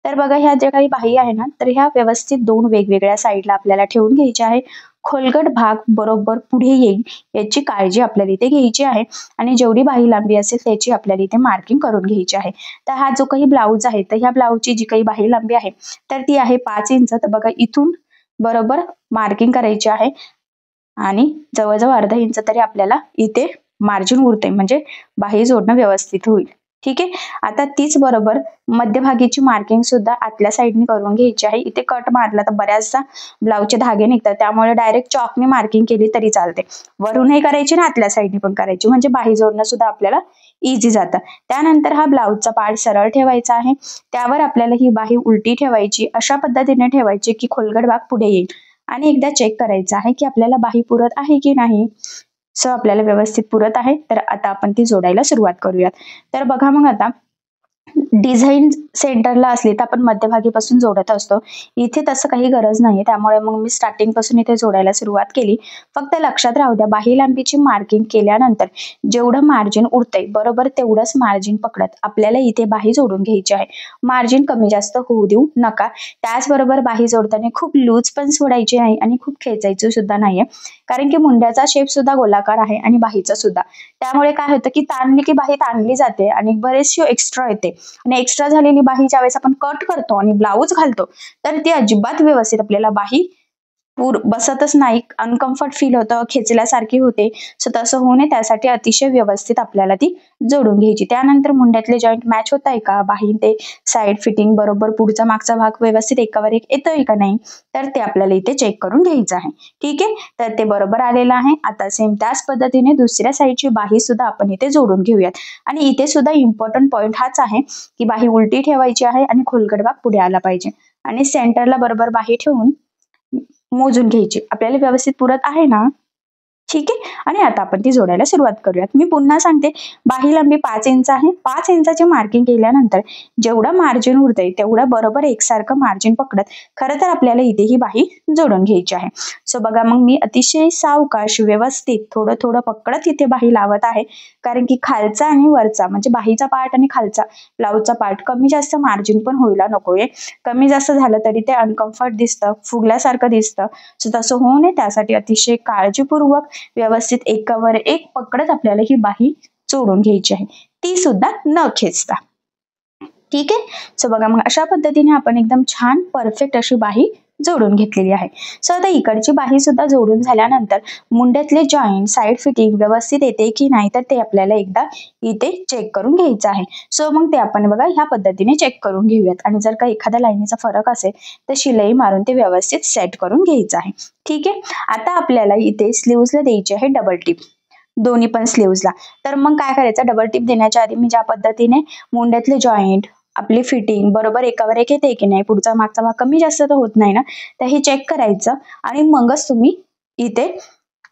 तर बघा ह्या ज्या काही बाही आहे ना तर ह्या व्यवस्थित दोन वेगवेगळ्या साईडला आपल्याला ठेवून घ्यायच्या आहे. खोलगट भाग बरोबर पुढे येईल याची काळजी आपल्याला इथे घ्यायची आहे आणि जेवढी बाही लांबी असेल त्याची आपल्याला इथे मार्किंग करून घ्यायची आहे. तर हा जो काही ब्लाऊज आहे तर ह्या ब्लाऊजची जी काही बाही लांबी आहे तर ती आहे 5 इंच. तर बघा इथून बरोबर मार्किंग करायची आहे आणि जवळजवळ अर्धा इंच तरी आपल्याला इथे मार्जिन उरते म्हणजे बाही जोडणं व्यवस्थित होईल. ठीक आहे. आता तीच बरोबर मध्यभागीची मार्किंग सुद्धा आतल्या साईडने करून घ्यायची आहे. इथे कट मारला तर बऱ्याचदा ब्लाऊजचे धागे निघतात, त्यामुळे डायरेक्ट चॉकने मार्किंग केली तरी चालते. वरूनही करायची ना आतल्या साईडने पण करायची म्हणजे बाही जोडणं सुद्धा आपल्याला इझी जातं. त्यानंतर हा ब्लाऊजचा पार्ट सरळ ठेवायचा आहे. त्यावर आपल्याला ही बाही उलटी ठेवायची. अशा पद्धतीने ठेवायची की खोलगट भाग पुढे येईल आणि एकदा चेक करायचं आहे की आपल्याला बाही पुरत आहे की नाही. सो आपल्याला व्यवस्थित पुरत आहे. तर आता आपण ती जोडायला सुरुवात करूयात. तर बघा मग आता डिझाईन सेंटरला असली तर आपण मध्यभागीपासून जोडत असतो. इथे तसं काही गरज नाही, त्यामुळे मग मी स्टार्टिंग पासून इथे जोडायला सुरुवात केली. फक्त लक्षात राहू द्या बाही लांबीची मार्किंग केल्यानंतर जेवढं मार्जिन उरतंय बरोबर तेवढंच मार्जिन पकडत आपल्याला इथे बाही जोडून घ्यायची आहे. मार्जिन कमी जास्त होऊ देऊ नका. त्याचबरोबर बाही जोडताना खूप लूज पण सोडायची नाही आणि खूप खेचायची सुद्धा नाहीये, कारण की मुंड्याचा शेप सुद्धा गोलाकार आहे आणि बाहीचा सुद्धा. त्यामुळे काय होतं की ताणली की बाही ताणली जाते आणि बरेचशी एक्स्ट्रा येते. आणि एक्स्ट्रा झालेली बाही ज्यावेळेस आपण कट करतो आणि ब्लाऊज घालतो तर ती अजिबात व्यवस्थित आपल्याला बाही बसतच नाही, अनकम्फर्ट फील होतं, खेचल्यासारखी होते. सो तसं होऊ नये त्यासाठी अतिशय व्यवस्थित आपल्याला ती जोडून घ्यायची. त्यानंतर मुंड्यातले जॉईंट मॅच होत आहे का, बाही ते साईड फिटिंग बरोबर पुढचा मागचा भाग व्यवस्थित एकावर एक येतोय का नाही तर ते आपल्याला इथे चेक करून घ्यायचं आहे. ठीक आहे, तर ते बरोबर आलेलं आहे. आता सेम त्याच पद्धतीने दुसऱ्या साईडची बाही सुद्धा आपण इथे जोडून घेऊयात. आणि इथे सुद्धा इम्पॉर्टंट पॉईंट हाच आहे की बाही उलटी ठेवायची आहे आणि खोलगट भाग पुढे आला पाहिजे आणि सेंटरला बरोबर बाही ठेवून मोजून घ्यायची. आपल्याला व्यवस्थित पुरत आहे ना? ठीक आहे, आणि आता आपण ती जोडायला सुरुवात करूयात. मी पुन्हा सांगते, बाही लांबी 5 इंच आहे. 5 इंचाची मार्किंग केल्यानंतर जेवढं मार्जिन उरतंय तेवढं बरोबर एकसारखं मार्जिन पकडत खरं तर आपल्याला इथे ही बाही जोडून घ्यायची आहे. सो बघा, मग मी अतिशय सावकाश व्यवस्थित थोडं थोडं पकडत इथे बाही लावत आहे, कारण की खालचा आणि वरचा म्हणजे बाहीचा पार्ट आणि खालचा ब्लाऊजचा पार्ट कमी जास्त मार्जिन पण व्हायला नकोय. कमी जास्त झालं तरी ते अनकम्फर्ट दिसतं, फुगल्यासारखं दिसतं. सो तसं होऊ नये त्यासाठी अतिशय काळजीपूर्वक व्यवस्थित एकावर एक पकडत आपल्याला ही बाही जोडून घ्यायची आहे, ती सुद्धा न खेचता. ठीक आहे, सो बघा, मग अशा पद्धतीने आपण एकदम छान परफेक्ट अशी बाही जोडून घेतलेली आहे. सो आता इकडची बाही सुद्धा जोडून झाल्यानंतर मुंड्यातले जॉईंट साईड फिटिंग व्यवस्थित येते की नाही तर ते आपल्याला एकदा इथे चेक करून घ्यायचं आहे. सो मग ते आपण बघा ह्या पद्धतीने चेक करून घेऊयात आणि जर का एखाद्या लाईनीचा फरक असेल तर शिलाई मारून ते व्यवस्थित सेट करून घ्यायचं आहे. ठीक आहे, आता आपल्याला इथे स्लीव्हजला द्यायची आहे डबल टिप, दोन्ही पण स्लीव्हजला. तर मग काय करायचं, डबल टिप देण्याच्या आधी मी ज्या पद्धतीने मुंड्यातले जॉईंट आपली फिटिंग बरोबर एकावर एक येते की नाही, पुढचा मागचा भाग कमी जास्त तर होत नाही ना, तर हे चेक करायचं आणि मगच तुम्ही इथे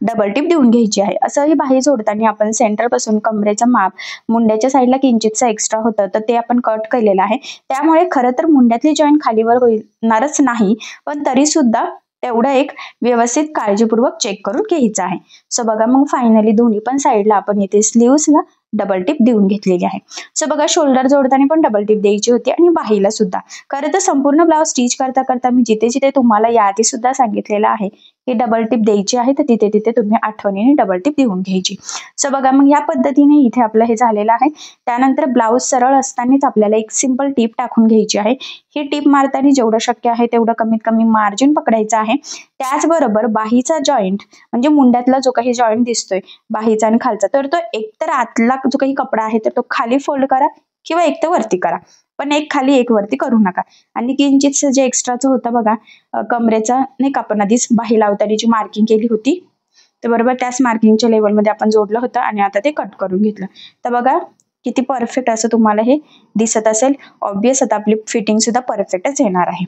डबल टिप देऊन घ्यायची आहे. असं ही बाही जोडताना आपण सेंटर पासून कमरेचं माप मुंड्याच्या साईडला किंचितचं एक्स्ट्रा होतं तर ते आपण कट केलेलं आहे. त्यामुळे खरं तर मुंड्यातले जॉईंट खालीवर होणारच नाही, पण तरी सुद्धा तेवढं एक व्यवस्थित काळजीपूर्वक चेक करून घ्यायचं आहे. सो बघा, मग फायनली दोन्ही पण साईडला आपण इथे स्लीव्हजला डबल टिप देऊन घेतलेली आहे. सो बघा, शोल्डर जोडताना पण डबल टिप द्यायची होती आणि बाहीला सुद्धा. खरं तर संपूर्ण ब्लाउज स्टिच करता करता मी जिथे जिथे तुम्हाला याआधी सुद्धा सांगितलेलं आहे की डबल टिप द्यायची आहे तर तिथे तिथे तुम्ही आठवणीने डबल टिप देऊन घ्यायची. सो बघा, मग या पद्धतीने इथे आपलं हे झालेलं आहे. त्यानंतर ब्लाउज सरळ असतानाच आपल्याला एक सिंपल टिप टाकून घ्यायची आहे. ही टिप मारताना जेवढं शक्य आहे तेवढं कमीत कमी मार्जिन पकडायचं आहे. त्याचबरोबर बाहीचा जॉईंट म्हणजे मुंड्यातला जो काही जॉईंट दिसतोय बाहीचा आणि खालचा, तर तो एकतर आतला जो काही कपडा आहे तर तो खाली फोल्ड करा किंवा एक तर वरती करा, पण एक खाली एक वरती करू नका. आणि किंचित जे एक्स्ट्राचं होतं बघा कमरेचा, नाही का आपण आधीच बाही लावताना जी मार्किंग केली होती तर बरोबर त्याच मार्किंगच्या लेवलमध्ये आपण जोडलं होतं आणि आता ते कट करून घेतलं. तर बघा किती परफेक्ट असं तुम्हाला हे दिसत असेल. ऑब्वियस आता आपली फिटिंग सुद्धा परफेक्टच येणार आहे.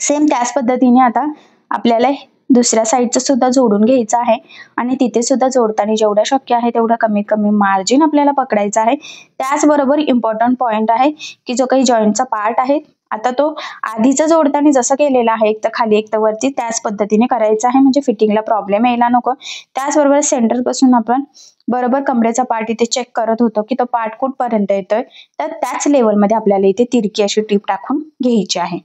सेम त्याच पद्धतीने आता आपल्याला दुसऱ्या साईडचं सुद्धा जोडून घ्यायचं आहे आणि तिथे सुद्धा जोडताना जेवढं शक्य आहे तेवढं कमीत कमी मार्जिन आपल्याला पकडायचं आहे. त्याचबरोबर इम्पॉर्टंट पॉईंट आहे की जो काही जॉईंटचा पार्ट आहे आता तो आधीच जोडताना जसं केलेला आहे एक तर खाली एक तर वरती त्याच पद्धतीने करायचं आहे, म्हणजे फिटिंगला प्रॉब्लेम यायला नको. त्याचबरोबर सेंटर पासून आपण बरोबर कमरेचा पार्ट इथे चेक करत होतो की तो पार्ट कुठपर्यंत येतोय, तर त्याच लेवलमध्ये आपल्याला इथे तिरकी अशी टिप टाकून घ्यायची आहे.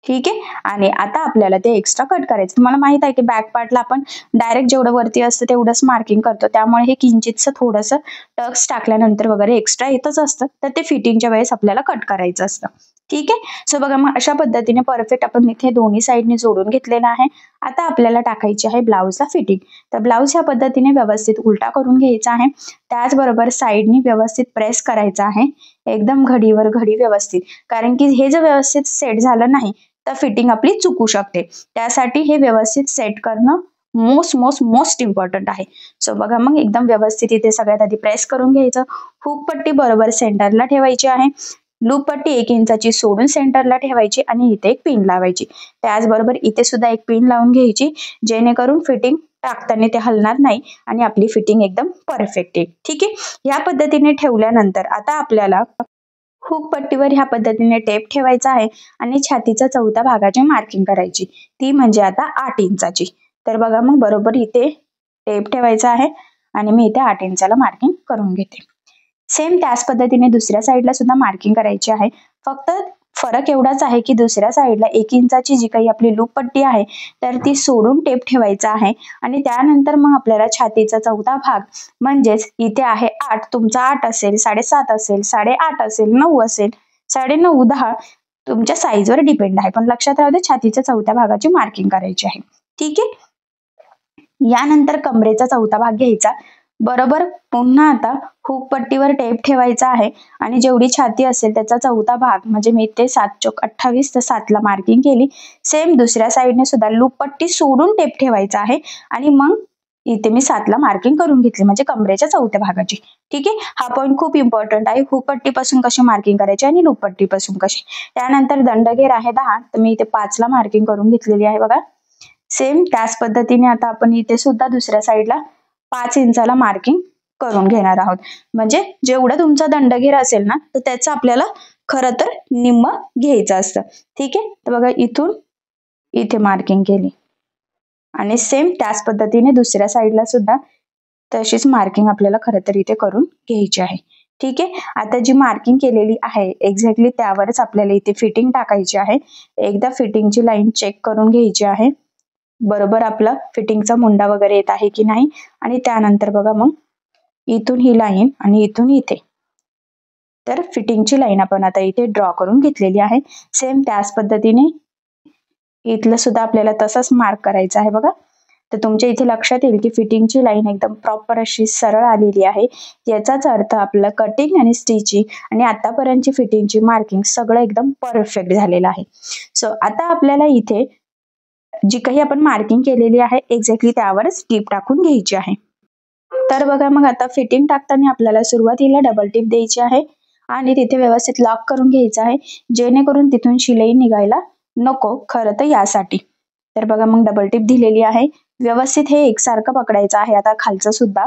ठीक आहे, आणि आता आपल्याला ते एक्स्ट्रा कट करायचं. तुम्हाला माहित आहे की बॅक पार्टला आपण डायरेक्ट जेवढं वरती असतं तेवढंच मार्किंग करतो, त्यामुळे हे किंचितचं थोडंसं टक्स टाकल्यानंतर वगैरे एक्स्ट्रा येतच असतं, तर ते फिटिंगच्या वेळेस आपल्याला कट करायचं असतं. ठीक आहे, सो बघा, मग अशा पद्धतीने परफेक्ट आपण इथे दोन्ही साईडने जोडून घेतलेलं आहे. आता आपल्याला टाकायची आहे ब्लाऊजला फिटिंग. तर ब्लाऊज ह्या पद्धतीने व्यवस्थित उलटा करून घ्यायचा आहे. त्याचबरोबर साईडनी व्यवस्थित प्रेस करायचा आहे, एकदम घडीवर घडी व्यवस्थित, कारण की हे जर व्यवस्थित सेट झालं नाही तर फिटिंग आपली चुकू शकते. त्यासाठी हे व्यवस्थित सेट करणं मोस्ट इम्पॉर्टंट आहे. सो बघा, मग एकदम व्यवस्थित इथे सगळ्यात आधी प्रेस करून घ्यायचं. हुक पट्टी बरोबर सेंटरला ठेवायची आहे. लूप पट्टी 1 इंचाची सोडून सेंटरला ठेवायची आणि इथे एक पिन लावायची. त्याचबरोबर इथे सुद्धा एक पिन लावून घ्यायची, जेणेकरून फिटिंग टाकताना ते हलणार नाही आणि आपली फिटिंग एकदम परफेक्ट येईल. ठीक आहे, या पद्धतीने ठेवल्यानंतर आता आपल्याला हुक पट्टीवर ह्या पद्धतीने टेप ठेवायचा आहे आणि छातीच्या चौथ्या भागाची मार्किंग करायची, ती म्हणजे आता 8 इंचाची. तर बघा, मग बरोबर इथे टेप ठेवायचा आहे आणि मी इथे 8 इंचाला मार्किंग करून घेते. सेम त्याच पद्धतीने दुसऱ्या साईडला सुद्धा मार्किंग करायची आहे. फक्त फरक एवढाच आहे की दुसऱ्या साईडला 1 इंचाची जी काही आपली लूप पट्टी आहे तर ती सोडून टेप ठेवायचा आहे आणि त्यानंतर मग आपल्याला छातीचा चौथा भाग म्हणजेच इथे आहे 8, तुमचा 8 असेल, 7.5 असेल, 8.5 असेल, 9 असेल, 9.5, 10 तुमच्या साईजवर डिपेंड आहे. पण लक्षात राहू दे छातीच्या चौथ्या भागाची मार्किंग करायची आहे. ठीक आहे. यानंतर कमरेचा चौथा भाग घ्यायचा. बरोबर पुन्हा आता हुक पट्टीवर टेप ठेवायचा आहे आणि जेवढी छाती असेल त्याचा चौथा भाग म्हणजे मी इथे 7 चोक 28 तर 7 ला मार्किंग केली. सेम दुसऱ्या साईडने सुद्धा लूप पट्टी सोडून टेप ठेवायचा आहे आणि मग इथे मी 7 ला मार्किंग करून घेतली म्हणजे कमरेच्या चौथ्या भागाची. ठीक आहे. हा पॉईंट खूप इम्पॉर्टंट आहे. हुक पट्टीपासून कशी मार्किंग करायची आणि लूप पट्टीपासून कशी. त्यानंतर दंडघेर आहे 10 तर मी इथे 5 ला मार्किंग करून घेतलेली आहे बघा. सेम त्याच पद्धतीने आता आपण इथे सुद्धा दुसऱ्या साईडला 5 इंचाला मार्किंग करून घेणार आहोत. म्हणजे जेवढं तुमचा दंडघेर असेल ना तर त्याचं आपल्याला खरं तर निम्म घ्यायचं असतं. ठीक आहे. तर बघा इथून इथे मार्किंग केली आणि सेम त्याच पद्धतीने दुसऱ्या साईडला सुद्धा तशीच मार्किंग आपल्याला खरं तर इथे करून घ्यायची आहे. ठीक आहे. आता जी मार्किंग केलेली आहे एक्झॅक्टली त्यावरच आपल्याला इथे फिटिंग टाकायची आहे. एकदा फिटिंगची लाईन चेक करून घ्यायची आहे. बरोबर आपला फिटिंगचा मुंडा वगैरे येत आहे की नाही आणि त्यानंतर बघा मग इथून ही लाईन आणि इथून इथे तर फिटिंगची लाईन आपण आता इथे ड्रॉ करून घेतलेली आहे. सेम त्याच पद्धतीने इथलं सुद्धा आपल्याला तसंच मार्क करायचं आहे बघा. तर तुमच्या इथे लक्षात येईल की फिटिंगची लाईन एकदम प्रॉपर अशी सरळ आलेली आहे. याचाच अर्थ आपलं कटिंग आणि स्टिचिंग आणि आतापर्यंतची फिटिंगची मार्किंग सगळं एकदम परफेक्ट झालेलं आहे. सो आता आपल्याला इथे जी काही आपण मार्किंग केलेली आहे एक्झॅक्टली त्यावरच टीप टाकून घ्यायची आहे. तर बघा मग आता फिटिंग टाकताना आपल्याला सुरुवातीला डबल टीप द्यायची आहे आणि तिथे व्यवस्थित लॉक करून घ्यायचं आहे जेणेकरून तिथून शिलाई निघायला नको खरं तर यासाठी. तर बघा मग डबल टीप दिलेली आहे. व्यवस्थित हे एकसारखं पकडायचं आहे आता खालचं सुद्धा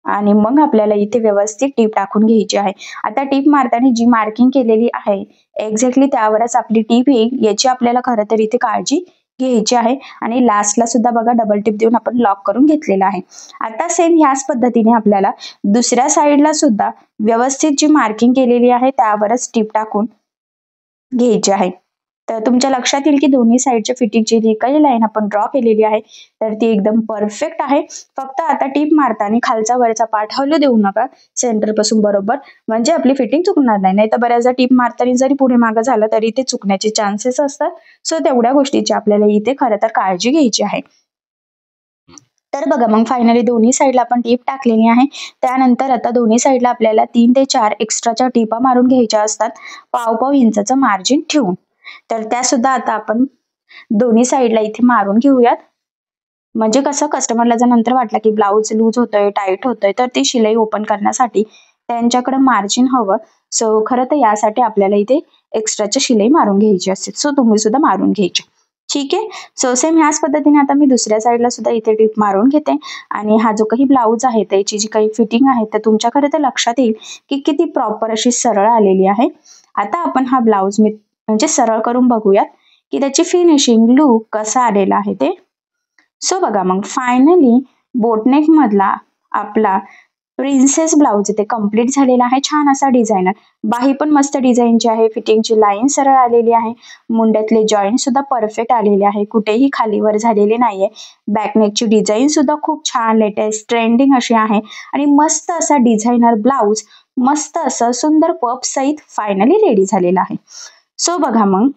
आणि मग आपल्याला इथे व्यवस्थित टीप टाकून घ्यायची आहे. आता टीप मारताना जी मार्किंग केलेली आहे एक्झॅक्टली त्यावरच आपली टीप येईल याची आपल्याला खरं तर इथे काळजी घ्यायची आहे आणि लास्टला सुद्धा बघा डबल टिप देऊन आपण लॉक करून घेतलेला आहे. आता सेम ह्याच पद्धतीने आपल्याला दुसऱ्या साईडला सुद्धा व्यवस्थित जी मार्किंग केलेली आहे त्यावरच टिप टाकून घ्यायची आहे. तर तुमच्या लक्षात येईल की दोन्ही साईडच्या फिटिंगची जी काही लाईन आपण ड्रॉ केलेली आहे तर ती एकदम परफेक्ट आहे. फक्त आता टीप मारताना खालचा वरचा पार्ट हलू देऊ नका सेंटर पासून बरोबर म्हणजे आपली फिटिंग चुकणार नाही. नाही तर बऱ्याचदा टीप मारताना जरी पुढे मागं झालं तरी ते चुकण्याचे चान्सेस असतात. सो तेवढ्या गोष्टीची आपल्याला इथे खरं तर काळजी घ्यायची आहे. तर बघा मग फायनली दोन्ही साईडला आपण टीप टाकलेली आहे. त्यानंतर आता दोन्ही साईडला आपल्याला 3 ते 4 एक्स्ट्राच्या टिपा मारून घ्यायच्या असतात पाव इंचाचं मार्जिन ठेवून. तर त्या सुद्धा आता आपण दोन्ही साईडला इथे मारून घेऊयात. म्हणजे कसं कस्टमरला जर नंतर वाटलं की ब्लाऊज लूज होतोय टाईट होतोय तर ती शिलाई ओपन करण्यासाठी त्यांच्याकडे मार्जिन हवं. सो खरं तर यासाठी आपल्याला इथे एक्स्ट्राची शिलाई मारून घ्यायची असते. सो तुम्ही सुद्धा मारून घ्यायची. ठीक आहे. सो सेम ह्याच पद्धतीने आता मी दुसऱ्या साईडला सुद्धा इथे टीप मारून घेते आणि हा जो काही ब्लाऊज आहे त्याची जी काही फिटिंग आहे तर तुमच्याकडे तर लक्षात येईल की किती प्रॉपर अशी सरळ आलेली आहे. आता आपण हा ब्लाऊज मी म्हणजे सरळ करून बघूयात की त्याची फिनिशिंग लुक कसा आलेला आहे ते. सो बघा मग फायनली बोटनेक मधला आपला प्रिन्सेस ब्लाऊज इथे कम्प्लीट झालेला आहे. छान असा डिझायनर बाही पण मस्त डिझाईनची आहे. फिटिंगची लाईन सरळ आलेली आहे. मुंड्यातले जॉईंट सुद्धा परफेक्ट आलेले आहे. कुठेही खालीवर झालेले नाहीये. बॅकनेकची डिझाईन सुद्धा खूप छान लेटेस्ट ट्रेंडिंग अशी आहे आणि मस्त असा डिझायनर ब्लाऊज मस्त असं सुंदर पफ सहित फायनली रेडी झालेला आहे. सो बघा मग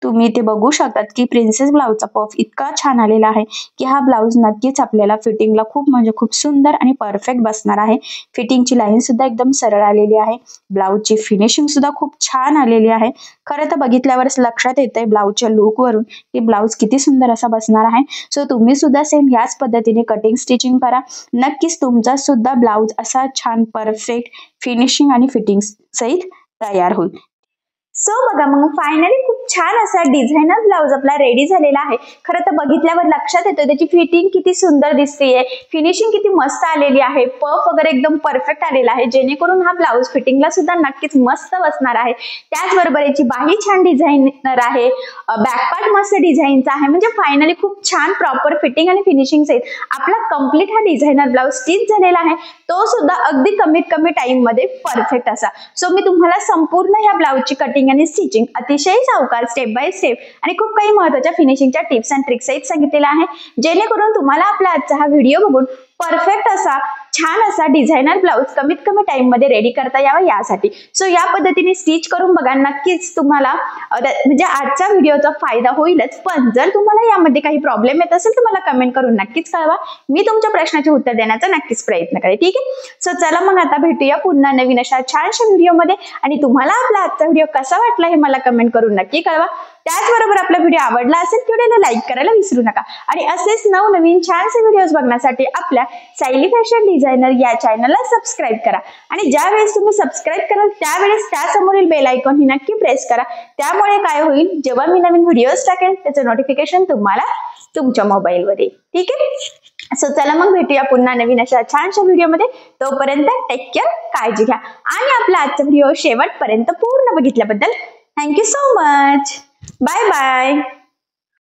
तुम्ही इथे बघू शकतात की प्रिन्सेस ब्लाऊजचा पफ इतका छान आलेला आहे की हा ब्लाऊज नक्कीच आपल्याला फिटिंगला खूप म्हणजे खूप सुंदर आणि परफेक्ट बसणार आहे. फिटिंगची लाईन सुद्धा एकदम सरळ आलेली आहे. ब्लाऊजची फिनिशिंग सुद्धा खूप छान आलेली आहे. खरं तर बघितल्यावरच लक्षात येतंय ब्लाऊजच्या लुक वरून की ब्लाऊज किती सुंदर असा बसणार आहे. सो तुम्ही सुद्धा सेम याच पद्धतीने कटिंग स्टिचिंग करा. नक्कीच तुमचा सुद्धा ब्लाऊज असा छान परफेक्ट फिनिशिंग आणि फिटिंग सहित तयार होईल. सो बघा मग फायनली खूप छान असा डिझायनर ब्लाउज आपला रेडी झालेला आहे। खरं तर बघितल्यावर लक्षात येतं त्याची फिटिंग किती सुंदर दिसतेय, फिनिशिंग किती मस्त आलेली आहे, पफ वगैरे एकदम परफेक्ट आलेला आहे, जेणेकरून हा ब्लाउज फिटिंगला सुद्धा नक्कीच मस्त बसणार आहे। त्याचबरोबर याची बाही छान डिझायनर आहे, बॅकपार्ट मस्त डिझाईनचा आहे, म्हणजे फायनली खूप छान प्रॉपर फिटिंग आणि फिनिशिंग सहित आपला कंप्लीट हा डिझायनर ब्लाउज स्टिच झालेला आहे, तो सुद्धा अगदी कमीत कमी टाइम मध्ये परफेक्ट असा। सो मी तुम्हाला संपूर्ण या ब्लाउजची कटिंग आणि स्टिचिंग अतिशय सावकाश स्टेप बाय स्टेप आणि खूप काही महत्त्वाच्या फिनिशिंगच्या टिप्स अँड ट्रिक्स सहित सांगितलेला आहे, जेणेकरून तुम्हाला आपला आजचा हा व्हिडिओ बघून परफेक्ट असा छान असा डिझायनर ब्लाउज कमीत कमी टाइम मध्ये रेडी करता यावा यासाठी। सो या पद्धतीने स्टिच करून बघा, नक्कीच तुम्हाला म्हणजे आजच्या व्हिडिओचा फायदा होईलच, पण जर तुम्हाला यामध्ये काही प्रॉब्लेम येत असेल तर मला कमेंट करून नक्कीच कळवा, मी तुमच्या प्रश्नाचे उत्तर देण्याचा नक्कीच प्रयत्न करेन, ठीक आहे। सो चला मग आता भेटूया पुन्हा नवीन अशा छानशा व्हिडिओमध्ये, आणि तुम्हाला आपला आजचा व्हिडिओ कसा वाटला हे मला कमेंट करून नक्की कळवा। त्याचबरोबर आपला व्हिडिओ आवडला असेल तर व्हिडिओला लाईक करायला विसरू नका, आणि असेच नवनवीन छानसे व्हिडिओज बघण्यासाठी आपल्या सायली फॅशन डिझायनर या चॅनलला सबस्क्राईब करा, आणि ज्या वेळेस तुम्ही सबस्क्राईब कराल त्यावेळेस त्यासमोरील बेल आयकॉन ही नक्की प्रेस करा, त्यामुळे काय होईल, जेव्हा मी नवीन व्हिडिओज टाकेन त्याचं नोटिफिकेशन तुम्हाला तुमच्या मोबाईलवर येईल, ठीक आहे। सो चला मग भेटूया पुन्हा नवीन अशा छानशा व्हिडिओमध्ये, तोपर्यंत टेक केअर, काळजी घ्या, आणि आपला आजचा व्हिडिओ शेवटपर्यंत पूर्ण बघितल्याबद्दल thank you so much, bye bye.